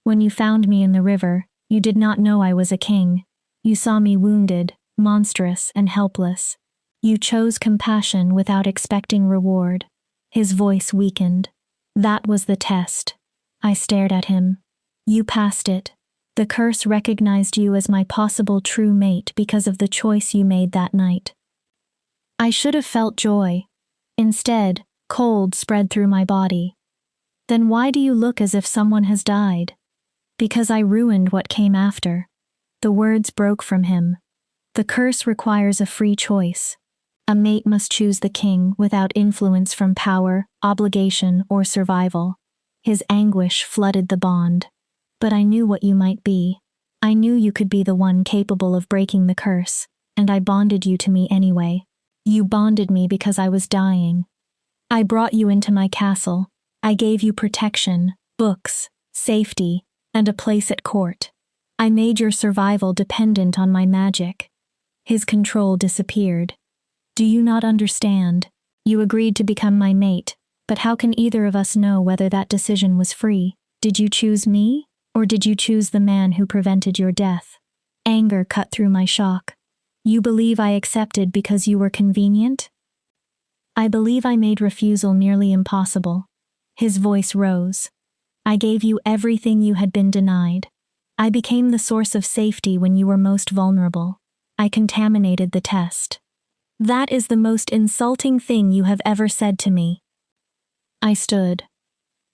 When you found me in the river, you did not know I was a king. You saw me wounded, monstrous, and helpless. You chose compassion without expecting reward." His voice weakened. "That was the test." I stared at him. "You passed it. The curse recognized you as my possible true mate because of the choice you made that night." I should have felt joy. Instead, cold spread through my body. "Then why do you look as if someone has died?" "Because I ruined what came after." The words broke from him. "The curse requires a free choice. A mate must choose the king without influence from power, obligation, or survival." His anguish flooded the bond. "But I knew what you might be. I knew you could be the one capable of breaking the curse, and I bonded you to me anyway. You bonded me because I was dying. I brought you into my castle. I gave you protection, books, safety, and a place at court. I made your survival dependent on my magic." His control disappeared. "Do you not understand? You agreed to become my mate, but how can either of us know whether that decision was free? Did you choose me, or did you choose the man who prevented your death?" Anger cut through my shock. You believe I accepted because you were convenient? I believe I made refusal nearly impossible. His voice rose. I gave you everything you had been denied. I became the source of safety when you were most vulnerable. I contaminated the test. That is the most insulting thing you have ever said to me. I stood.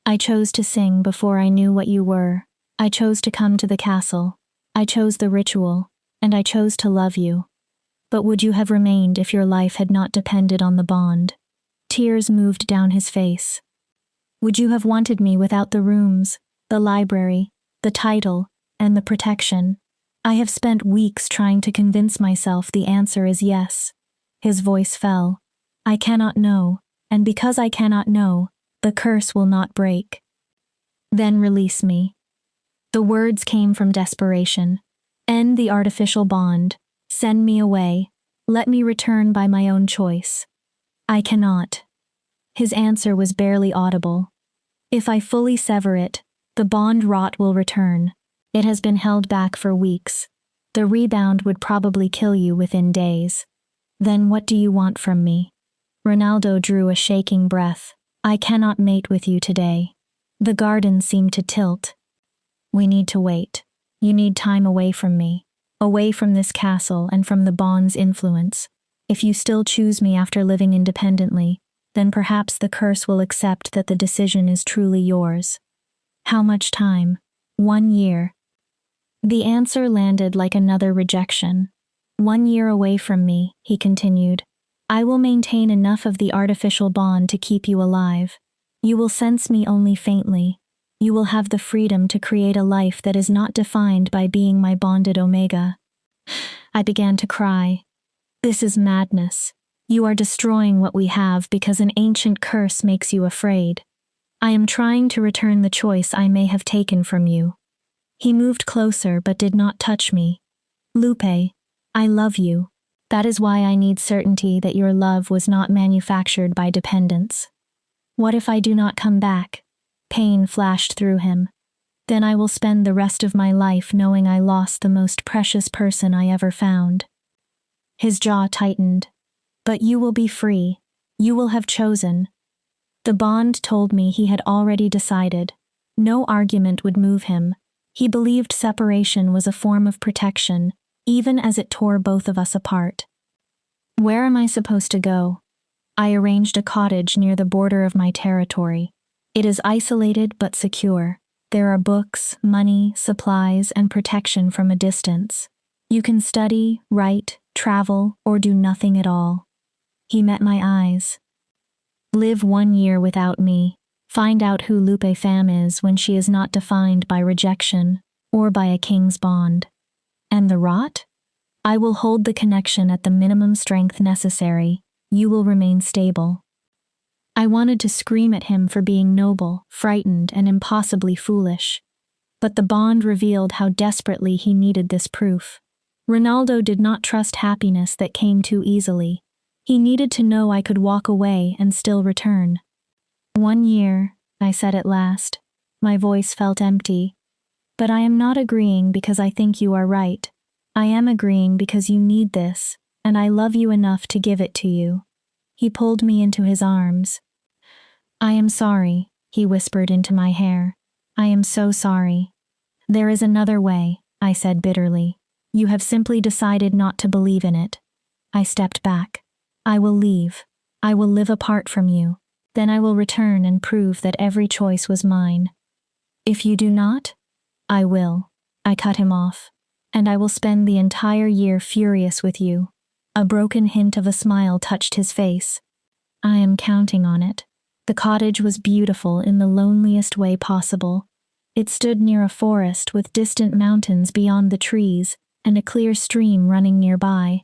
I chose to sing before I knew what you were. I chose to come to the castle. I chose the ritual, and I chose to love you. But would you have remained if your life had not depended on the bond? Tears moved down his face. Would you have wanted me without the rooms, the library, the title, and the protection? I have spent weeks trying to convince myself the answer is yes. His voice fell. I cannot know, and because I cannot know, the curse will not break. Then release me. The words came from desperation. End the artificial bond. Send me away. Let me return by my own choice. I cannot. His answer was barely audible. If I fully sever it, the bond rot will return. It has been held back for weeks. The rebound would probably kill you within days. Then what do you want from me? Ronaldo drew a shaking breath. I cannot mate with you today. The garden seemed to tilt. We need to wait. You need time away from me, away from this castle and from the bond's influence. If you still choose me after living independently, then perhaps the curse will accept that the decision is truly yours. How much time? 1 year. The answer landed like another rejection. 1 year away from me, he continued. I will maintain enough of the artificial bond to keep you alive. You will sense me only faintly. You will have the freedom to create a life that is not defined by being my bonded omega. I began to cry. This is madness. You are destroying what we have because an ancient curse makes you afraid. I am trying to return the choice I may have taken from you. He moved closer but did not touch me. Lupe, I love you. That is why I need certainty that your love was not manufactured by dependence. What if I do not come back? Pain flashed through him. Then I will spend the rest of my life knowing I lost the most precious person I ever found. His jaw tightened. But you will be free. You will have chosen. The bond told me he had already decided. No argument would move him. He believed separation was a form of protection, even as it tore both of us apart. Where am I supposed to go? I arranged a cottage near the border of my territory. It is isolated but secure. There are books, money, supplies, and protection from a distance. You can study, write, travel, or do nothing at all. He met my eyes. Live 1 year without me. Find out who Lupe Pham is when she is not defined by rejection or by a king's bond. And the rot? I will hold the connection at the minimum strength necessary. You will remain stable. I wanted to scream at him for being noble, frightened, and impossibly foolish. But the bond revealed how desperately he needed this proof. Ronaldo did not trust happiness that came too easily. He needed to know I could walk away and still return. 1 year, I said at last. My voice felt empty. But I am not agreeing because I think you are right. I am agreeing because you need this, and I love you enough to give it to you. He pulled me into his arms. I am sorry, he whispered into my hair. I am so sorry. There is another way, I said bitterly. You have simply decided not to believe in it. I stepped back. I will leave. I will live apart from you. Then I will return and prove that every choice was mine. If you do not, I will. I cut him off. And I will spend the entire year furious with you. A broken hint of a smile touched his face. I am counting on it. The cottage was beautiful in the loneliest way possible. It stood near a forest with distant mountains beyond the trees and a clear stream running nearby.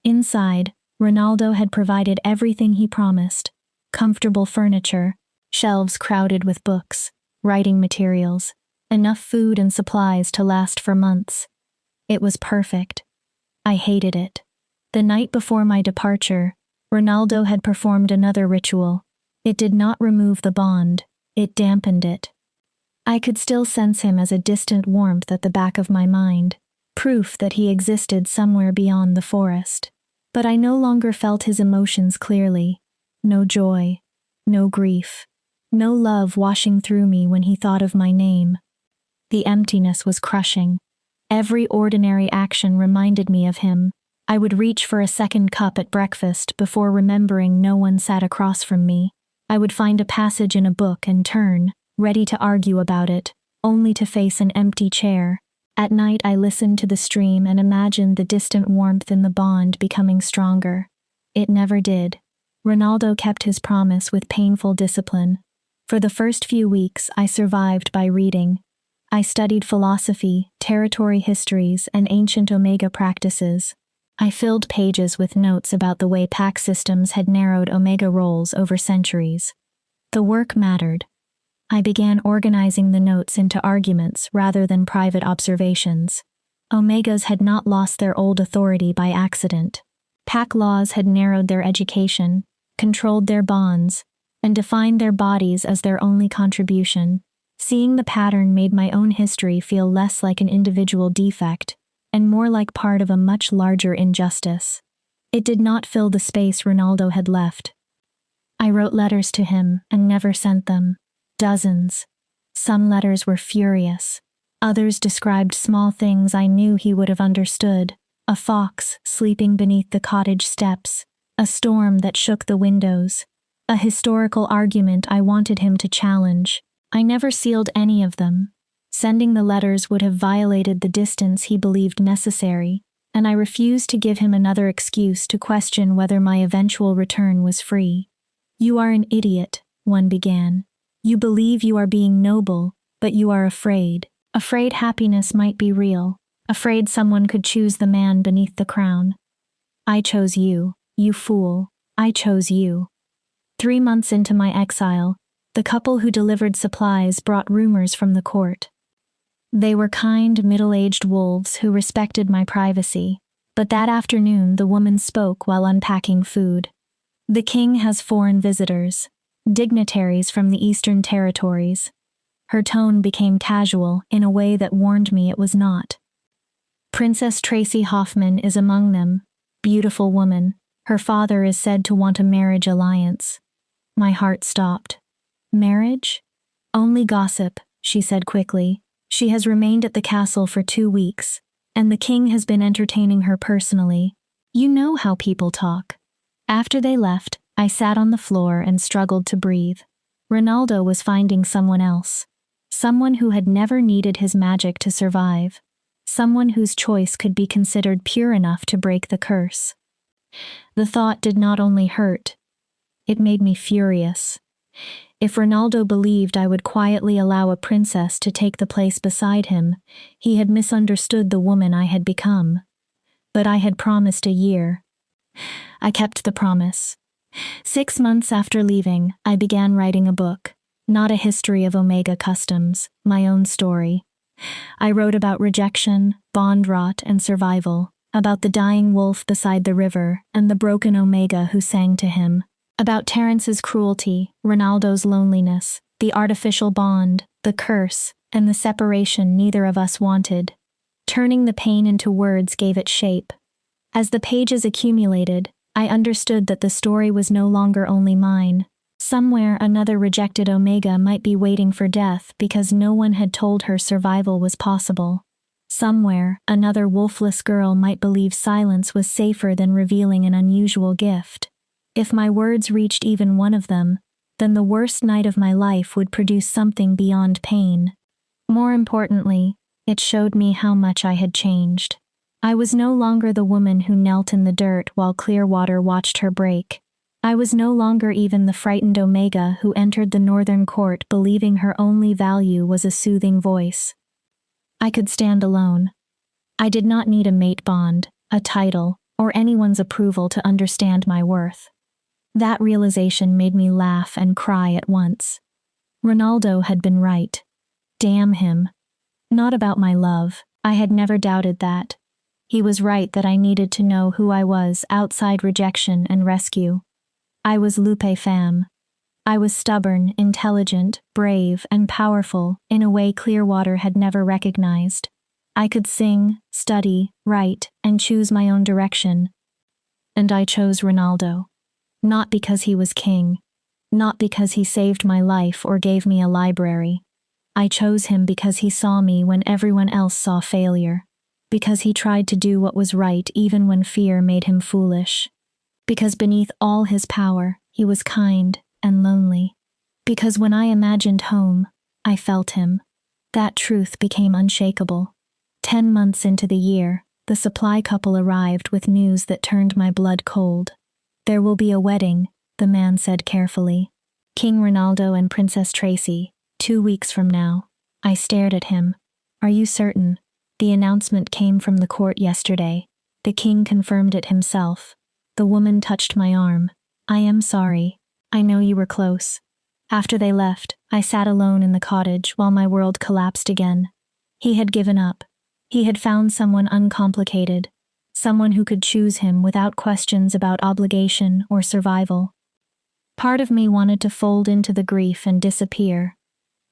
Inside, Ronaldo had provided everything he promised. Comfortable furniture, shelves crowded with books, writing materials, enough food and supplies to last for months. It was perfect. I hated it. The night before my departure, Ronaldo had performed another ritual. It did not remove the bond, it dampened it. I could still sense him as a distant warmth at the back of my mind. proof that he existed somewhere beyond the forest. But I no longer felt his emotions clearly. No joy, no grief, no love washing through me when he thought of my name. The emptiness was crushing. Every ordinary action reminded me of him. I would reach for a second cup at breakfast before remembering no one sat across from me. I would find a passage in a book and turn, ready to argue about it, only to face an empty chair. At night I listened to the stream and imagined the distant warmth in the bond becoming stronger. It never did. Ronaldo kept his promise with painful discipline. For the first few weeks I survived by reading. I studied philosophy, territory histories, and ancient Omega practices. I filled pages with notes about the way pack systems had narrowed Omega roles over centuries. The work mattered. I began organizing the notes into arguments rather than private observations. Omegas had not lost their old authority by accident. Pack laws had narrowed their education, controlled their bonds, and defined their bodies as their only contribution. Seeing the pattern made my own history feel less like an individual defect and more like part of a much larger injustice. It did not fill the space Ronaldo had left. I wrote letters to him and never sent them. Dozens. Some letters were furious. Others described small things I knew he would have understood. A fox sleeping beneath the cottage steps, a storm that shook the windows, a historical argument I wanted him to challenge. I never sealed any of them. Sending the letters would have violated the distance he believed necessary, and I refused to give him another excuse to question whether my eventual return was free. "You are an idiot," one began. "You believe you are being noble, but you are afraid. Afraid happiness might be real. Afraid someone could choose the man beneath the crown. I chose you, you fool. I chose you." 3 months into my exile, the couple who delivered supplies brought rumors from the court. They were kind, middle-aged wolves who respected my privacy, but that afternoon the woman spoke while unpacking food. "The king has foreign visitors, dignitaries from the eastern territories." Her tone became casual in a way that warned me it was not. "Princess Tracy Hoffman is among them. Beautiful woman. Her father is said to want a marriage alliance." My heart stopped. "Marriage? Only gossip," she said quickly. "She has remained at the castle for 2 weeks, and the king has been entertaining her personally. You know how people talk." After they left, I sat on the floor and struggled to breathe. Ronaldo was finding someone else. Someone who had never needed his magic to survive. Someone whose choice could be considered pure enough to break the curse. The thought did not only hurt, it made me furious. If Ronaldo believed I would quietly allow a princess to take the place beside him, he had misunderstood the woman I had become. But I had promised a year. I kept the promise. 6 months after leaving, I began writing a book. Not a history of Omega customs, my own story. I wrote about rejection, bond rot, and survival, about the dying wolf beside the river and the broken Omega who sang to him, about Terrence's cruelty, Ronaldo's loneliness, the artificial bond, the curse, and the separation neither of us wanted. Turning the pain into words gave it shape. As the pages accumulated, I understood that the story was no longer only mine. Somewhere another rejected Omega might be waiting for death because no one had told her survival was possible. Somewhere another wolfless girl might believe silence was safer than revealing an unusual gift. If my words reached even one of them, then the worst night of my life would produce something beyond pain. More importantly, it showed me how much I had changed. I was no longer the woman who knelt in the dirt while Clearwater watched her break. I was no longer even the frightened Omega who entered the northern court believing her only value was a soothing voice. I could stand alone. I did not need a mate bond, a title, or anyone's approval to understand my worth. That realization made me laugh and cry at once. Ronaldo had been right. Damn him. Not about my love, I had never doubted that. He was right that I needed to know who I was outside rejection and rescue. I was Lupe femme. I was stubborn, intelligent, brave, and powerful in a way Clearwater had never recognized. I could sing, study, write, and choose my own direction. And I chose Ronaldo. Not because he was king. Not because he saved my life or gave me a library. I chose him because he saw me when everyone else saw failure. Because he tried to do what was right even when fear made him foolish. Because beneath all his power, he was kind and lonely. Because when I imagined home, I felt him. That truth became unshakable. 10 months into the year, the supply couple arrived with news that turned my blood cold. There will be a wedding, the man said carefully. King Ronaldo and Princess Tracy, 2 weeks from now. I stared at him. Are you certain? The announcement came from the court yesterday. The king confirmed it himself. The woman touched my arm. I am sorry. I know you were close. After they left, I sat alone in the cottage while my world collapsed again. He had given up. He had found someone uncomplicated, someone who could choose him without questions about obligation or survival. Part of me wanted to fold into the grief and disappear.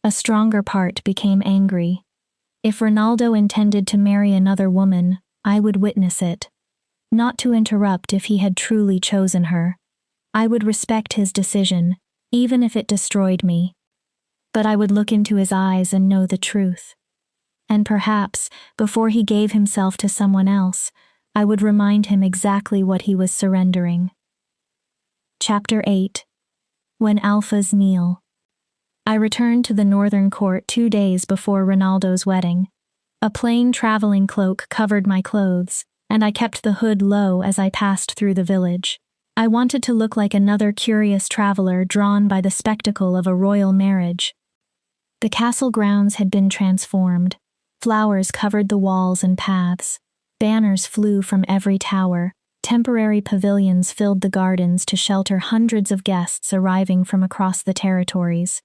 A stronger part became angry. If Ronaldo intended to marry another woman, I would witness it. Not to interrupt if he had truly chosen her. I would respect his decision, even if it destroyed me. But I would look into his eyes and know the truth. And perhaps, before he gave himself to someone else, I would remind him exactly what he was surrendering. Chapter 8. When Alphas Kneel. I returned to the northern court 2 days before Ronaldo's wedding. A plain traveling cloak covered my clothes, and I kept the hood low as I passed through the village. I wanted to look like another curious traveler drawn by the spectacle of a royal marriage. The castle grounds had been transformed. Flowers covered the walls and paths. Banners flew from every tower. Temporary pavilions filled the gardens to shelter hundreds of guests arriving from across the territories.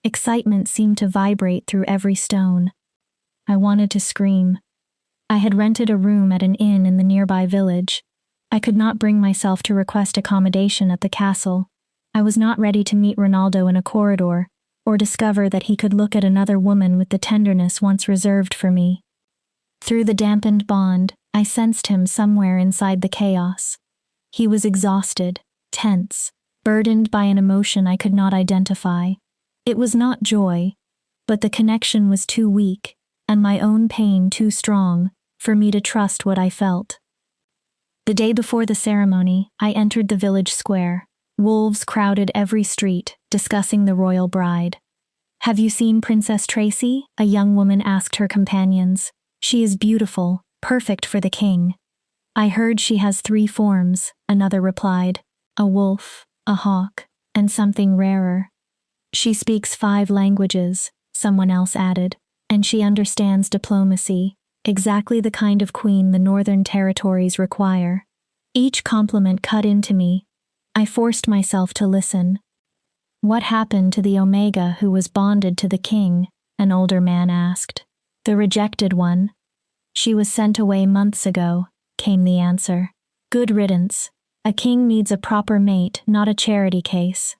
Excitement seemed to vibrate through every stone. I wanted to scream. I had rented a room at an inn in the nearby village. I could not bring myself to request accommodation at the castle. I was not ready to meet Ronaldo in a corridor, or discover that he could look at another woman with the tenderness once reserved for me. Through the dampened bond, I sensed him somewhere inside the chaos. He was exhausted, tense, burdened by an emotion I could not identify. It was not joy, but the connection was too weak, and my own pain too strong, for me to trust what I felt. The day before the ceremony, I entered the village square. Wolves crowded every street, discussing the royal bride. Have you seen Princess Tracy? A young woman asked her companions. She is beautiful, perfect for the king. I heard she has 3 forms, another replied. A wolf, a hawk, and something rarer. She speaks 5 languages, someone else added, and she understands diplomacy, exactly the kind of queen the northern territories require. Each compliment cut into me. I forced myself to listen. What happened to the Omega who was bonded to the king? An older man asked. The rejected one. She was sent away months ago, came the answer. Good riddance. A king needs a proper mate, not a charity case.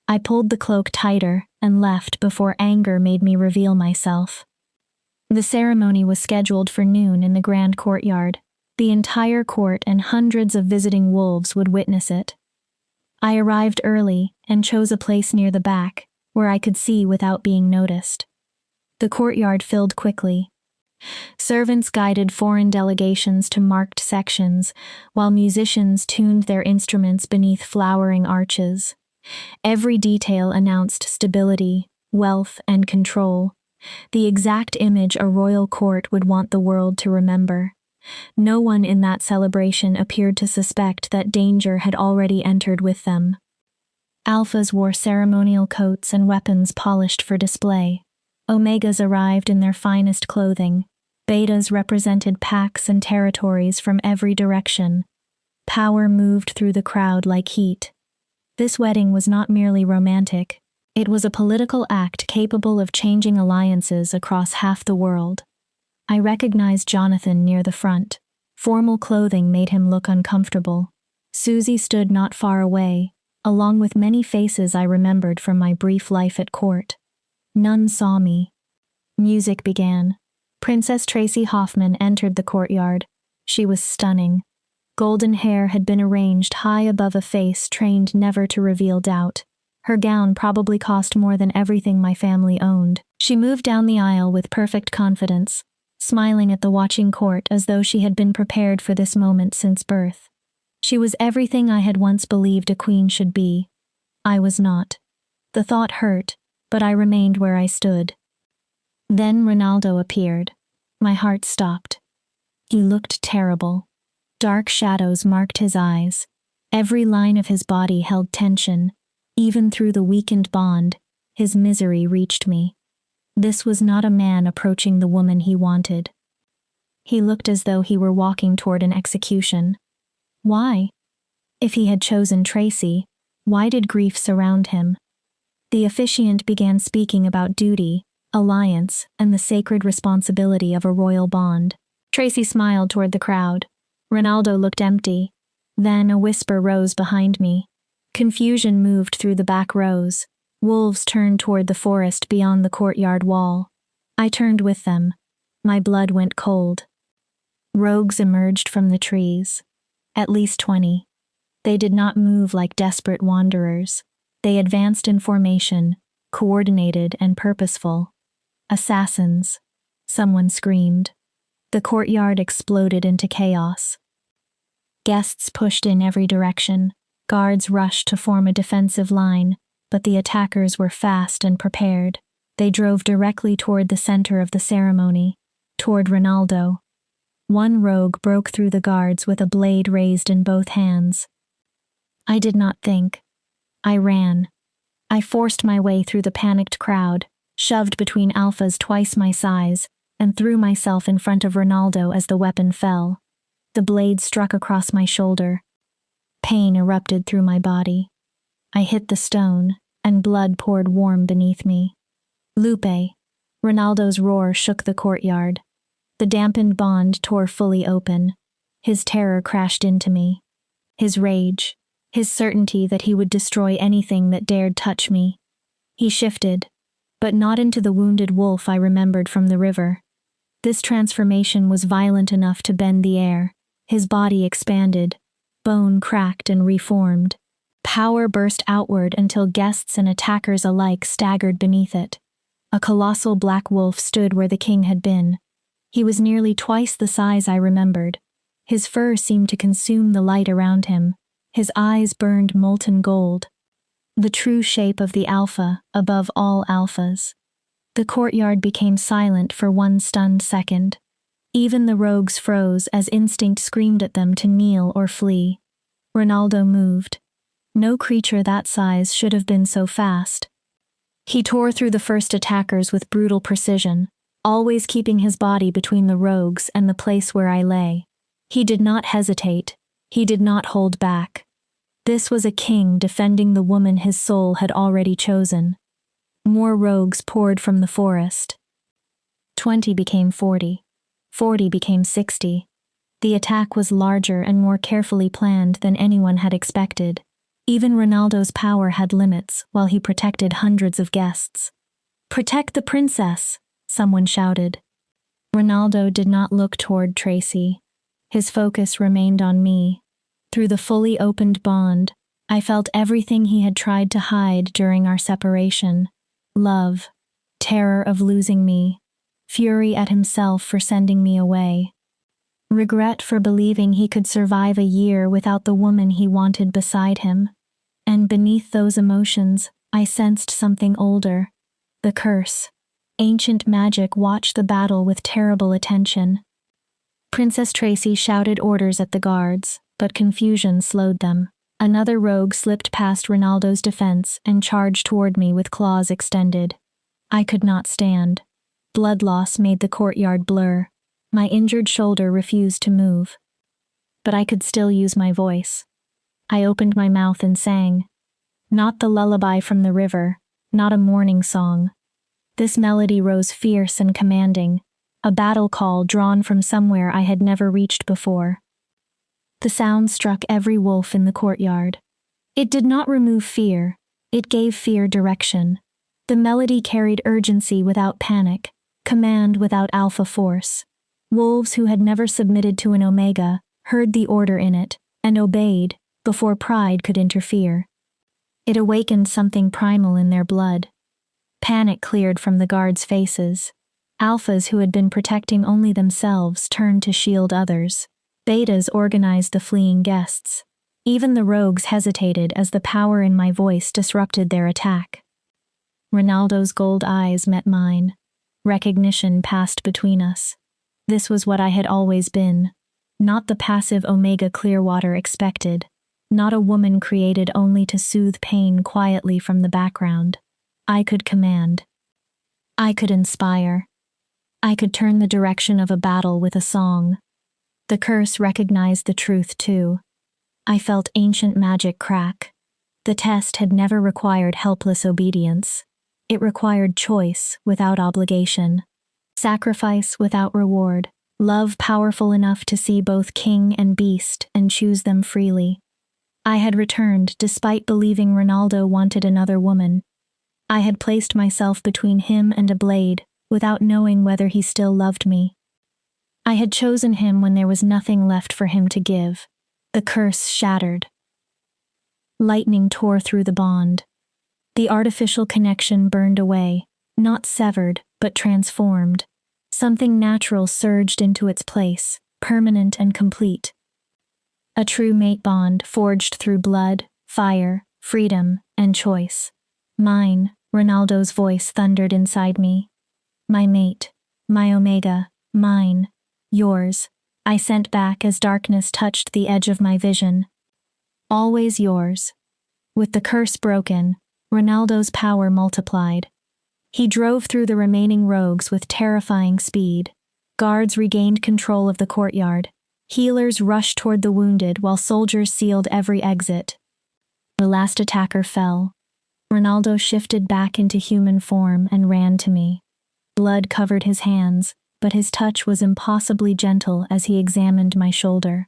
I pulled the cloak tighter and left before anger made me reveal myself. The ceremony was scheduled for noon in the grand courtyard. The entire court and hundreds of visiting wolves would witness it. I arrived early and chose a place near the back, where I could see without being noticed. The courtyard filled quickly. Servants guided foreign delegations to marked sections, while musicians tuned their instruments beneath flowering arches. Every detail announced stability, wealth, and control. The exact image a royal court would want the world to remember. No one in that celebration appeared to suspect that danger had already entered with them. Alphas wore ceremonial coats and weapons polished for display. Omegas arrived in their finest clothing. Betas represented packs and territories from every direction. Power moved through the crowd like heat. This wedding was not merely romantic. It was a political act capable of changing alliances across half the world. I recognized Jonathan near the front. Formal clothing made him look uncomfortable. Susie stood not far away, along with many faces I remembered from my brief life at court. None saw me. Music began. Princess Tracy Hoffman entered the courtyard. She was stunning. Golden hair had been arranged high above a face trained never to reveal doubt. Her gown probably cost more than everything my family owned. She moved down the aisle with perfect confidence, smiling at the watching court as though she had been prepared for this moment since birth. She was everything I had once believed a queen should be. I was not. The thought hurt, but I remained where I stood. Then Ronaldo appeared. My heart stopped. He looked terrible. Dark shadows marked his eyes. Every line of his body held tension. Even through the weakened bond, his misery reached me. This was not a man approaching the woman he wanted. He looked as though he were walking toward an execution. Why? If he had chosen Tracy, why did grief surround him? The officiant began speaking about duty, alliance, and the sacred responsibility of a royal bond. Tracy smiled toward the crowd. Ronaldo looked empty. Then a whisper rose behind me. Confusion moved through the back rows. Wolves turned toward the forest beyond the courtyard wall. I turned with them. My blood went cold. Rogues emerged from the trees. At least 20. They did not move like desperate wanderers. They advanced in formation, coordinated and purposeful. Assassins. Someone screamed. The courtyard exploded into chaos. Guests pushed in every direction. Guards rushed to form a defensive line, but the attackers were fast and prepared. They drove directly toward the center of the ceremony, toward Ronaldo. One rogue broke through the guards with a blade raised in both hands. I did not think. I ran. I forced my way through the panicked crowd, shoved between alphas twice my size, and threw myself in front of Ronaldo as the weapon fell. The blade struck across my shoulder. Pain erupted through my body. I hit the stone, and blood poured warm beneath me. Lupe. Ronaldo's roar shook the courtyard. The dampened bond tore fully open. His terror crashed into me. His rage. His certainty that he would destroy anything that dared touch me. He shifted, but not into the wounded wolf I remembered from the river. This transformation was violent enough to bend the air. His body expanded. Bone cracked and reformed. Power burst outward until guests and attackers alike staggered beneath it. A colossal black wolf stood where the king had been. He was nearly twice the size I remembered. His fur seemed to consume the light around him. His eyes burned molten gold. The true shape of the alpha above all alphas. The courtyard became silent for one stunned second. Even the rogues froze as instinct screamed at them to kneel or flee. Ronaldo moved. No creature that size should have been so fast. He tore through the first attackers with brutal precision, always keeping his body between the rogues and the place where I lay. He did not hesitate. He did not hold back. This was a king defending the woman his soul had already chosen. More rogues poured from the forest. 20 became 40. 40 became 60. The attack was larger and more carefully planned than anyone had expected. Even Ronaldo's power had limits while he protected hundreds of guests. "Protect the princess!" someone shouted. Ronaldo did not look toward Tracy. His focus remained on me. Through the fully opened bond, I felt everything he had tried to hide during our separation. Love, terror of losing me, fury at himself for sending me away, regret for believing he could survive a year without the woman he wanted beside him. And beneath those emotions, I sensed something older. The curse. Ancient magic watched the battle with terrible attention. Princess Tracy shouted orders at the guards, but confusion slowed them. Another rogue slipped past Ronaldo's defense and charged toward me with claws extended. I could not stand. Blood loss made the courtyard blur. My injured shoulder refused to move. But I could still use my voice. I opened my mouth and sang. Not the lullaby from the river, not a mourning song. This melody rose fierce and commanding, a battle call drawn from somewhere I had never reached before. The sound struck every wolf in the courtyard. It did not remove fear, it gave fear direction. The melody carried urgency without panic. command without alpha force. Wolves who had never submitted to an omega heard the order in it and obeyed before pride could interfere. It awakened something primal in their blood. Panic cleared from the guards' faces. Alphas who had been protecting only themselves turned to shield others. Betas organized the fleeing guests. Even the rogues hesitated as the power in my voice disrupted their attack. Ronaldo's gold eyes met mine. Recognition passed between us. This was what I had always been. Not the passive Omega Clearwater expected. Not a woman created only to soothe pain quietly from the background. I could command. I could inspire. I could turn the direction of a battle with a song. The curse recognized the truth too. I felt ancient magic crack. The test had never required helpless obedience. It required choice without obligation, sacrifice without reward, love powerful enough to see both king and beast and choose them freely. I had returned despite believing Ronaldo wanted another woman. I had placed myself between him and a blade without knowing whether he still loved me. I had chosen him when there was nothing left for him to give. The curse shattered. Lightning tore through the bond. The artificial connection burned away, not severed, but transformed. Something natural surged into its place, permanent and complete. A true mate bond forged through blood, fire, freedom, and choice. Mine, Ronaldo's voice thundered inside me. My mate, my Omega, mine, yours, I sent back as darkness touched the edge of my vision. Always yours. With the curse broken, Ronaldo's power multiplied. He drove through the remaining rogues with terrifying speed. Guards regained control of the courtyard. Healers rushed toward the wounded while soldiers sealed every exit. The last attacker fell. Ronaldo shifted back into human form and ran to me. Blood covered his hands, but his touch was impossibly gentle as he examined my shoulder.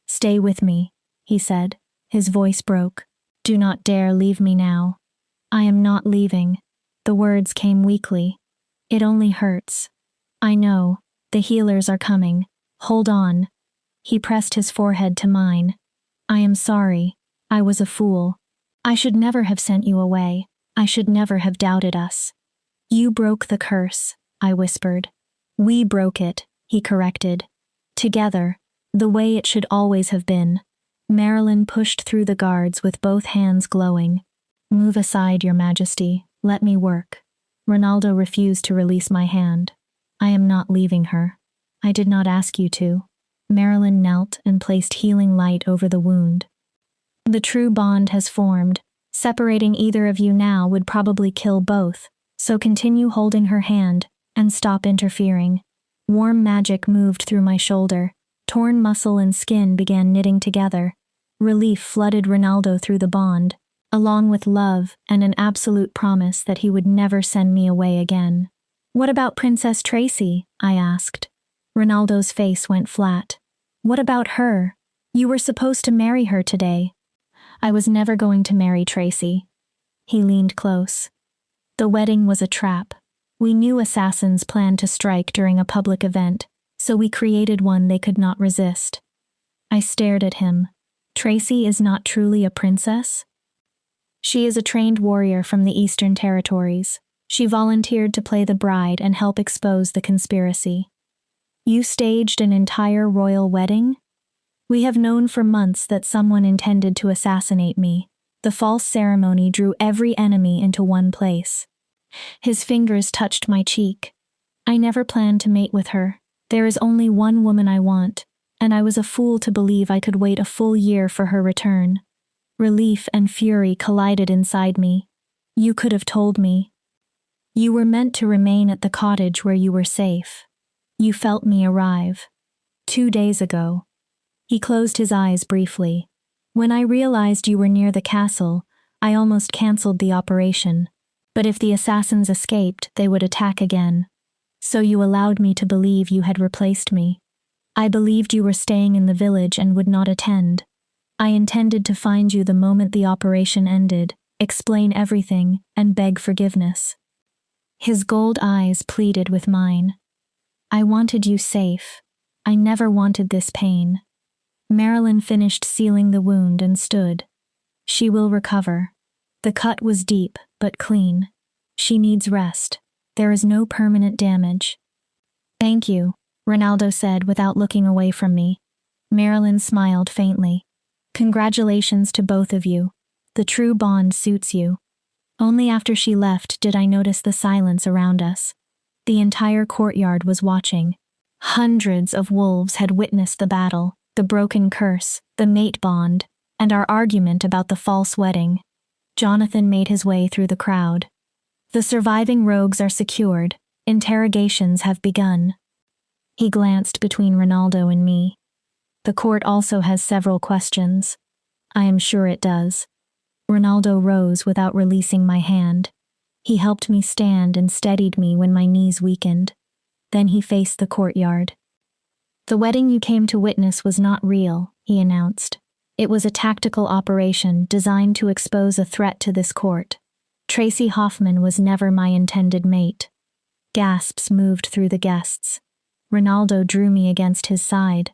"Stay with me," he said. His voice broke. "Do not dare leave me now." "I am not leaving." The words came weakly. "It only hurts." "I know. The healers are coming. Hold on." He pressed his forehead to mine. "I am sorry. I was a fool. I should never have sent you away. I should never have doubted us." "You broke the curse," I whispered. "We broke it," he corrected. "Together, the way it should always have been." Marilyn pushed through the guards with both hands glowing. "Move aside, Your Majesty. Let me work." Ronaldo refused to release my hand. "I am not leaving her. I did not ask you to." Marilyn knelt and placed healing light over the wound. "The true bond has formed. Separating either of you now would probably kill both, so continue holding her hand and stop interfering." Warm magic moved through my shoulder. Torn muscle and skin began knitting together. Relief flooded Ronaldo through the bond, along with love and an absolute promise that he would never send me away again. "What about Princess Tracy?" I asked. Ronaldo's face went flat. "What about her? You were supposed to marry her today." "I was never going to marry Tracy." He leaned close. "The wedding was a trap. We knew assassins planned to strike during a public event, so we created one they could not resist." I stared at him. "Tracy is not truly a princess?" "She is a trained warrior from the Eastern Territories. She volunteered to play the bride and help expose the conspiracy." "You staged an entire royal wedding?" "We have known for months that someone intended to assassinate me. The false ceremony drew every enemy into one place." His fingers touched my cheek. "I never planned to mate with her. There is only one woman I want, and I was a fool to believe I could wait a full year for her return." Relief and fury collided inside me. "You could have told me. You were meant to remain at the cottage where you were safe. You felt me arrive. 2 days ago." He closed his eyes briefly. "When I realized you were near the castle, I almost canceled the operation. But if the assassins escaped, they would attack again. So you allowed me to believe you had replaced me. I believed you were staying in the village and would not attend. I intended to find you the moment the operation ended, explain everything, and beg forgiveness." His gold eyes pleaded with mine. I wanted you safe. I never wanted this pain. Marilyn finished sealing the wound and stood. She will recover. The cut was deep, but clean. She needs rest. There is no permanent damage. Thank you, Ronaldo said without looking away from me. Marilyn smiled faintly. Congratulations to both of you. The true bond suits you. Only after she left did I notice the silence around us. The entire courtyard was watching. Hundreds of wolves had witnessed the battle, the broken curse, the mate bond, and our argument about the false wedding. Jonathan made his way through the crowd. The surviving rogues are secured. Interrogations have begun. He glanced between Ronaldo and me. The court also has several questions. I am sure it does. Ronaldo rose without releasing my hand. He helped me stand and steadied me when my knees weakened. Then he faced the courtyard. The wedding you came to witness was not real, he announced. It was a tactical operation designed to expose a threat to this court. Tracy Hoffman was never my intended mate. Gasps moved through the guests. Ronaldo drew me against his side.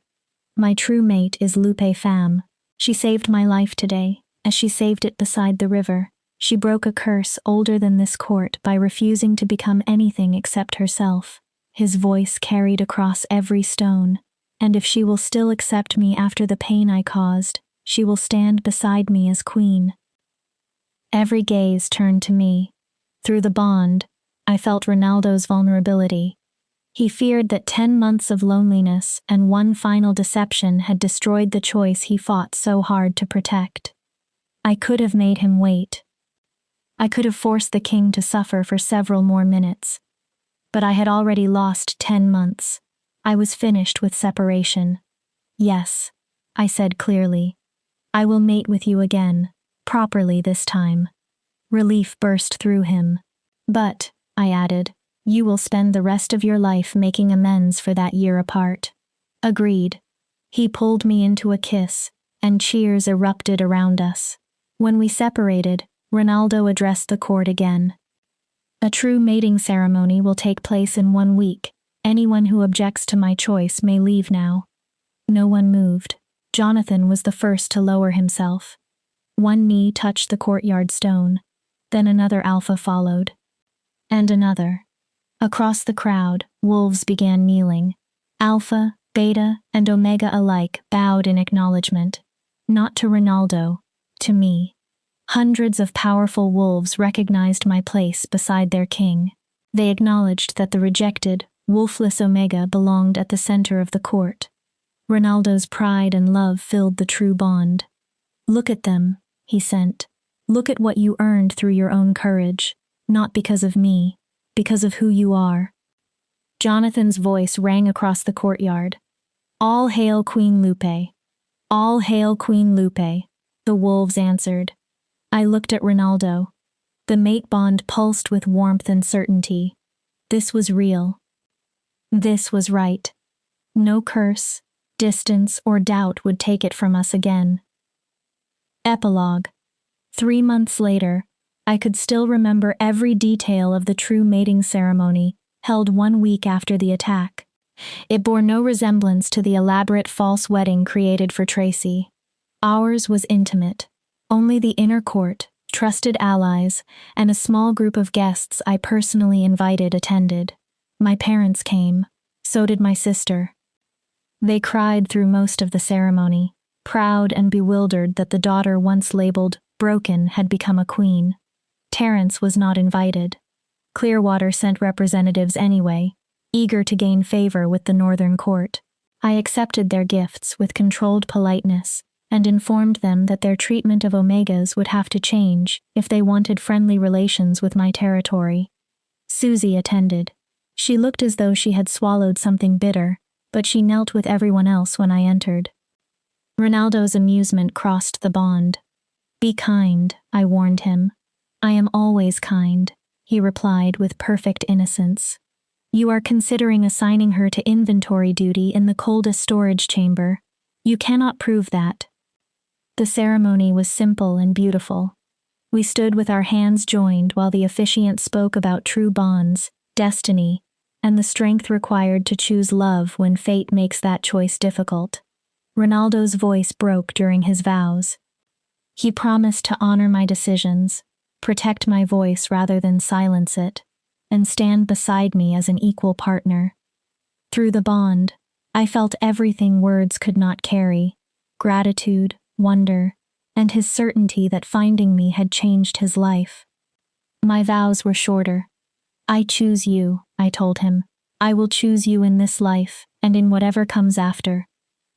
My true mate is Lupe Pham. She saved my life today, as she saved it beside the river. She broke a curse older than this court by refusing to become anything except herself. His voice carried across every stone. And if she will still accept me after the pain I caused, she will stand beside me as queen. Every gaze turned to me. Through the bond, I felt Ronaldo's vulnerability. He feared that 10 months of loneliness and one final deception had destroyed the choice he fought so hard to protect. I could have made him wait. I could have forced the king to suffer for several more minutes. But I had already lost 10 months. I was finished with separation. Yes, I said clearly. I will mate with you again, properly this time. Relief burst through him. But, I added, you will spend the rest of your life making amends for that year apart. Agreed. He pulled me into a kiss, and cheers erupted around us. When we separated, Ronaldo addressed the court again. A true mating ceremony will take place in 1 week. Anyone who objects to my choice may leave now. No one moved. Jonathan was the first to lower himself. One knee touched the courtyard stone. Then another alpha followed. And another. Across the crowd, wolves began kneeling. Alpha, Beta, and Omega alike bowed in acknowledgement. Not to Ronaldo, to me. Hundreds of powerful wolves recognized my place beside their king. They acknowledged that the rejected, wolfless Omega belonged at the center of the court. Ronaldo's pride and love filled the true bond. Look at them, he sent. Look at what you earned through your own courage, not because of me, because of who you are. Jonathan's voice rang across the courtyard. All hail Queen Lupe. All hail Queen Lupe, the wolves answered. I looked at Ronaldo. The mate bond pulsed with warmth and certainty. This was real. This was right. No curse, distance, or doubt would take it from us again. Epilogue. 3 months later, I could still remember every detail of the true mating ceremony held 1 week after the attack. It bore no resemblance to the elaborate false wedding created for Tracy. Ours was intimate. Only the inner court, trusted allies, and a small group of guests I personally invited attended. My parents came. So did my sister. They cried through most of the ceremony, proud and bewildered that the daughter once labeled broken had become a queen. Terence was not invited. Clearwater sent representatives anyway, eager to gain favor with the northern court. I accepted their gifts with controlled politeness and informed them that their treatment of Omegas would have to change if they wanted friendly relations with my territory. Susie attended. She looked as though she had swallowed something bitter, but she knelt with everyone else when I entered. Ronaldo's amusement crossed the bond. Be kind, I warned him. I am always kind, he replied with perfect innocence. You are considering assigning her to inventory duty in the coldest storage chamber. You cannot prove that. The ceremony was simple and beautiful. We stood with our hands joined while the officiant spoke about true bonds, destiny, and the strength required to choose love when fate makes that choice difficult. Ronaldo's voice broke during his vows. He promised to honor my decisions, protect my voice rather than silence it, and stand beside me as an equal partner. Through the bond, I felt everything words could not carry: gratitude, wonder, and his certainty that finding me had changed his life. My vows were shorter. I choose you, I told him. I will choose you in this life, and in whatever comes after.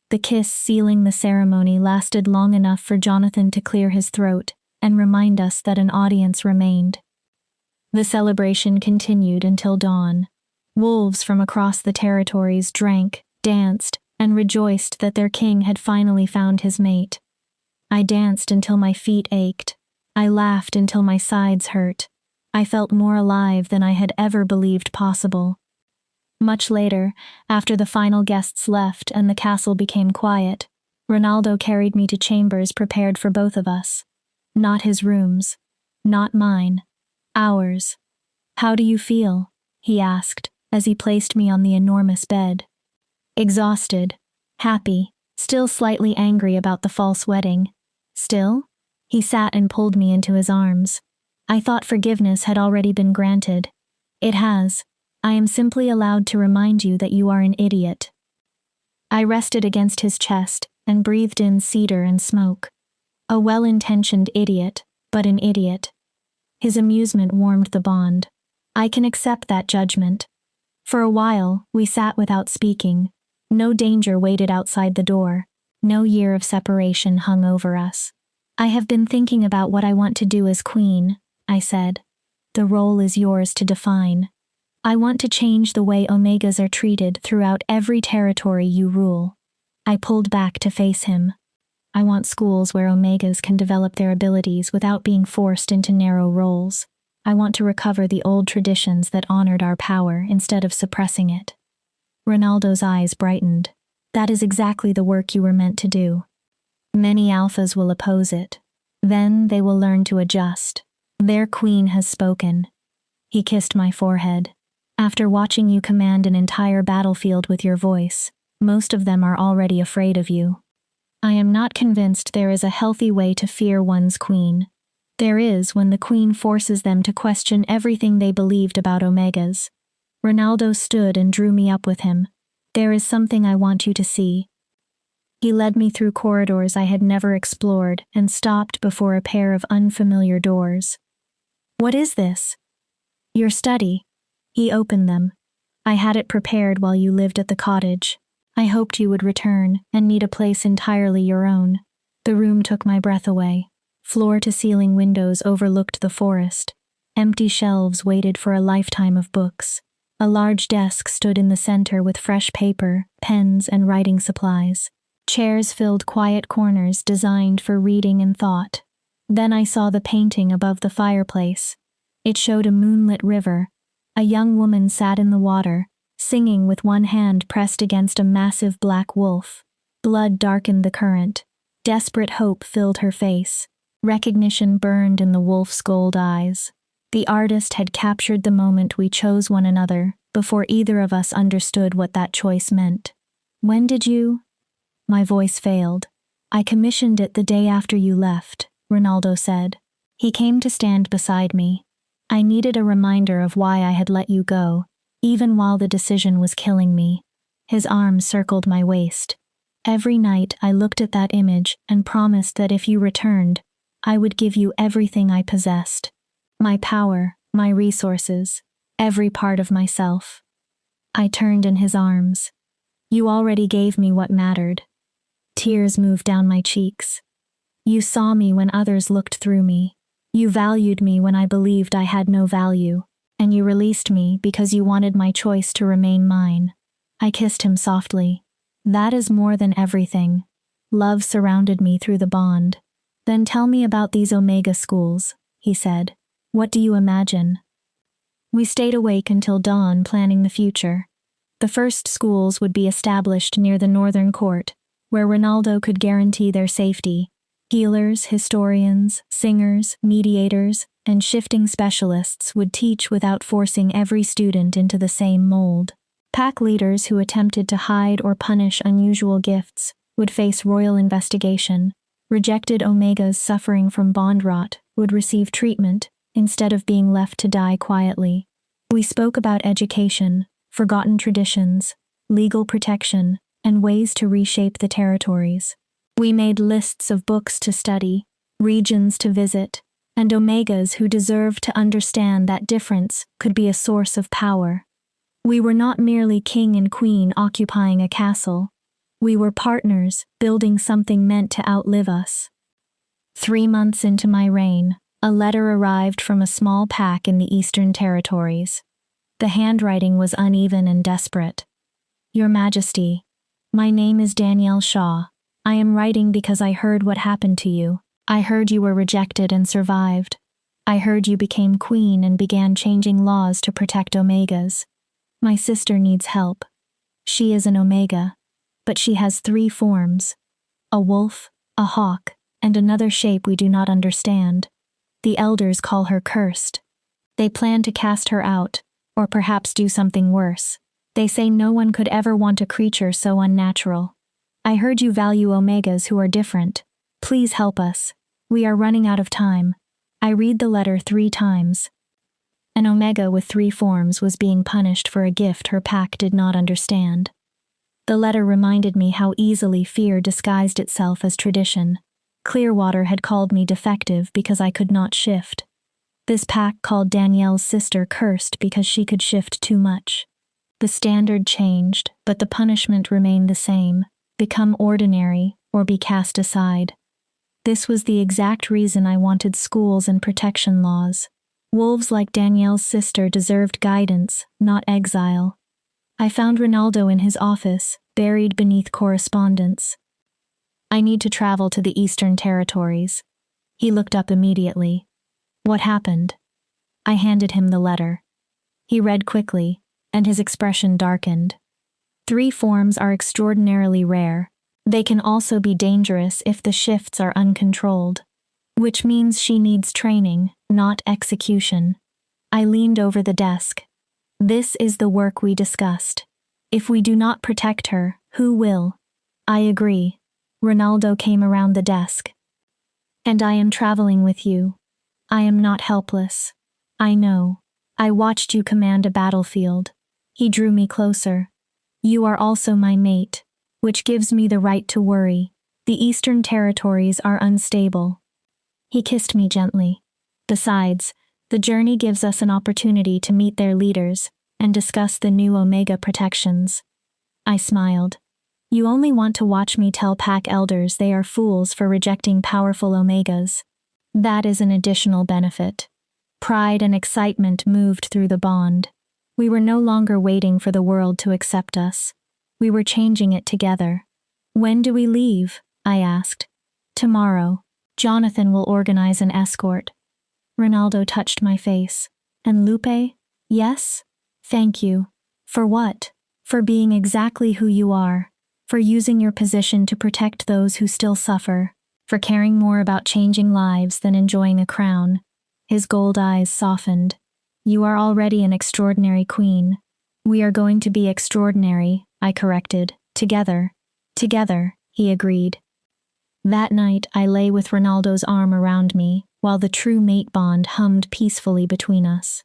The kiss sealing the ceremony lasted long enough for Jonathan to clear his throat and remind us that an audience remained. The celebration continued until dawn. Wolves from across the territories drank, danced, and rejoiced that their king had finally found his mate. I danced until my feet ached. I laughed until my sides hurt. I felt more alive than I had ever believed possible. Much later, after the final guests left and the castle became quiet, Ronaldo carried me to chambers prepared for both of us. Not his rooms. Not mine. Ours. "How do you feel?" he asked, as he placed me on the enormous bed. Exhausted. Happy. Still slightly angry about the false wedding. Still? He sat and pulled me into his arms. I thought forgiveness had already been granted. It has. I am simply allowed to remind you that you are an idiot. I rested against his chest and breathed in cedar and smoke. A well-intentioned idiot, but an idiot. His amusement warmed the bond. I can accept that judgment. For a while, we sat without speaking. No danger waited outside the door. No year of separation hung over us. "I have been thinking about what I want to do as queen," I said. "The role is yours to define. I want to change the way Omegas are treated throughout every territory you rule." I pulled back to face him. I want schools where Omegas can develop their abilities without being forced into narrow roles. I want to recover the old traditions that honored our power instead of suppressing it. Ronaldo's eyes brightened. "That is exactly the work you were meant to do. Many alphas will oppose it. Then they will learn to adjust. Their queen has spoken." He kissed my forehead. "After watching you command an entire battlefield with your voice, most of them are already afraid of you. I am not convinced there is a healthy way to fear one's queen. There is when the queen forces them to question everything they believed about Omegas." Ronaldo stood and drew me up with him. "There is something I want you to see." He led me through corridors I had never explored and stopped before a pair of unfamiliar doors. "What is this?" "Your study." He opened them. "I had it prepared while you lived at the cottage. I hoped you would return and need a place entirely your own." The room took my breath away. Floor-to-ceiling windows overlooked the forest. Empty shelves waited for a lifetime of books. A large desk stood in the center with fresh paper, pens, and writing supplies. Chairs filled quiet corners designed for reading and thought. Then I saw the painting above the fireplace. It showed a moonlit river. A young woman sat in the water, singing with one hand pressed against a massive black wolf. Blood darkened the current. Desperate hope filled her face. Recognition burned in the wolf's gold eyes. The artist had captured the moment we chose one another before either of us understood what that choice meant. "When did you?" My voice failed. "I commissioned it the day after you left," Ronaldo said. He came to stand beside me. I needed a reminder of why I had let you go, even while the decision was killing me. His arm circled my waist. "Every night I looked at that image and promised that if you returned, I would give you everything I possessed. My power, my resources, every part of myself." I turned in his arms. "You already gave me what mattered." Tears moved down my cheeks. "You saw me when others looked through me. You valued me when I believed I had no value, and you released me because you wanted my choice to remain mine." I kissed him softly. "That is more than everything." Love surrounded me through the bond. "Then tell me about these Omega schools," he said. "What do you imagine?" We stayed awake until dawn planning the future. The first schools would be established near the northern court, where Ronaldo could guarantee their safety. Healers, historians, singers, mediators, and shifting specialists would teach without forcing every student into the same mold. Pack leaders who attempted to hide or punish unusual gifts would face royal investigation. Rejected Omegas suffering from bond rot would receive treatment instead of being left to die quietly. We spoke about education, forgotten traditions, legal protection, and ways to reshape the territories. We made lists of books to study, regions to visit, and Omegas who deserved to understand that difference could be a source of power. We were not merely king and queen occupying a castle. We were partners, building something meant to outlive us. 3 months into my reign, a letter arrived from a small pack in the Eastern Territories. The handwriting was uneven and desperate. Your Majesty, my name is Danielle Shaw. I am writing because I heard what happened to you. I heard you were rejected and survived. I heard you became queen and began changing laws to protect Omegas. My sister needs help. She is an Omega, but she has 3 forms: a wolf, a hawk, and another shape we do not understand. The elders call her cursed. They plan to cast her out, or perhaps do something worse. They say no one could ever want a creature so unnatural. I heard you value Omegas who are different. Please help us. We are running out of time. I read the letter 3 times. An Omega with 3 forms was being punished for a gift her pack did not understand. The letter reminded me how easily fear disguised itself as tradition. Clearwater had called me defective because I could not shift. This pack called Danielle's sister cursed because she could shift too much. The standard changed, but the punishment remained the same: become ordinary or be cast aside. This was the exact reason I wanted schools and protection laws. Wolves like Danielle's sister deserved guidance, not exile. I found Ronaldo in his office, buried beneath correspondence. I need to travel to the Eastern Territories. He looked up immediately. What happened? I handed him the letter. He read quickly, and his expression darkened. 3 forms are extraordinarily rare. They can also be dangerous if the shifts are uncontrolled, which means she needs training, not execution. I leaned over the desk. This is the work we discussed. If we do not protect her, who will? I agree. Ronaldo came around the desk. And I am traveling with you. I am not helpless. I know. I watched you command a battlefield. He drew me closer. You are also my mate, which gives me the right to worry. The Eastern Territories are unstable. He kissed me gently. Besides, the journey gives us an opportunity to meet their leaders and discuss the new Omega protections. I smiled. You only want to watch me tell pack elders they are fools for rejecting powerful Omegas. That is an additional benefit. Pride and excitement moved through the bond. We were no longer waiting for the world to accept us. We were changing it together. When do we leave? I asked. Tomorrow. Jonathan will organize an escort. Ronaldo touched my face. And Lupe? Yes? Thank you. For what? For being exactly who you are. For using your position to protect those who still suffer. For caring more about changing lives than enjoying a crown. His gold eyes softened. You are already an extraordinary queen. We are going to be extraordinary, I corrected. Together. Together, he agreed. That night I lay with Ronaldo's arm around me, while the true mate bond hummed peacefully between us.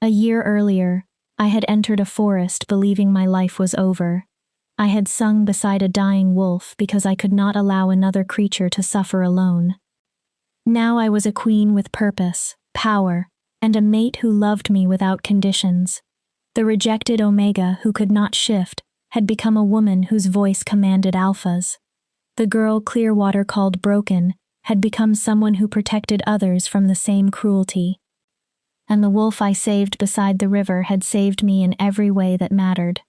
A year earlier, I had entered a forest believing my life was over. I had sung beside a dying wolf because I could not allow another creature to suffer alone. Now I was a queen with purpose, power, and a mate who loved me without conditions. The rejected Omega who could not shift had become a woman whose voice commanded alphas. The girl Clearwater called broken had become someone who protected others from the same cruelty. And the wolf I saved beside the river had saved me in every way that mattered.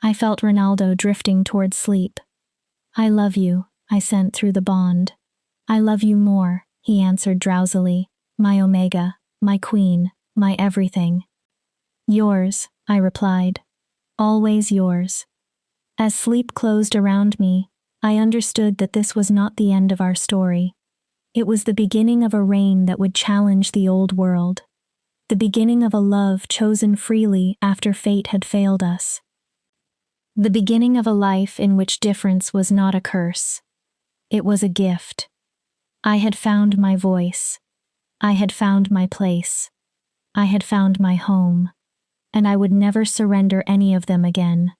I felt Ronaldo drifting toward sleep. I love you, I sent through the bond. I love you more, he answered drowsily. My Omega, my queen, my everything. Yours, I replied. Always yours. As sleep closed around me, I understood that this was not the end of our story. It was the beginning of a reign that would challenge the old world. The beginning of a love chosen freely after fate had failed us. The beginning of a life in which difference was not a curse. It was a gift. I had found my voice. I had found my place. I had found my home. And I would never surrender any of them again.